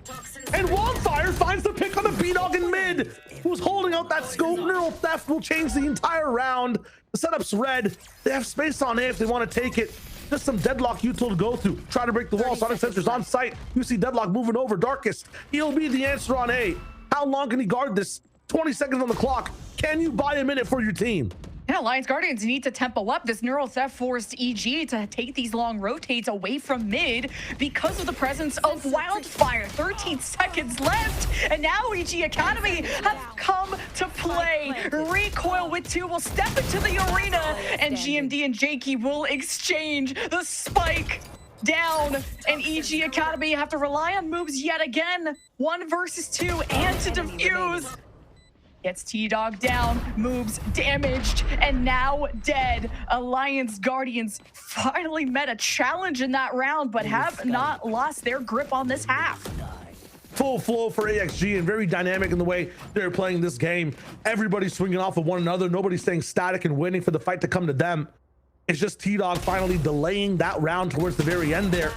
And Wildfire finds the pick on the B-Dog in mid, who's holding out that scope. Neural Theft will change the entire round. The setup's red. They have space on A if they want to take it. Just some Deadlock util to go through. Try to break the wall. Sonic Sensor's on site. You see Deadlock moving over. Darkest, he'll be the answer on A. How long can he guard this? 20 seconds on the clock. Can you buy a minute for your team? Yeah, Alliance Guardians need to tempo up. This Neural Theft forced EG to take these long rotates away from mid because of the presence of Wildfire. 13 seconds left, and now EG Academy have come to play. Recoil with 2 will step into the arena, and GMD and Jakey will exchange the spike down, and EG Academy have to rely on moves yet again. 1 versus 2, and to defuse. Gets T-Dog down, moves damaged, and now dead. Alliance Guardians finally met a challenge in that round, but have not lost their grip on this half. Full flow for AXG and very dynamic in the way they're playing this game. Everybody's swinging off of one another. Nobody's staying static and waiting for the fight to come to them. It's just T-Dog finally delaying that round towards the very end there.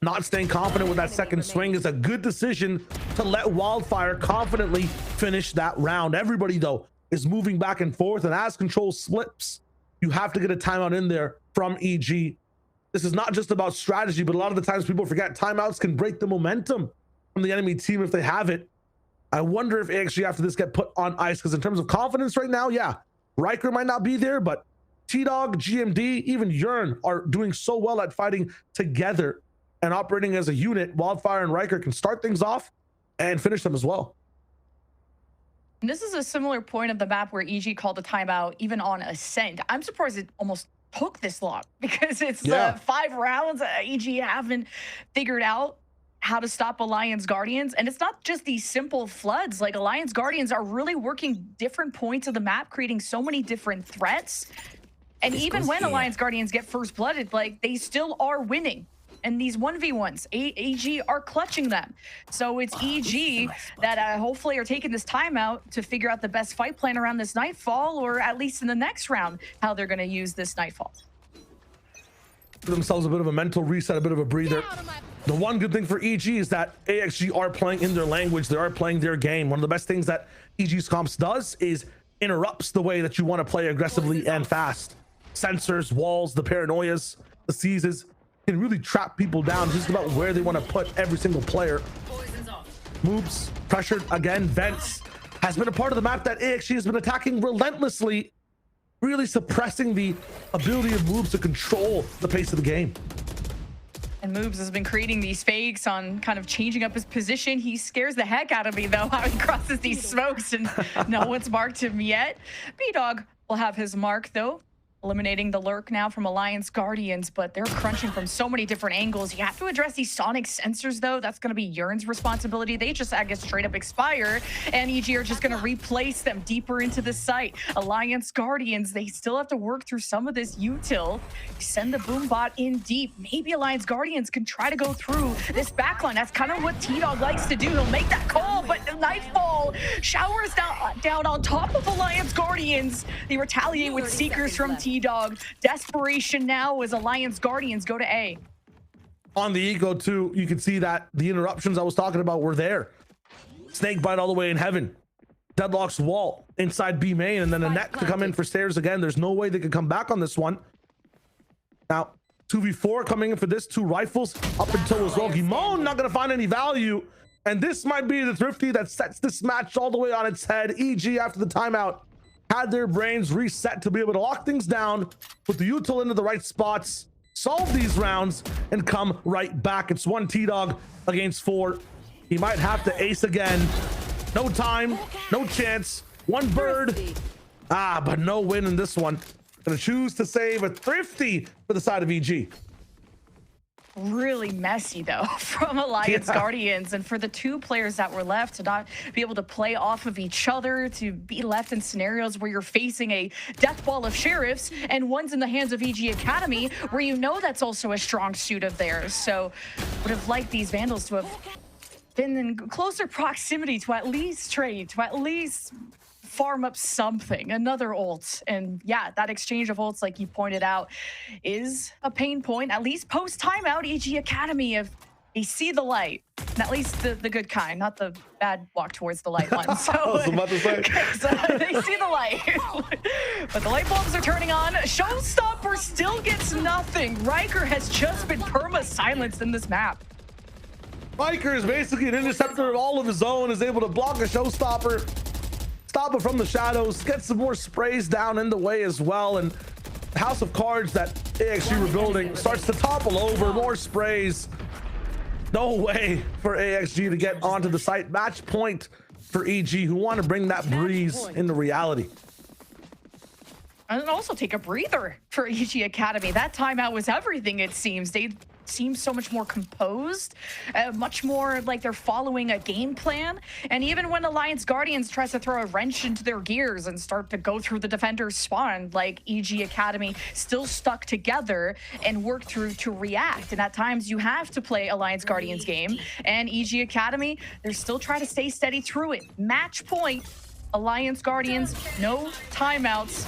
Not staying confident with that second swing is a good decision to let Wildfire confidently finish that round. Everybody, though, is moving back and forth, and as control slips, you have to get a timeout in there from EG. This is not just about strategy, but a lot of the times people forget timeouts can break the momentum from the enemy team if they have it. I wonder if AXG after this get put on ice, because in terms of confidence right now, yeah, Riker might not be there, but T-Dog, GMD, even Yearn are doing so well at fighting together and operating as a unit. Wildfire and Riker can start things off and finish them as well. And this is a similar point of the map where EG called a timeout even on Ascent. I'm surprised it almost took this long, because it's 5 rounds. EG haven't figured out how to stop Alliance Guardians. And it's not just these simple floods. Like, Alliance Guardians are really working different points of the map, creating so many different threats. And even when Alliance Guardians get first blooded, like, they still are winning. And these 1v1s, AG are clutching them. So it's EG that hopefully are taking this timeout to figure out the best fight plan around this Nightfall, or at least in the next round, how they're going to use this Nightfall. Give themselves a bit of a mental reset, a bit of a breather. The one good thing for EG is that AXG are playing in their language. They are playing their game. One of the best things that EG's comps does is interrupts the way that you want to play aggressively and fast. Sensors, walls, the paranoias, the seizes can really trap people down just about where they want to put every single player. Moves, pressured again. Vents has been a part of the map that AXG has been attacking relentlessly, really suppressing the ability of Moves to control the pace of the game. And Moves has been creating these fakes on kind of changing up his position. He scares the heck out of me, though, how he crosses these smokes and no one's marked him yet. B-Dog will have his mark, though. Eliminating the lurk now from Alliance Guardians, but they're crunching from so many different angles. You have to address these sonic sensors, though. That's going to be Yearn's responsibility. They just, I guess, straight up expire, and EG are just going to replace them deeper into the site. Alliance Guardians, they still have to work through some of this util. Send the boom bot in deep. Maybe Alliance Guardians can try to go through this backline. That's kind of what T-Dog likes to do. He'll make that call, but the Nightfall showers down on top of Alliance Guardians. They retaliate with Seekers from T-Dog. Desperation now as Alliance Guardians go to A. On the Eco too, you can see that the interruptions I was talking about were there. Snakebite all the way in heaven. Deadlock's wall inside B main, and then a net to come in for stairs again. There's no way they could come back on this one. Now, 2v4 coming in for this. 2 rifles up until as well. Gimon not going to find any value. And this might be the Thrifty that sets this match all the way on its head. EG, after the timeout, had their brains reset to be able to lock things down, put the util into the right spots, solve these rounds, and come right back. It's 1 T-Dog against 4. He might have to ace again. No time, no chance. 1 bird. But no win in this one. Gonna choose to save a Thrifty for the side of EG. Really messy though from Alliance Guardians, and for the 2 players that were left to not be able to play off of each other, to be left in scenarios where you're facing a death ball of sheriffs, and one's in the hands of EG Academy, where you know that's also a strong suit of theirs. So would have liked these Vandals to have been in closer proximity to at least trade, to at least farm up something, another ult. And yeah, that exchange of ults, like you pointed out, is a pain point. At least post timeout, EG Academy, if they see the light, and at least the good kind, not the bad walk towards the light one. So, I was about to say. So they see the light. But the light bulbs are turning on. Showstopper still gets nothing. Riker has just been perma-silenced in this map. Riker is basically an interceptor of all of his own, is able to block a Showstopper, stop it from the shadows, get some more sprays down in the way as well. And the House of Cards that AXG were building starts to topple over. More sprays. No way for AXG to get onto the site. Match point for EG, who want to bring that breeze into reality. And also take a breather for EG Academy. That timeout was everything, it seems. They seem so much more composed, much more like they're following a game plan. And even when Alliance Guardians tries to throw a wrench into their gears and start to go through the defender's spawn, like EG Academy still stuck together and work through to react. And at times you have to play Alliance Guardians game, and EG Academy, they're still trying to stay steady through it. Match point, Alliance Guardians, no timeouts.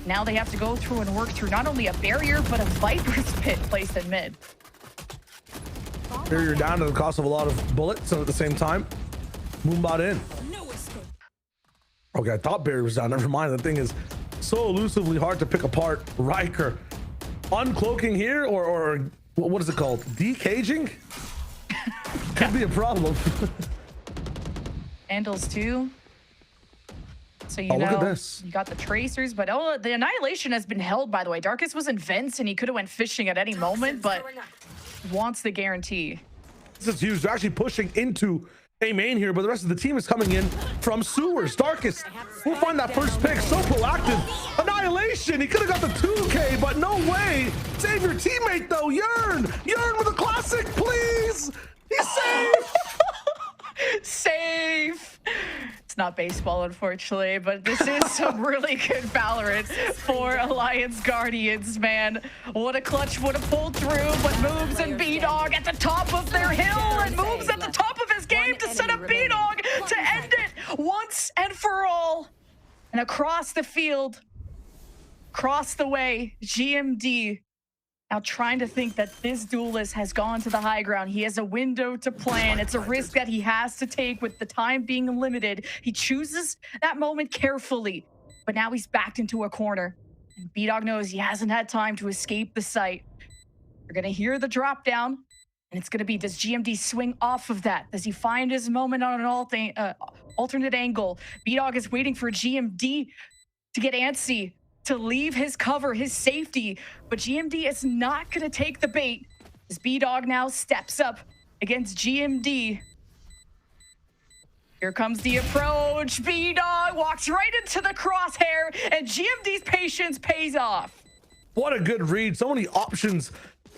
Now they have to go through and work through not only a barrier, but a Viper's Pit placed in mid. Barrier down to the cost of a lot of bullets, and at the same time, Moonbot in. Okay, I thought barrier was down. Never mind. The thing is so elusively hard to pick apart. Riker uncloaking here, or what is it called? Decaging? Could be a problem. Vandals too. So you look at know, this. you got the tracers, but the Annihilation has been held, by the way. Darkus was in vents and he could have went fishing at any moment, but wants the guarantee. This is huge. They're actually pushing into a main here, but the rest of the team is coming in from sewers. Darkus will find that first pick. So proactive. Annihilation. He could have got the 2K, but no way. Save your teammate though. Yearn with a classic, please. He's safe. Safe. It's not baseball, unfortunately, but this is some really good Valorant for Alliance Guardians, man. What a clutch, what a pull through, but Moves and B-Dog at the top of their hill, and Moves at the top of his game to set up B-Dog to end it once and for all. And across the field, across the way, GMD now trying to think that this duelist has gone to the high ground. He has a window to plan. It's a risk that he has to take with the time being limited. He chooses that moment carefully, but now he's backed into a corner. And B-Dog knows he hasn't had time to escape the site. You're gonna hear the drop down, and it's gonna be, does GMD swing off of that? Does he find his moment on an alternate angle? B-Dog is waiting for GMD to get antsy, to leave his cover, his safety, but GMD is not gonna take the bait as B-Dog now steps up against GMD. Here comes the approach. B-Dog walks right into the crosshair, and GMD's patience pays off. What a good read. So many options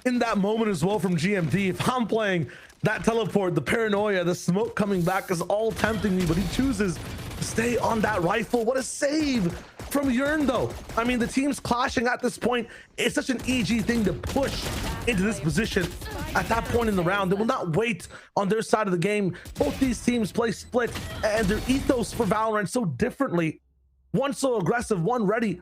in that moment as well from GMD. If I'm playing that teleport, the paranoia, the smoke coming back is all tempting me, but he chooses to stay on that rifle. What a save from Yearn though. I mean, the team's clashing at this point. It's such an EG thing to push into this position at that point in the round. They will not wait on their side of the game. Both these teams play split, and their ethos for Valorant so differently. One so aggressive, one ready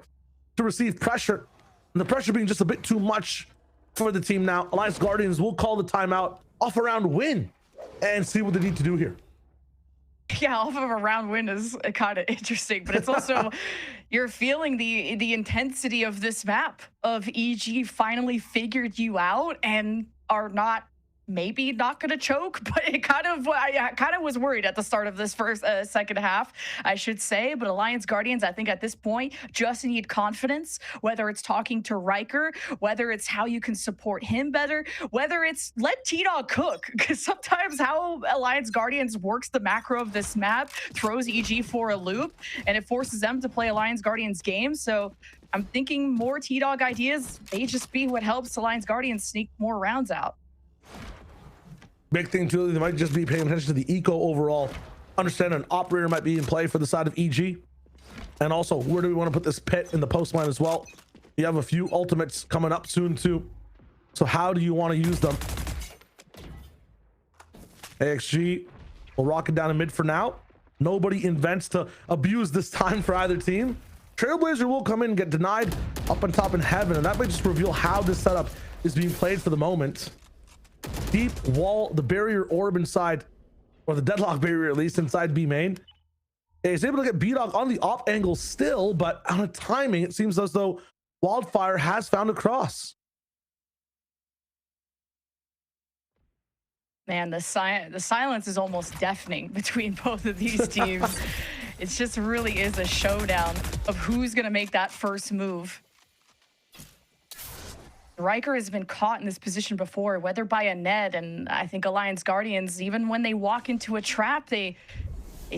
to receive pressure, and the pressure being just a bit too much for the team now. Alliance Guardians will call the timeout, off a round win, and see what they need to do here. Yeah, off of a round win is kind of interesting, but it's also you're feeling the intensity of this map of EG finally figured you out and are not maybe not going to choke, but it kind of I kind of was worried at the start of this first second half, I should say. But Alliance Guardians, I think at this point just need confidence, whether it's talking to Riker, whether it's how you can support him better, whether it's let T-Dog cook, because sometimes how Alliance Guardians works the macro of this map throws EG for a loop, and it forces them to play Alliance Guardians games. So I'm thinking more T-Dog ideas may just be what helps Alliance Guardians sneak more rounds out. Big thing too, they might just be paying attention to the eco overall. Understand an operator might be in play for the side of EG. And also, where do we want to put this pit in the post line as well? You have a few ultimates coming up soon too. So how do you want to use them? AXG will rock it down in mid for now. Nobody invents to abuse this time for either team. Trailblazer will come in and get denied up on top in heaven, and that might just reveal how this setup is being played for the moment. Deep wall, the barrier orb inside, or the deadlock barrier at least inside B main. Is able to get B-Dog on the op angle still, but on a timing, it seems as though Wildfire has found a cross. Man, the silence is almost deafening between both of these teams. It just really is a showdown of who's going to make that first move. Riker has been caught in this position before, whether by a Ned, and I think Alliance Guardians, even when they walk into a trap, they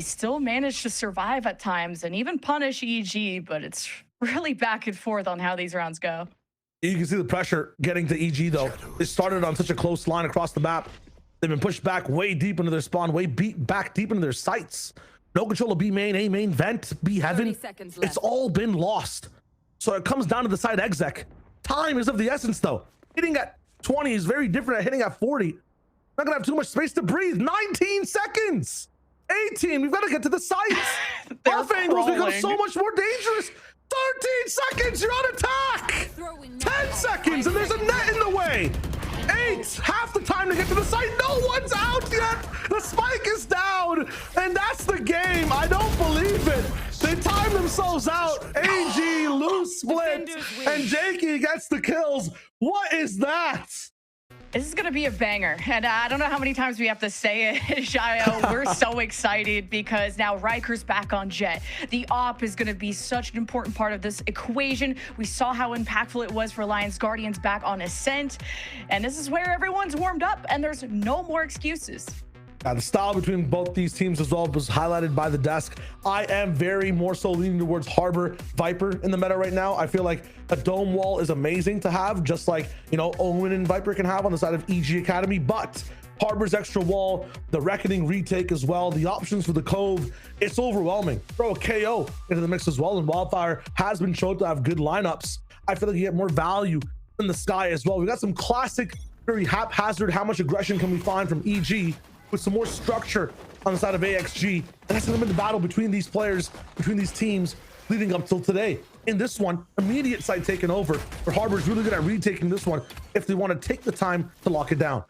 still manage to survive at times and even punish EG, but it's really back and forth on how these rounds go. You can see the pressure getting to EG though. It started on such a close line across the map. They've been pushed back way deep into their spawn, back deep into their sights. No control of B main, A main, vent, B heaven. It's all been lost. So it comes down to the side exec. Time is of the essence though. Hitting at 20 is very different at hitting at 40. Not gonna have too much space to breathe. 19 seconds. 18, we've got to get to the sites. Off angles become so much more dangerous. 13 seconds, you're on attack. 10 seconds, and there's a net in the way. 8, half the time to get to the site. No one's out yet. The spike is down, and that's the game. I don't believe it. They time themselves out. AG, loose split, and Jakey gets the kills. What is that? This is going to be a banger, and I don't know how many times we have to say it, Shayo. We're so excited because now Riker's back on Jet. The op is going to be such an important part of this equation. We saw how impactful it was for Alliance Guardians back on Ascent, and this is where everyone's warmed up, and there's no more excuses. The style between both these teams as well was highlighted by the desk. I am very more so leaning towards Harbor Viper in the meta right now. I feel like a dome wall is amazing to have, just like, you know, Owen and Viper can have on the side of EG Academy, but Harbor's extra wall, the Reckoning retake as well, the options for the Cove, it's overwhelming. Throw a KO into the mix as well, and Wildfire has been shown to have good lineups. I feel like you get more value in the sky as well. We got some classic, very haphazard, how much aggression can we find from EG, with some more structure on the side of AXG. And that's gonna be the battle between these players, between these teams, leading up till today. In this one, immediate site taken over, but Harbor's really good at retaking this one if they want to take the time to lock it down.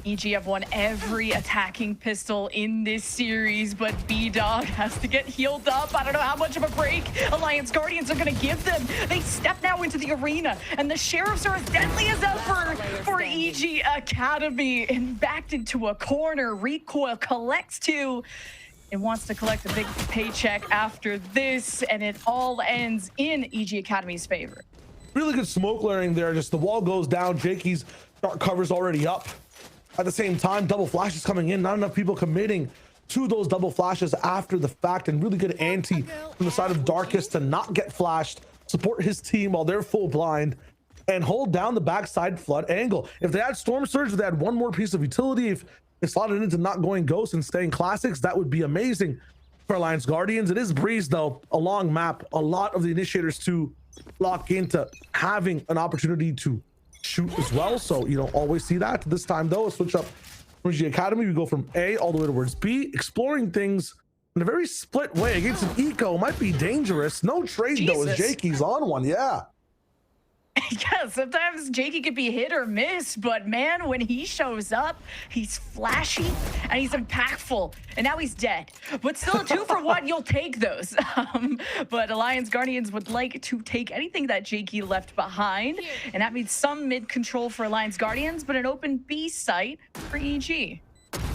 EG have won every attacking pistol in this series, but B-Dog has to get healed up. I don't know how much of a break Alliance Guardians are going to give them. They step now into the arena, and the Sheriffs are as deadly as ever for EG Academy. And backed into a corner, Recoil collects two and wants to collect a big paycheck after this, and it all ends in EG Academy's favor. Really good smoke layering there. Just the wall goes down. Jakey's dark cover's already up. At the same time, double flashes coming in. Not enough people committing to those double flashes after the fact, and really good ante from the side of Darkest to not get flashed, support his team while they're full blind, and hold down the backside flood angle. If they had Storm Surge, if they had one more piece of utility, if they slotted into not going Ghost and staying Classics, that would be amazing for Alliance Guardians. It is Breeze though, a long map, a lot of the initiators to lock into having an opportunity to shoot as well, so you don't always see that. This time though, a switch up from EG Academy. We go from A all the way towards B, exploring things in a very split way against an eco. Might be dangerous. No trade though, as Jakey's on one. Yeah. Yeah, sometimes Jakey could be hit or miss, but man, when he shows up, he's flashy and he's impactful. And now he's dead. But still, a 2-for-1, you'll take those. But Alliance Guardians would like to take anything that Jakey left behind. And that means some mid control for Alliance Guardians, but an open B site for EG.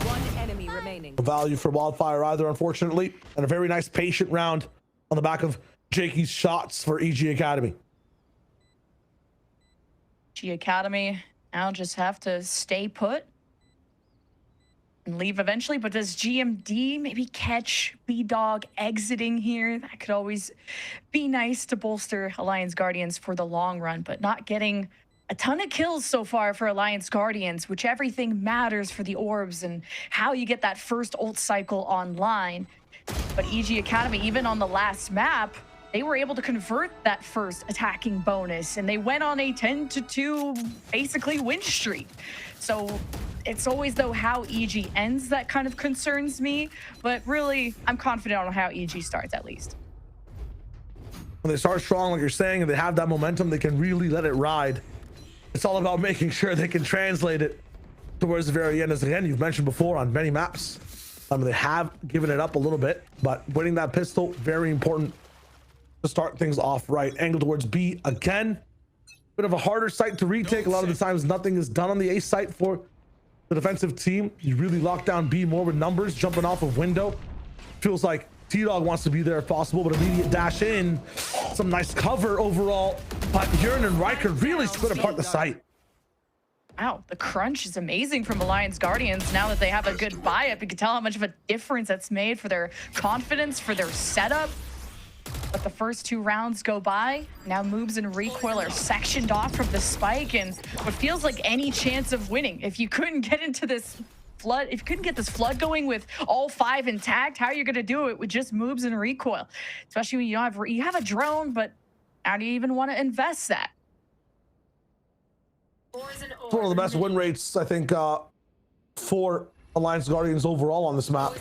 One enemy remaining. No value for Wildfire either, unfortunately. And a very nice patient round on the back of Jakey's shots for EG Academy. EG Academy now just have to stay put and leave eventually. But does GMD maybe catch B-Dog exiting here? That could always be nice to bolster Alliance Guardians for the long run, but not getting a ton of kills so far for Alliance Guardians, which everything matters for the orbs and how you get that first ult cycle online. But EG Academy, even on the last map, they were able to convert that first attacking bonus, and they went on a 10-2 basically win streak. So it's always, though, how EG ends that kind of concerns me, but really, I'm confident on how EG starts, at least. When they start strong, like you're saying, and they have that momentum, they can really let it ride. It's all about making sure they can translate it towards the very end. As again, you've mentioned before on many maps, they have given it up a little bit, but winning that pistol, very important to start things off right. Angle towards B again. Bit of a harder site to retake. A lot of the times nothing is done on the A site for the defensive team. You really lock down B more with numbers, jumping off of window. Feels like T-Dog wants to be there if possible, but immediate dash in. Some nice cover overall, but Yearn and Riker really split apart the site. Wow, the crunch is amazing from Alliance Guardians. Now that they have a good buy-up, you can tell how much of a difference that's made for their confidence, for their setup. But the first 2 rounds go by. Now moves and recoil are sectioned off from the spike, and what feels like any chance of winning. If you couldn't get into this flood, if you couldn't get this flood going with all 5 intact, how are you going to do it with just moves and recoil? Especially when you have a drone, but how do you even want to invest that? It's one of the best win rates, I think, for Alliance Guardians overall on this map.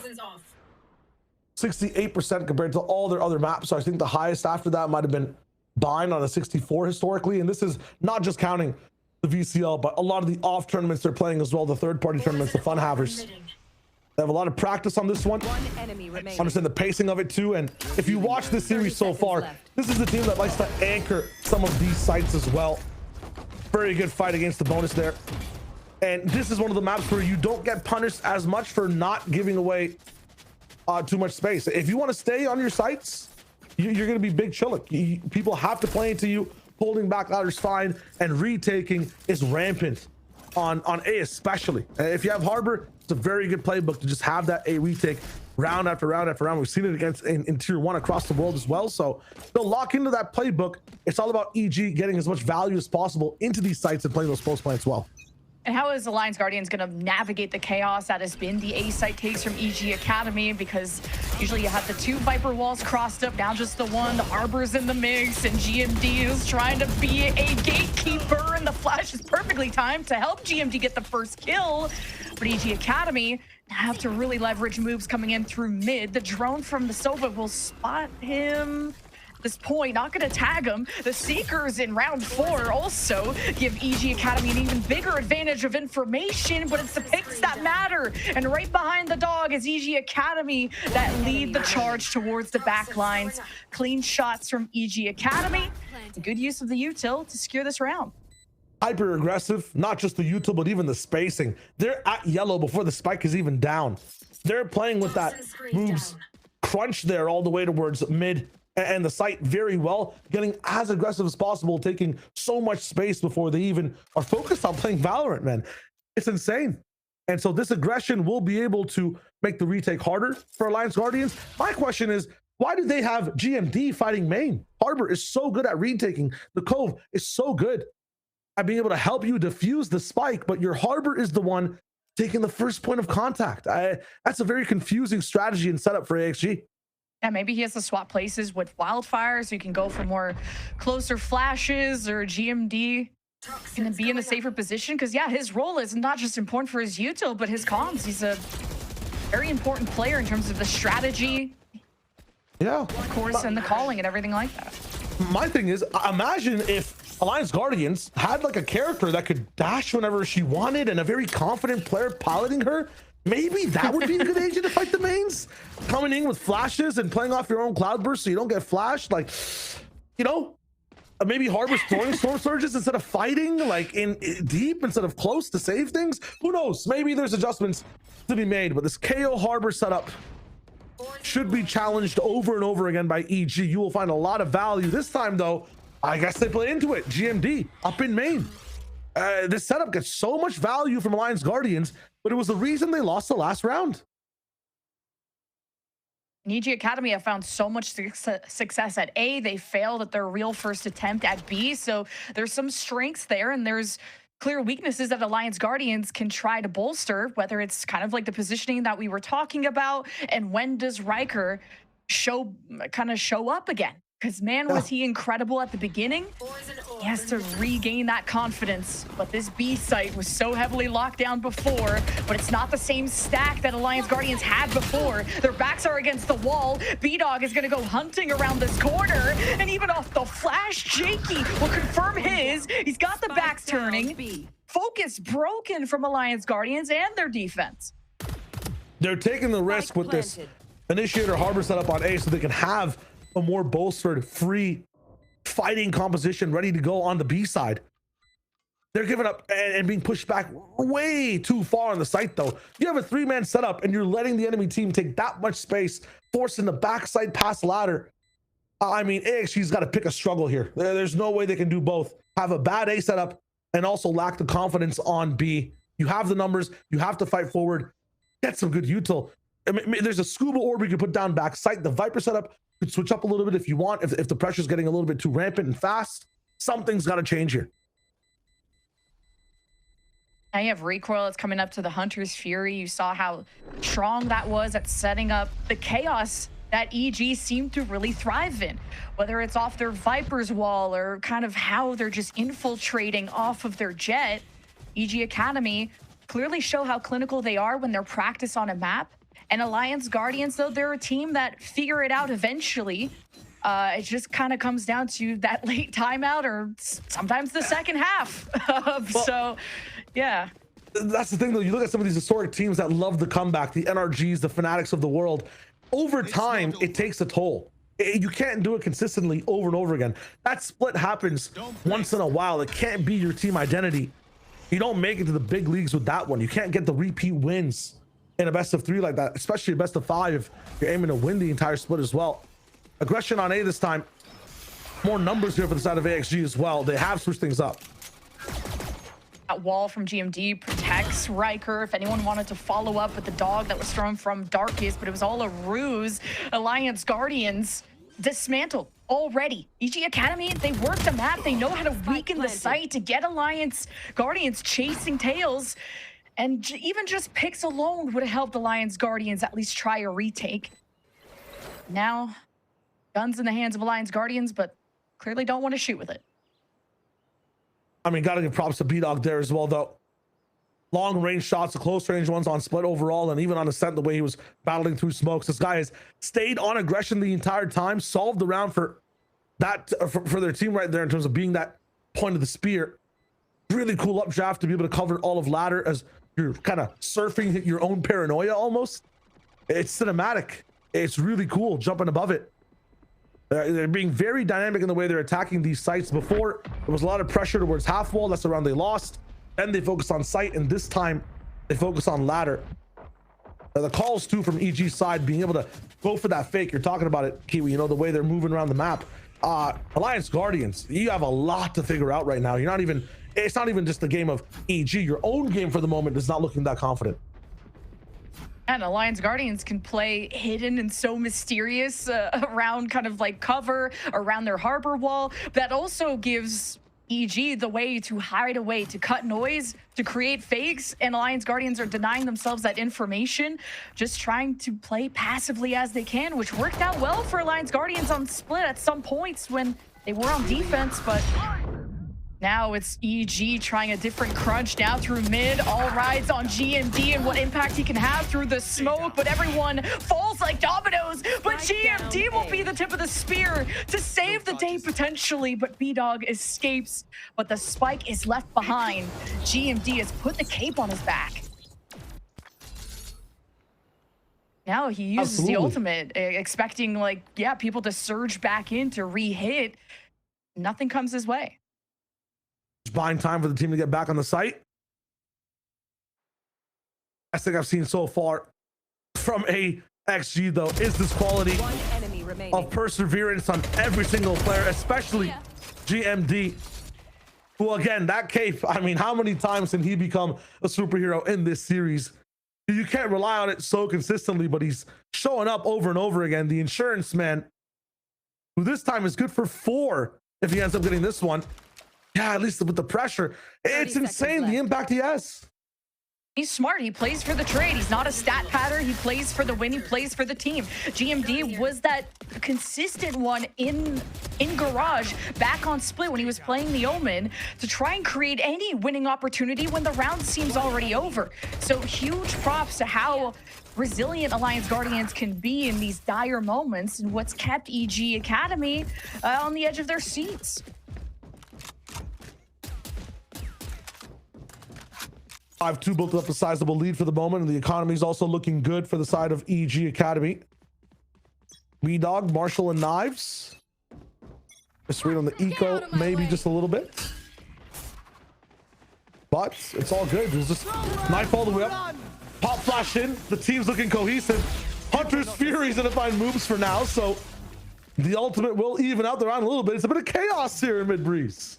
68% compared to all their other maps. So I think the highest after that might have been Bind on a 64 historically. And this is not just counting the VCL, but a lot of the off tournaments they're playing as well, the third-party tournaments, the fun havers. They have a lot of practice on this one. Understand the pacing of it too. And if you watch this series so far, this is the team that likes to anchor some of these sites as well. Very good fight against the bonus there. And this is one of the maps where you don't get punished as much for not giving away too much space. If you want to stay on your sites, you're going to be big chilling. People have to play into you. Holding back ladders fine, and retaking is rampant on A especially. If you have Harbor, it's a very good playbook to just have that A retake round after round after round. We've seen it against in Tier 1 across the world as well. So they'll lock into that playbook. It's all about EG getting as much value as possible into these sites and playing those post play as well. And how is Alliance Guardians going to navigate the chaos that has been the A site takes from EG Academy? Because usually you have the 2 Viper walls crossed up, now just the 1. The Harbor's in the mix, and GMD is trying to be a gatekeeper, and the flash is perfectly timed to help GMD get the first kill. But EG Academy have to really leverage moves coming in through mid. The drone from the Sova will spot him. This point, not going to tag him. The Seekers in round 4 also give EG Academy an even bigger advantage of information, but it's the picks that matter. And right behind the dog is EG Academy that lead the charge towards the back lines. Clean shots from EG Academy. Good use of the util to secure this round. Hyper aggressive, not just the util, but even the spacing. They're at yellow before the spike is even down. They're playing with that moves crunch there all the way towards mid and the site very well, getting as aggressive as possible, taking so much space before they even are focused on playing Valorant, man. It's insane. And so this aggression will be able to make the retake harder for Alliance Guardians. My question is, why do they have GMD fighting main? Harbor is so good at retaking. The Cove is so good at being able to help you defuse the spike, but your Harbor is the one taking the first point of contact. That's a very confusing strategy and setup for AXG. Yeah, maybe he has to swap places with Wildfire so you can go for more closer flashes, or GMD can be in a safer position. Because, yeah, his role is not just important for his util, but his comms. He's a very important player in terms of the strategy. Yeah. Of course, and the calling and everything like that. My thing is, imagine if Alliance Guardians had like a character that could dash whenever she wanted and a very confident player piloting her, maybe that would be a good agent to fight the mains. Coming in with flashes and playing off your own cloudburst so you don't get flashed. Like, you know, maybe Harbor's throwing storm surges instead of fighting, like in deep instead of close to save things. Who knows? Maybe there's adjustments to be made, but this KO Harbor setup should be challenged over and over again by EG. You will find a lot of value. This time, though, I guess they play into it. GMD up in main. This setup gets so much value from Alliance Guardians, but it was the reason they lost the last round. EG Academy have found so much success at A. They failed at their real first attempt at B. So there's some strengths there, and there's clear weaknesses that Alliance Guardians can try to bolster, whether it's kind of like the positioning that we were talking about, and when does Riker show up again? Because man, was he incredible at the beginning. He has to regain that confidence. But this B site was so heavily locked down before, but it's not the same stack that Alliance Guardians had before. Their backs are against the wall. B-Dog is gonna go hunting around this corner, and even off the flash, Jakey will confirm his. He's got the backs turning. Focus broken from Alliance Guardians and their defense. They're taking the risk with this Initiator Harbor setup on A so they can have a more bolstered, free fighting composition ready to go on the B side. They're giving up and being pushed back way too far on the site, though. You have a 3-man setup and you're letting the enemy team take that much space, forcing the backside pass ladder. I mean, AXG's got to pick a struggle here. There's no way they can do both. Have a bad A setup and also lack the confidence on B. You have the numbers. You have to fight forward. Get some good util. I mean, there's a scuba orb you can put down backside. The Viper setup could switch up a little bit if you want. If the pressure's getting a little bit too rampant and fast, something's got to change here. Now you have Recoil that's coming up to the Hunter's Fury. You saw how strong that was at setting up the chaos that EG seemed to really thrive in, whether it's off their Viper's wall or kind of how they're just infiltrating off of their jet. EG Academy clearly show how clinical they are when they're practice on a map. And Alliance Guardians, though, they're a team that figure it out eventually. It just kind of comes down to that late timeout or sometimes the second half. So, yeah. That's the thing, though. You look at some of these historic teams that love the comeback, the NRGs, the Fanatics of the world. Over time, it takes a toll. You can't do it consistently over and over again. That split happens once in a while. It can't be your team identity. You don't make it to the big leagues with that one. You can't get the repeat wins in a best of 3 like that, especially a best of 5 if you're aiming to win the entire split as well. Aggression on A this time. More numbers here for the side of AXG as well. They have switched things up. That wall from GMD protects Riker. If anyone wanted to follow up with the dog that was thrown from Darkest, but it was all a ruse. Alliance Guardians dismantled already. EG Academy, they worked the map. They know how to weaken the site to get Alliance Guardians chasing tails. And even just picks alone would have helped Alliance Guardians at least try a retake. Now, guns in the hands of Alliance Guardians, but clearly don't want to shoot with it. I mean, gotta give props to B-Dog there as well, though. Long range shots, the close range ones on split overall, and even on ascent, the way he was battling through smokes. This guy has stayed on aggression the entire time, solved the round for that for their team right there in terms of being that point of the spear. Really cool updraft to be able to cover all of ladder as you're kind of surfing your own paranoia almost. It's cinematic. It's really cool jumping above it. They're being very dynamic in the way they're attacking these sites. Before, there was a lot of pressure towards half wall. That's the round they lost. Then they focus on site, and this time they focus on ladder. The calls too from EG's side, being able to go for that fake. You're talking about it, Kiwi, you know, the way they're moving around the map. Alliance Guardians, you have a lot to figure out right now. It's not even just the game of EG. Your own game for the moment is not looking that confident. And Alliance Guardians can play hidden and so mysterious around kind of like cover, around their harbor wall. That also gives EG the way to hide away, to cut noise, to create fakes. And Alliance Guardians are denying themselves that information, just trying to play passively as they can, which worked out well for Alliance Guardians on split at some points when they were on defense. But Now it's EG trying a different crunch now through mid. All rides on GMD and what impact he can have through the smoke, but everyone falls like dominoes. But GMD will be the tip of the spear to save the day potentially, but B-Dog escapes, but the spike is left behind. GMD has put the cape on his back. Now he uses the ultimate, expecting like, yeah, people to surge back in to re-hit. Nothing comes his way. Buying time for the team to get back on the site. Best thing I've seen so far from AXG though is this quality of perseverance on every single player, especially GMD, who again, that cape, I mean, how many times can he become a superhero in this series? You can't rely on it so consistently, but he's showing up over and over again. The insurance man, who this time is good for 4 if he ends up getting this one. Yeah, at least with the pressure. It's insane the impact he has. He's smart. He plays for the trade. He's not a stat pattern. He plays for the win. He plays for the team. GMD was that consistent one in Garage back on Split when he was playing the Omen to try and create any winning opportunity when the round seems already over. So huge props to how resilient Alliance Guardians can be in these dire moments and what's kept EG Academy on the edge of their seats. 5-2 built up a sizable lead for the moment, and the economy is also looking good for the side of EG Academy. B-Dog, Marshall, and Knives. Just wait on the eco, maybe just a little bit. But it's all good. There's just knife all the way up. Pop flash in. The team's looking cohesive. Hunter's Fury's gonna find moves for now, so the ultimate will even out the round a little bit. It's a bit of chaos here in mid-breeze.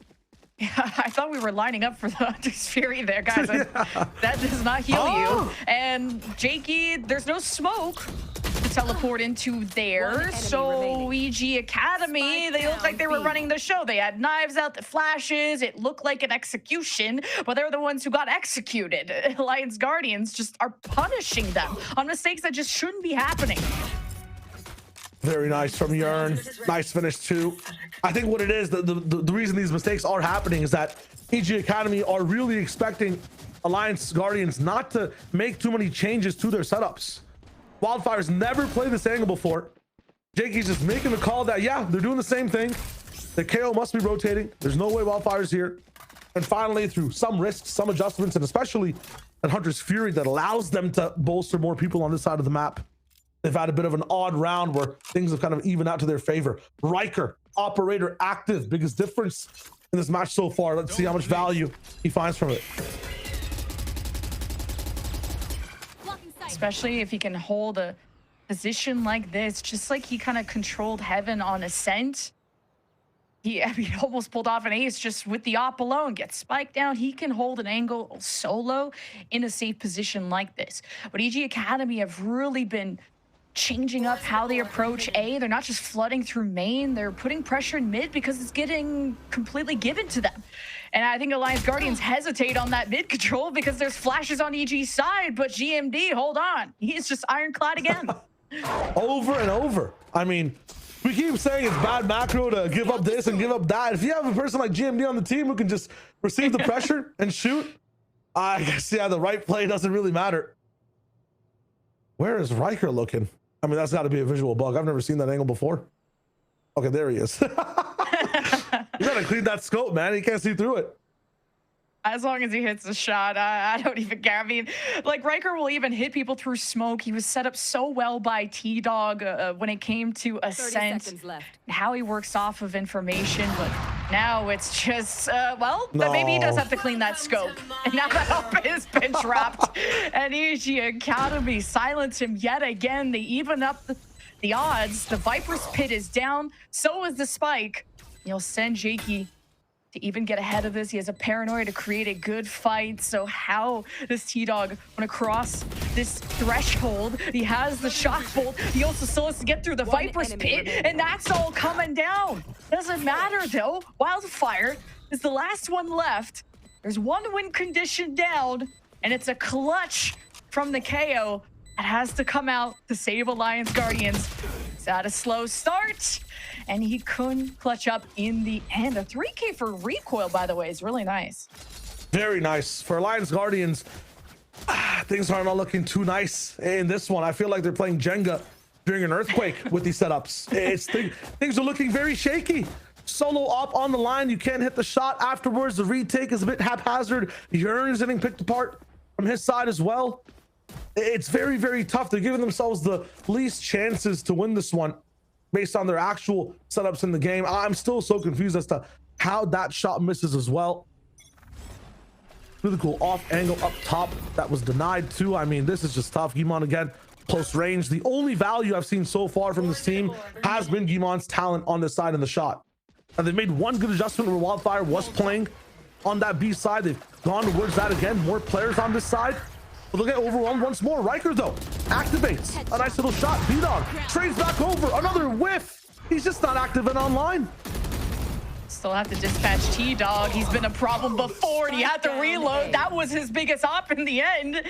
Yeah, I thought we were lining up for the Hunter's Fury there, guys. That does not heal you. And Jakey, there's no smoke to teleport into there. So EG Academy, they look like they were running the show. They had knives out, the flashes. It looked like an execution, but they're the ones who got executed. Alliance Guardians just are punishing them on mistakes that just shouldn't be happening. Very nice from Yearn. Nice finish too. I think what it is, the reason these mistakes are happening is that EG Academy are really expecting Alliance Guardians not to make too many changes to their setups. Wildfire's never played this angle before. Jakey's just making the call that, yeah, they're doing the same thing. The KO must be rotating. There's no way Wildfire's here. And finally, through some risks, some adjustments, and especially at Hunter's Fury that allows them to bolster more people on this side of the map, they've had a bit of an odd round where things have kind of evened out to their favor. Riker, operator active, biggest difference in this match so far. Let's see how much value he finds from it. Especially if he can hold a position like this, just like he kind of controlled Heaven on Ascent. He almost pulled off an ace just with the op alone, gets spiked down. He can hold an angle solo in a safe position like this. But EG Academy have really been changing up how they approach A. They're not just flooding through main, they're putting pressure in mid because it's getting completely given to them. And I think Alliance Guardians hesitate on that mid control because there's flashes on EG's side, but GMD, hold on. He's just ironclad again. Over and over. I mean, we keep saying it's bad macro to give up this and give up that. If you have a person like GMD on the team who can just receive the pressure and shoot, I guess, yeah, the right play doesn't really matter. Where is Riker looking? I mean, that's got to be a visual bug. I've never seen that angle before. Okay, there he is. You gotta clean that scope, man. He can't see through it. As long as he hits a shot, I don't even care. I mean, like, Riker will even hit people through smoke. He was set up so well by T-Dog when it came to Ascent, how he works off of information. But now it's just, well, maybe he does have to clean that scope. And now that up has been dropped. And EG Academy silence him yet again. They even up the odds. The Viper's Pit is down. So is the Spike. You'll send Jakey to even get ahead of this. He has a paranoia to create a good fight. So how does T-Dog want to cross this threshold? He has the shock bolt. He also still has to get through the Viper's Pit, and that's all coming down. Doesn't matter though. Wildfire is the last one left. There's one win condition down, and it's a clutch from the KO that has to come out to save Alliance Guardians. It's at a slow start, and he couldn't clutch up in the end. A 3K for Recoil, by the way, is really nice. Very nice. For Alliance Guardians, things are not looking too nice in this one. I feel like they're playing Jenga during an earthquake with these setups. Things are looking very shaky. Solo op on the line. You can't hit the shot afterwards. The retake is a bit haphazard. Yearn is getting picked apart from his side as well. It's very, very tough. They're giving themselves the least chances to win this one based on their actual setups in the game. I'm still so confused as to how that shot misses as well. Really cool off angle up top that was denied too. I mean, this is just tough. Gimon again, close range. The only value I've seen so far from this team has been Gimon's talent on this side in the shot. And they made one good adjustment where Wildfire was playing on that B side. They've gone towards that again. More players on this side. But they'll get overwhelmed once more. Riker though activates a nice little shot. B-Dog trades back over. Another whiff. He's just not active and online. Still have to dispatch T-Dog. He's been a problem before, and he had to reload. That was his biggest op in the end.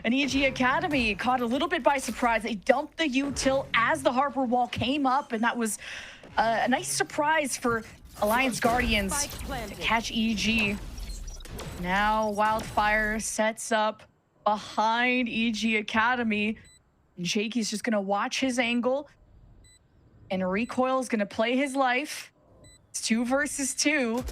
And EG Academy caught a little bit by surprise. They dumped the util as the Harper wall came up, and that was a nice surprise for Alliance Guardians to catch EG. Now Wildfire sets up behind EG Academy. And Jakey's just going to watch his angle. And Recoil is going to play his life. It's 2 versus 2.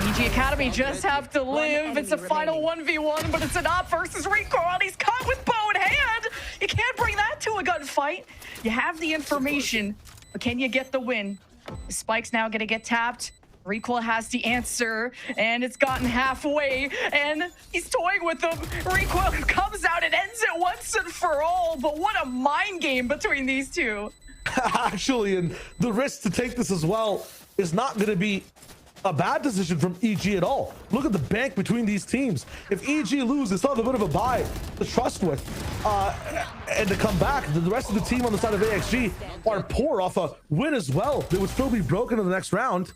EG Academy just have to live. It's a final 1v1, but it's an op versus Recoil. And he's caught with bow in hand. You can't bring that to a gunfight. You have the information, but can you get the win? The spike's now going to get tapped. Recoil has the answer, and it's gotten halfway, and he's toying with them. Recoil comes out and ends it once and for all, but what a mind game between these two. Actually, and the risk to take this as well is not going to be a bad decision from EG at all. Look at the bank between these teams. If EG loses, they'll have a bit of a buy to trust with and to come back. The rest of the team on the side of AXG are poor off a win as well. They would still be broken in the next round.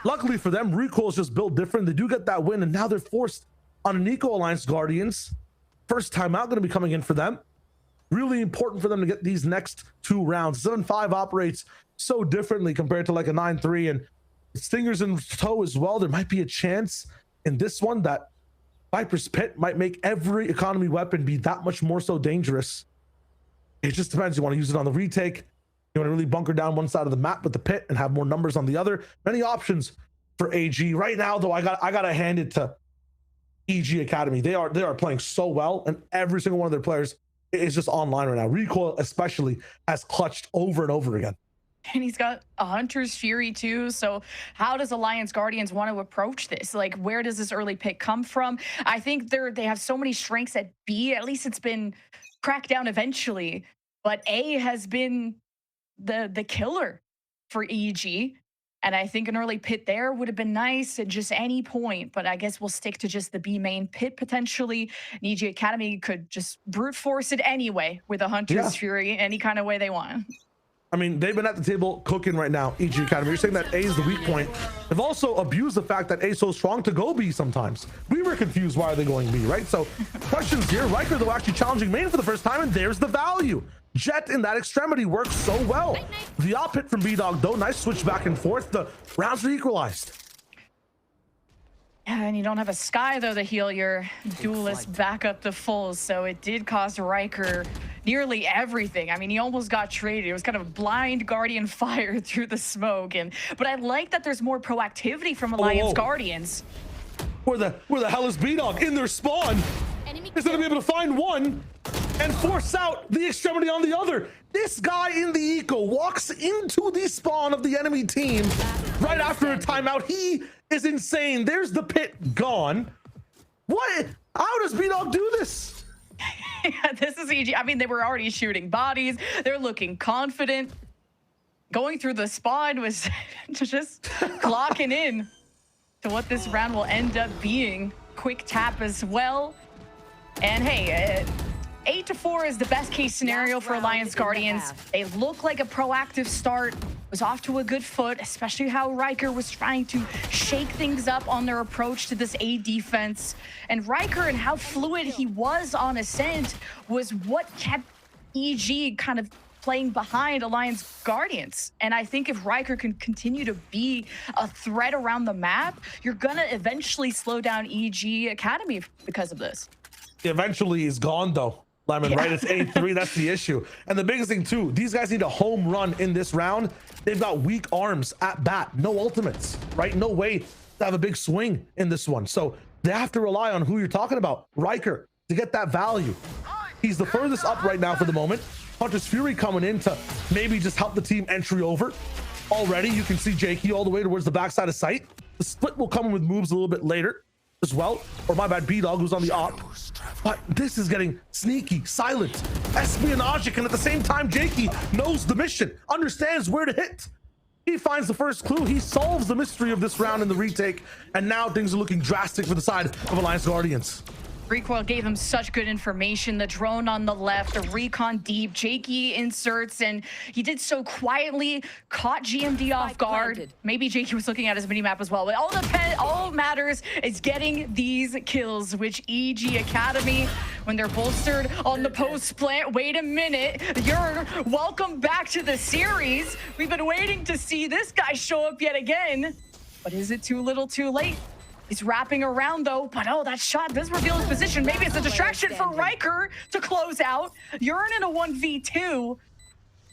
Luckily for them, Recoil is just built different. They do get that win, and now they're forced on an Eco Alliance Guardians. First time out going to be coming in for them. Really important for them to get these next 2 rounds. 7-5 operates so differently compared to like a 9-3, and Stingers in tow as well. There might be a chance in this one that Viper's Pit might make every economy weapon be that much more so dangerous. It just depends. You want to use it on the retake. You want to really bunker down one side of the map with the pit and have more numbers on the other. Many options for AG right now, though. I gotta hand it to EG Academy. They are playing so well, and every single one of their players is just online right now. Recoil especially has clutched over and over again. And he's got a Hunter's Fury too. So how does Alliance Guardians want to approach this? Like, where does this early pick come from? I think they have so many strengths at B. At least it's been cracked down eventually. But A has been the killer for EG. And I think an early pit there would have been nice at just any point. But I guess we'll stick to just the B main pit potentially. And EG Academy could just brute force it anyway with a Hunter's Fury any kind of way they want. I mean, they've been at the table cooking right now, EG Academy. You're saying that A is the weak point. They've also abused the fact that A is so strong to go B sometimes. We were confused, why are they going B, right? So questions here. Riker, though, actually challenging main for the first time, and there's the value. Jet in that extremity works so well. The op hit from B-Dog, though, nice switch back and forth. The rounds are equalized. Yeah, and you don't have a Sky, though, to heal your duelist back up to full. So it did cost Riker nearly everything. I mean, he almost got traded. It was kind of blind Guardian fire through the smoke. But I like that there's more proactivity from Alliance Guardians. Where the hell is B-Dog? In their spawn. He's going to be able to find one and force out the extremity on the other. This guy in the eco walks into the spawn of the enemy team right after a timeout. He is insane. There's the pit gone. What? How does B-Dog do this? Yeah, this is EG. I mean, they were already shooting bodies. They're looking confident. Going through the spawn was just clocking in to what this round will end up being. Quick tap as well. And hey, 8-4 is the best case scenario for Alliance Guardians. They look like a proactive start. Was off to a good foot, especially how Riker was trying to shake things up on their approach to this A defense. And Riker and how fluid he was on Ascent was what kept EG kind of playing behind Alliance Guardians. And I think if Riker can continue to be a threat around the map, you're gonna eventually slow down EG Academy because of this. Eventually he's gone though, Lemon, right? It's 8-3, that's the issue. And the biggest thing too, these guys need a home run in this round. They've got weak arms at bat, no ultimates, right? No way to have a big swing in this one. So they have to rely on who you're talking about, Riker, to get that value. He's the furthest up right now for the moment. Hunter's Fury coming in to maybe just help the team entry over. Already you can see Jakey all the way towards the backside of sight. The split will come in with moves a little bit later as well, or my bad, B-Dog who's on the op. But this is getting sneaky, silent, espionage, and at the same time Jakey knows the mission, understands where to hit. He finds the first clue, he solves the mystery of this round in the retake, and now things are looking drastic for the side of Alliance Guardians. Recoil gave him such good information. The drone on the left, the recon deep, Jakey inserts, and he did so quietly, caught GMD off guard. Planted. Maybe Jakey was looking at his minimap as well, but all matters is getting these kills, which EG Academy, when they're bolstered on the post plant, wait a minute, you're welcome back to the series. We've been waiting to see this guy show up yet again, but is it too little too late? He's wrapping around though, but oh, that shot does reveal his position. Maybe it's a distraction for Riker to close out. You're in a 1v2,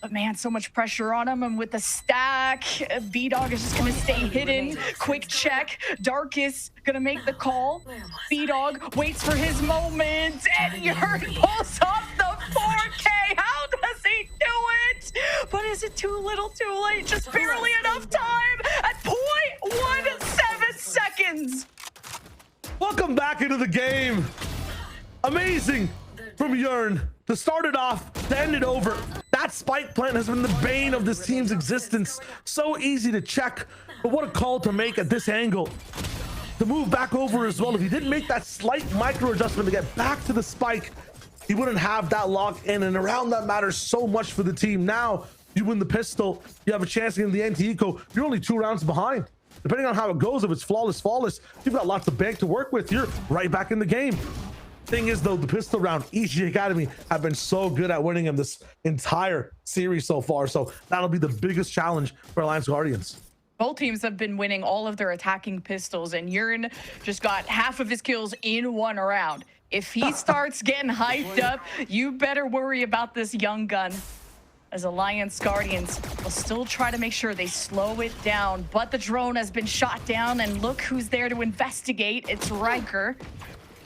but man, so much pressure on him. And with the stack, B-Dog is just gonna stay hidden. Quick check, Darkus gonna make the call. B-Dog waits for his moment, and Yurn pulls off the 4K. How does he do it? But is it too little too late? Just barely enough time at 0.17 seconds. Welcome back into the game. Amazing from Yurn to start it off, to end it over. That spike plant has been the bane of this team's existence. So easy to check, but what a call to make at this angle. To move back over as well. If he didn't make that slight micro adjustment to get back to the spike, he wouldn't have that lock in, and around that matters so much for the team. Now you win the pistol, you have a chance to get the anti-eco. You're only 2 rounds behind. Depending on how it goes, if it's flawless, you've got lots of bank to work with. You're right back in the game. Thing is though, the pistol round, EG Academy have been so good at winning him this entire series so far. So that'll be the biggest challenge for Alliance Guardians. Both teams have been winning all of their attacking pistols, and Yurn just got half of his kills in 1 round. If he starts getting hyped up, you better worry about this young gun, as Alliance Guardians will still try to make sure they slow it down. But the drone has been shot down, and look who's there to investigate. It's Riker.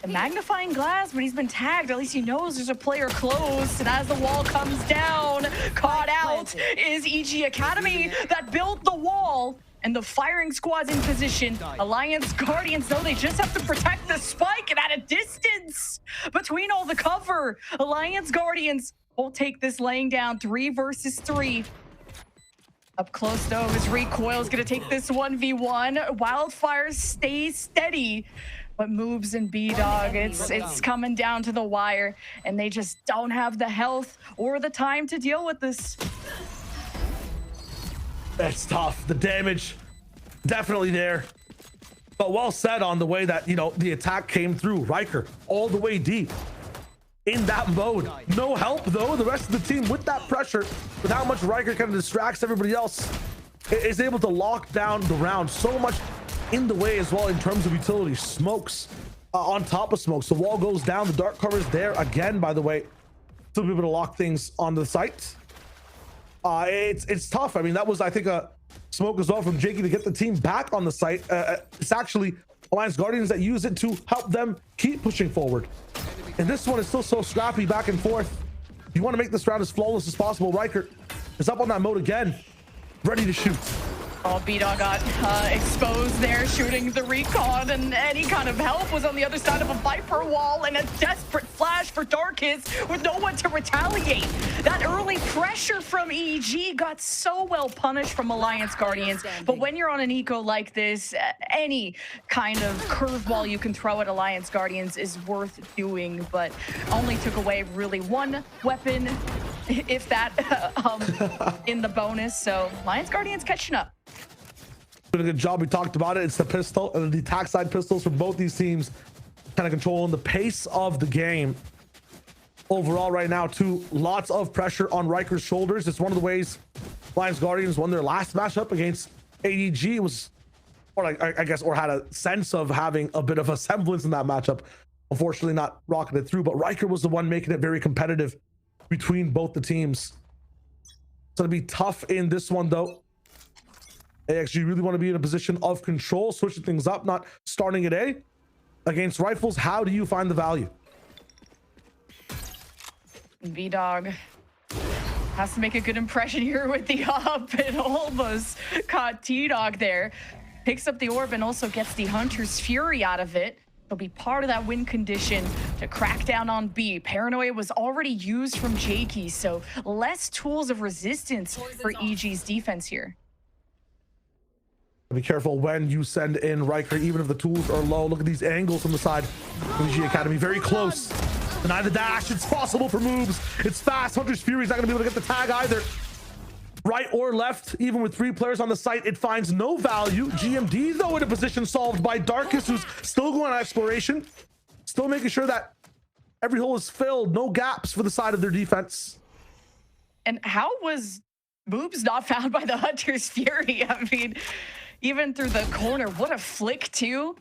The magnifying glass, but he's been tagged. At least he knows there's a player close. And as the wall comes down, caught out is EG Academy that built the wall. And the firing squad's in position. Alliance Guardians know they just have to protect the spike, and at a distance between all the cover, Alliance Guardians will take this laying down 3 versus 3. Up close though, his recoil is gonna take this 1v1. Wildfire stays steady, but moves in B-Dog. It's coming down to the wire, and they just don't have the health or the time to deal with this. That's tough. The damage definitely there, but well said on the way that, you know, the attack came through. Riker all the way deep in that mode. No help though. The rest of the team with that pressure, with how much Riker kind of distracts everybody else, is able to lock down the round. So much in the way as well in terms of utility. Smokes on top of smokes. The wall goes down. The dark cover is there again, by the way, to be able to lock things on the site. It's tough. I mean, that was, I think, a smoke as well from Jakey to get the team back on the site. It's actually Alliance Guardians that use it to help them keep pushing forward. And this one is still so scrappy back and forth. You want to make this round as flawless as possible. Riker is up on that mode again, ready to shoot. Oh, B-Dog got exposed there, shooting the recon, and any kind of help was on the other side of a Viper wall, and a desperate flash for Darkus with no one to retaliate. That early pressure from EG got so well punished from Alliance Guardians, but when you're on an eco like this, any kind of curveball you can throw at Alliance Guardians is worth doing, but only took away really 1 weapon, if that, in the bonus. So Alliance Guardians catching up. Doing a good job. We talked about it. It's the pistol and the attack side pistols from both these teams, kind of controlling the pace of the game. overall right now too. Lots of pressure on Riker's shoulders. It's one of the ways Lions Guardians won their last matchup against AEG. Was, or like I guess, or had a sense of having a bit of a semblance in that matchup. Unfortunately, not rocking it through. But Riker was the one making it very competitive between both the teams. It's gonna be tough in this one though. AXG really want to be in a position of control, switching things up, not starting at A. Against Rifles, how do you find the value? V-Dog has to make a good impression here with the up. It almost caught T-Dog there. Picks up the orb and also gets the Hunter's Fury out of it. It'll be part of that win condition to crack down on B. Paranoia was already used from Jakey, so less tools of resistance for EG's defense here. Be careful when you send in Riker, even if the tools are low. Look at these angles from the side. EG Academy very close. Deny the dash. It's possible for moves. It's fast. Hunter's Fury's not going to be able to get the tag either. Right or left, even with 3 players on the site, it finds no value. GMD, though, in a position solved by Darkus, who's still going on exploration. Still making sure that every hole is filled. No gaps for the side of their defense. And how was Boobs not found by the Hunter's Fury? I mean, even through the corner, what a flick too.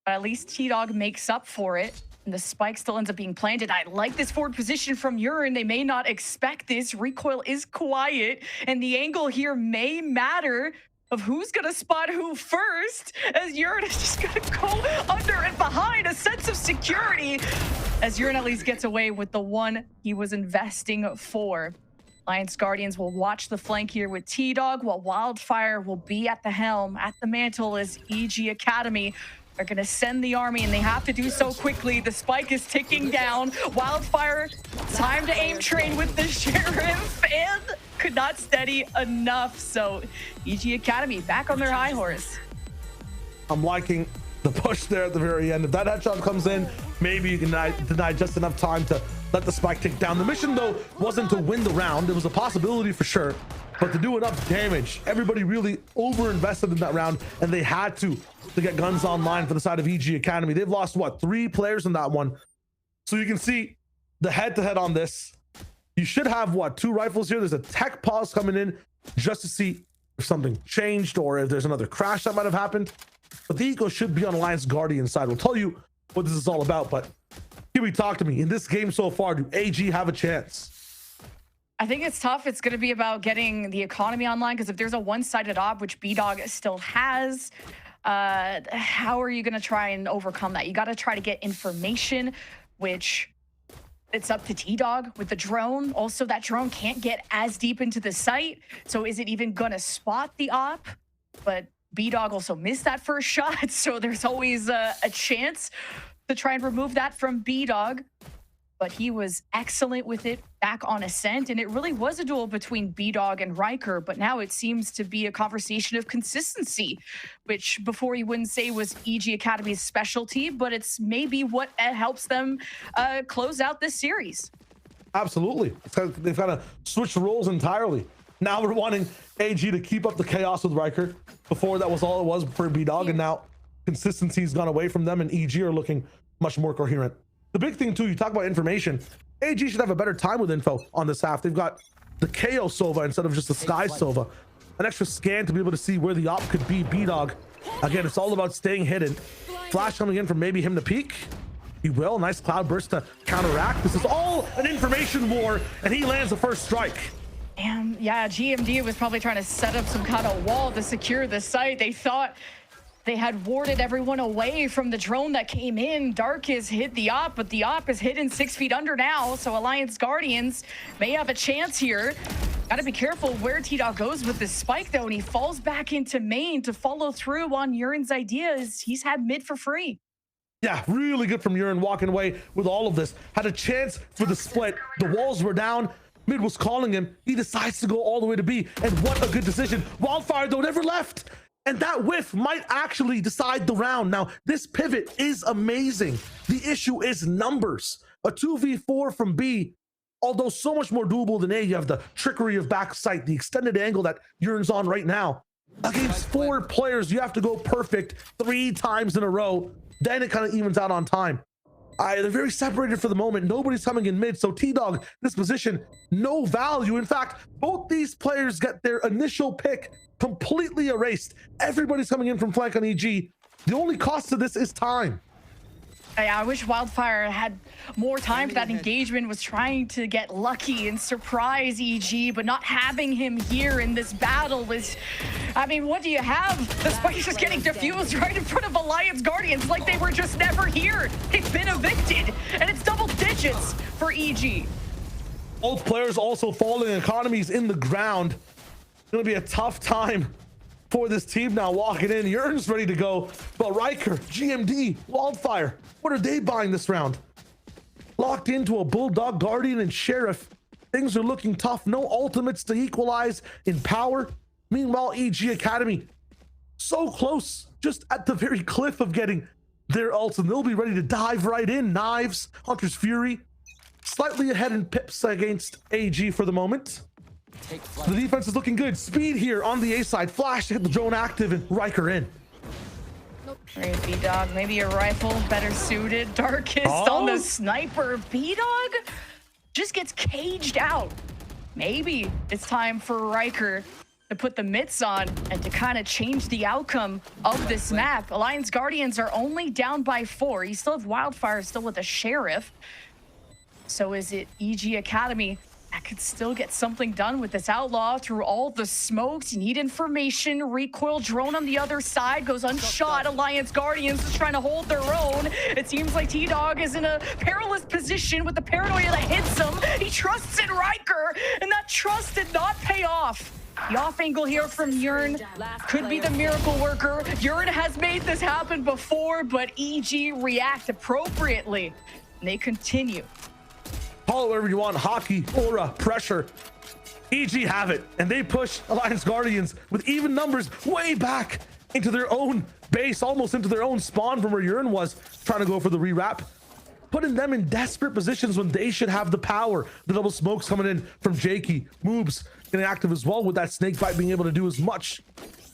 But at least T-Dog makes up for it. And the spike still ends up being planted. I like this forward position from Urine. They may not expect this. Recoil is quiet. And the angle here may matter of who's going to spot who first. As Urine is just going to go under and behind. A sense of security. As Urine at least gets away with the one he was investing for. Lions Guardians will watch the flank here with T-Dog, while Wildfire will be at the helm, at the mantle as EG Academy are going to send the army, and they have to do so quickly. The spike is ticking down. Wildfire, time to aim train with the Sheriff, and could not steady enough. So EG Academy back on their high horse. I'm liking the push there at the very end. If that headshot comes in, maybe you can deny just enough time to let the spike tick down. The mission, though, wasn't to win the round. It was a possibility for sure, but to do enough damage. Everybody really over-invested in that round, and they had to get guns online for the side of EG Academy. They've lost, what, 3 players in that one. So you can see the head-to-head on this. You should have, what, 2 rifles here. There's a tech pause coming in just to see if something changed or if there's another crash that might have happened. But the eco should be on Alliance Guardian side. We'll tell you what this is all about, but Kiwi, talk to me. In this game so far, do AG have a chance? I think it's tough. It's going to be about getting the economy online, because if there's a one-sided op, which B-Dog still has, how are you going to try and overcome that? You got to try to get information, which it's up to T-Dog with the drone. Also, that drone can't get as deep into the site. So is it even going to spot the op? But B-Dog also missed that first shot. So there's always a chance to try and remove that from B-Dog. But he was excellent with it back on Ascent, and it really was a duel between B-Dog and Riker, but now it seems to be a conversation of consistency, which before you wouldn't say was EG Academy's specialty, but it's maybe what helps them close out this series. Absolutely. They've kind of switched roles entirely. Now we're wanting AG to keep up the chaos with Riker. Before, that was all it was for B-Dog, and now consistency's gone away from them, and EG are looking much more coherent. The big thing too, you talk about information. AG should have a better time with info on this half. They've got the KO Sova instead of just the Sky Sova. An extra scan to be able to see where the op could be. B-Dog, again, it's all about staying hidden. Flash coming in from maybe him to peek. He will. Nice cloud burst to counteract. This is all an information war, and he lands the first strike. And yeah, GMD was probably trying to set up some kind of wall to secure the site. They thought they had warded everyone away from the drone that came in. Darkus hit the op, but the op is hidden 6 feet under now. So Alliance Guardians may have a chance here. Got to be careful where T-Dog goes with this spike, though, and he falls back into main to follow through on Urine's ideas. He's had mid for free. Yeah, really good from Urine walking away with all of this. Had a chance for the split. The walls were down. Mid was calling him. He decides to go all the way to B. And what a good decision. Wildfire, though, never left. And that whiff might actually decide the round. Now, this pivot is amazing. The issue is numbers. A 2v4 from B, although so much more doable than A. You have the trickery of backside, the extended angle that Urine's on right now. Against 4 players, you have to go perfect 3 times in a row. Then it kind of evens out on time. They're very separated for the moment. Nobody's coming in mid. So T-Dog, this position, no value. In fact, both these players get their initial pick completely erased. Everybody's coming in from flank on EG. The only cost to this is time. I wish Wildfire had more time for that engagement, was trying to get lucky and surprise EG, but not having him here in this battle is, I mean, what do you have? The spike is getting diffused right in front of Alliance Guardians like they were just never here. They've been evicted, and it's double digits for EG. Both players also falling economies in the ground. It's gonna be a tough time for this team now walking in. Yearn's ready to go, but Riker, GMD, Wildfire, what are they buying this round? Locked into a Bulldog, Guardian, and Sheriff. Things are looking tough. No ultimates to equalize in power. Meanwhile, EG Academy, so close, just at the very cliff of getting their ults, and they'll be ready to dive right in. Knives, Hunter's Fury, slightly ahead in pips against AG for the moment. The defense is looking good. Speed here on the A side. Flash to hit the drone active, and Riker in. Right, B-Dog, maybe a rifle better suited. Darkest on the sniper. B-Dog just gets caged out. Maybe it's time for Riker to put the mitts on and to kind of change the outcome of this map. Alliance Guardians are only down by 4. You still have Wildfire still with a Sheriff. So is it EG Academy that could still get something done with this Outlaw through all the smokes? You need information. Recoil drone on the other side goes unshot. Alliance Guardians is trying to hold their own. It seems like T-Dog is in a perilous position with the paranoia that hits him. He trusts in Riker, and that trust did not pay off. The off angle here from Yearn could be the miracle worker. Yearn has made this happen before, but EG react appropriately, and they continue. Call it whatever you want, hockey, aura, pressure. EG have it, and they push Alliance Guardians with even numbers way back into their own base, almost into their own spawn from where Yearn was, trying to go for the rewrap, putting them in desperate positions when they should have the power. The double smokes coming in from Jakey. Moves getting active as well with that snake bite, being able to do as much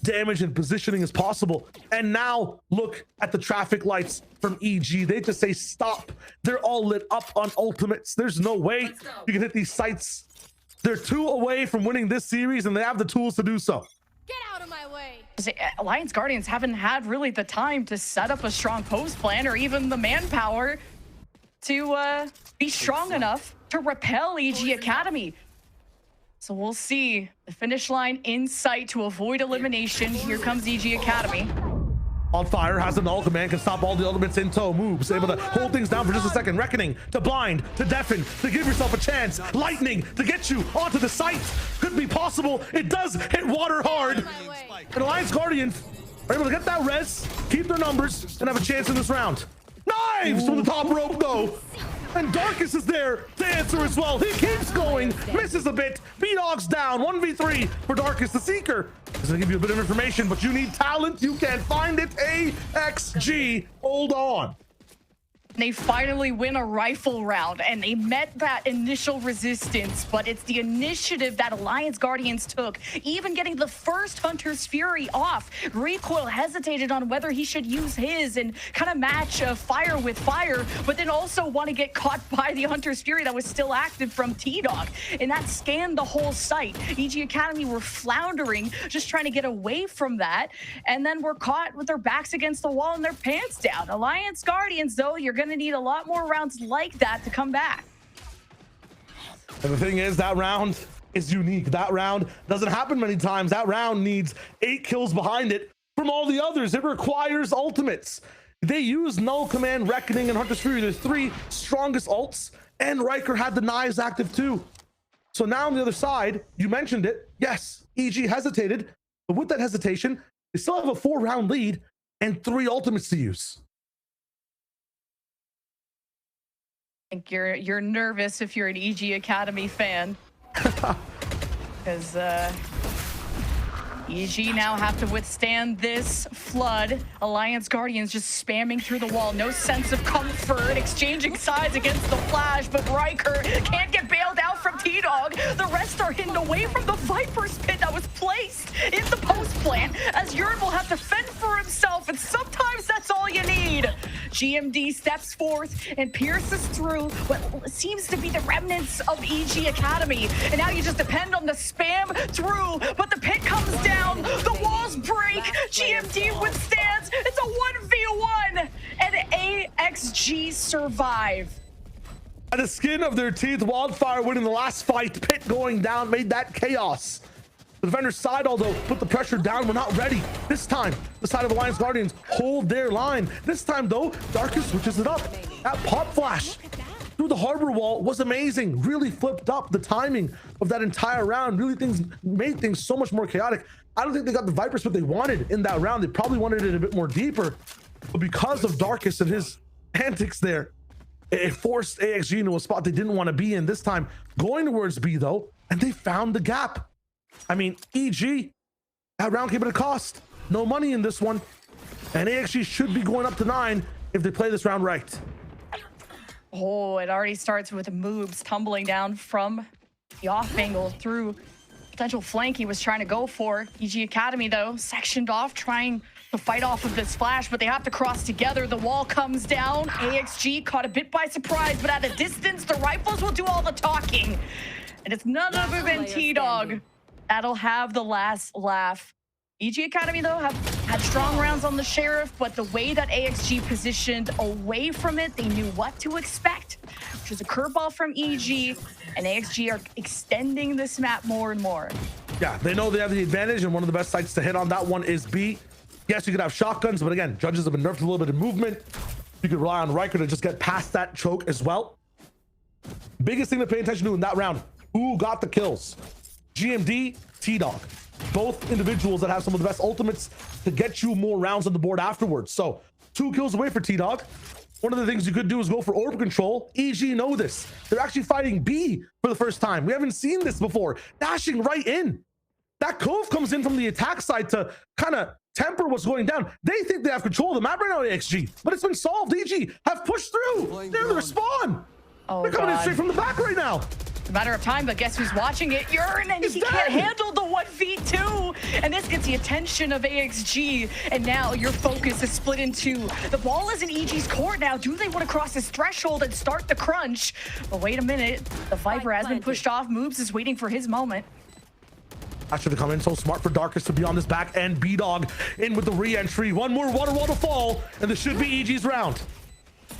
damage and positioning as possible. And now look at the traffic lights from EG. They just say stop. They're all lit up on ultimates. There's no way you can hit these sites. They're 2 away from winning this series, and they have the tools to do so. Get out of my way. Alliance Guardians haven't had really the time to set up a strong post plan or even the manpower to be strong enough to repel EG Academy. So we'll see the finish line in sight to avoid elimination. Here comes EG Academy. Wildfire has an ult command, can stop all the ultimates in tow. Moves, able to hold things down for just a second. Reckoning to blind, to deafen, to give yourself a chance. Lightning to get you onto the site. Could be possible. It does hit water hard. And Alliance Guardians are able to get that res, keep their numbers, and have a chance in this round. Knives from the top rope though. And Darkest is there to answer as well. He keeps going, misses a bit. B-Dog's down, 1v3 for Darkest. The Seeker is gonna give you a bit of information, but you need talent. You can't find it. AXG, hold on. They finally win a rifle round, and they met that initial resistance, but it's the initiative that Alliance Guardians took, even getting the first Hunter's Fury off. Recoil hesitated on whether he should use his and kind of match fire with fire, but then also want to get caught by the Hunter's Fury that was still active from T-Dog, and that scanned the whole site. EG Academy were floundering, just trying to get away from that, and then were caught with their backs against the wall and their pants down. Alliance Guardians, though, you're going to need a lot more rounds like that to come back. And the thing is, that round is unique. That round doesn't happen many times. That round needs 8 kills behind it from all the others. It requires ultimates. They use Null Command, Reckoning, and Hunter's Fury. There's 3 strongest ults, and Riker had the knives active too. So now on the other side, you mentioned it. Yes, EG hesitated, but with that hesitation, they still have a 4-round lead and 3 ultimates to use. I think you're nervous if you're an EG Academy fan, because EG now have to withstand this flood. Alliance Guardians just spamming through the wall, no sense of comfort, exchanging sides against the flash, but Riker can't get bailed out from T-Dog. The rest are hidden away from the Viper's pit that was placed in the post plant, as Yearn will have to fend for himself, and sometimes that's all you need. GMD steps forth and pierces through what seems to be the remnants of EG Academy. And now you just depend on the spam through, but the pit comes down, the walls break, GMD withstands, it's a 1v1, and AXG survive. By the skin of their teeth, Wildfire winning the last fight, pit going down, made that chaos. The defender's side, although, put the pressure down. We're not ready. This time, the side of Alliance Guardians hold their line. This time, though, Darkus switches it up. That pop flash through the harbor wall was amazing. Really flipped up the timing of that entire round. Really made things so much more chaotic. I don't think they got the Viper split they wanted in that round. They probably wanted it a bit more deeper. But because of Darkus and his antics there, it forced AXG into a spot they didn't want to be in. This time, going towards B, though, and they found the gap. I mean, EG, that round came at a cost. No money in this one. And AXG should be going up to 9 if they play this round right. Oh, it already starts with moves tumbling down from the off angle through potential flank he was trying to go for. EG Academy, though, sectioned off, trying to fight off of this flash, but they have to cross together. The wall comes down. AXG caught a bit by surprise, but at a distance, the rifles will do all the talking. And it's none other than T-Dog that'll have the last laugh. EG Academy, though, have had strong rounds on the Sheriff, but the way that AXG positioned away from it, they knew what to expect, which was a curveball from EG, and AXG are extending this map more and more. Yeah, they know they have the advantage, and one of the best sites to hit on that one is B. Yes, you could have shotguns, but again, judges have been nerfed a little bit of movement. You could rely on Riker to just get past that choke as well. Biggest thing to pay attention to in that round, who got the kills? GMD, T-Dog. Both individuals that have some of the best ultimates to get you more rounds on the board afterwards. So 2 kills away for T-Dog. One of the things you could do is go for orb control. EG know this. They're actually fighting B for the first time. We haven't seen this before. Dashing right in. That Cove comes in from the attack side to kind of temper what's going down. They think they have control of the map right now, AXG, but it's been solved. EG have pushed through. They're the spawn. Oh, they're coming in God. straight from the back right now. It's a matter of time, but guess who's watching it? Urn, and he can't handle the 1v2. And this gets the attention of AXG. And now your focus is split into the ball is in EG's court now. Do they want to cross this threshold and start the crunch? But wait a minute. The Viper has been pushed off. Moves is waiting for his moment. I should have come in. So smart for Darkus to be on this back end. B-Dog in with the re-entry. One more water wall to fall, and this should be EG's round.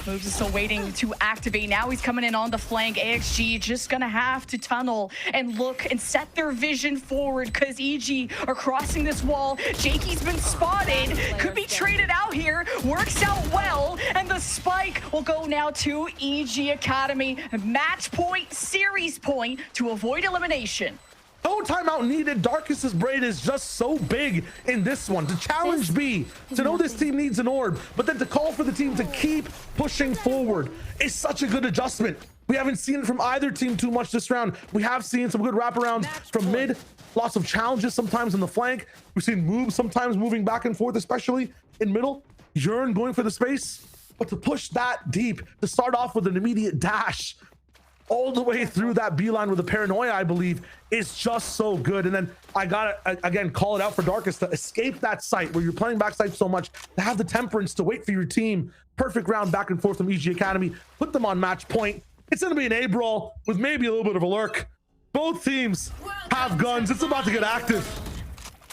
Moves is still waiting to activate. Now he's coming in on the flank. AXG just gonna have to tunnel and look and set their vision forward because EG are crossing this wall. Jakey's been spotted. Could be traded out here. Works out well. And the spike will go now to EG Academy. Match point, series point to avoid elimination. No timeout needed. Darkus's braid is just so big in this one. To challenge B, to know this team needs an orb, but then to call for the team to keep pushing forward is such a good adjustment. We haven't seen it from either team too much this round. We have seen some good wraparounds from mid, lots of challenges sometimes in the flank. We've seen moves sometimes moving back and forth, especially in middle. Yearn going for the space, but to push that deep, to start off with an immediate dash all the way through that beeline with a paranoia, I believe, is just so good. And then I gotta again call it out for Darkus to escape that site where you're playing backside so much, to have the temperance to wait for your team. Perfect round back and forth from EG Academy, put them on match point. It's gonna be an A brawl with maybe a little bit of a lurk. Both teams have guns. It's about to get active.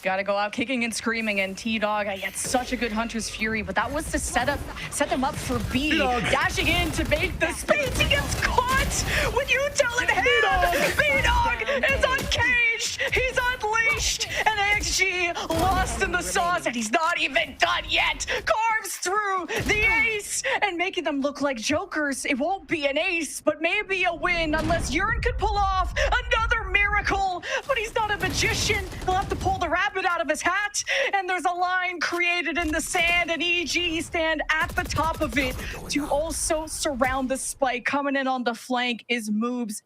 Gotta go out kicking and screaming, and T-Dog, I get such a good Hunter's Fury, but that was to set them up for B. T-Dog. Dashing in to make the space. He gets caught with util in hand. B-Dog is uncaged. He's unleashed. And AXG lost in the sauce, and he's not even done yet. Carves through the ace and making them look like jokers. It won't be an ace, but maybe a win unless Yearn could pull off another miracle. But he's not a magician. He'll have to pull the rabbit out of his hat, and there's a line created in the sand, and EG stand at the top of it to also surround the spike. Coming in on the flank is Moobs.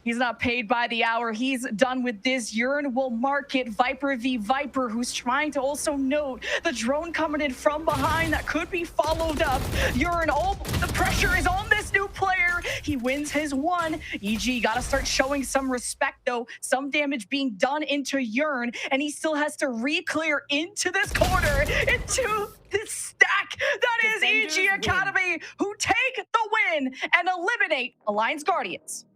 He's not paid by the hour. He's done with this. Yearn will mark it. Viper v Viper, who's trying to also note the drone coming in from behind that could be followed up. Yearn, oh, the pressure is on this new player. He wins his one. EG got to start showing some respect, though. Some damage being done into Yearn, and he still has to re-clear into this corner, into this stack. That is Defenders EG win. Academy, who take the win and eliminate Alliance Guardians.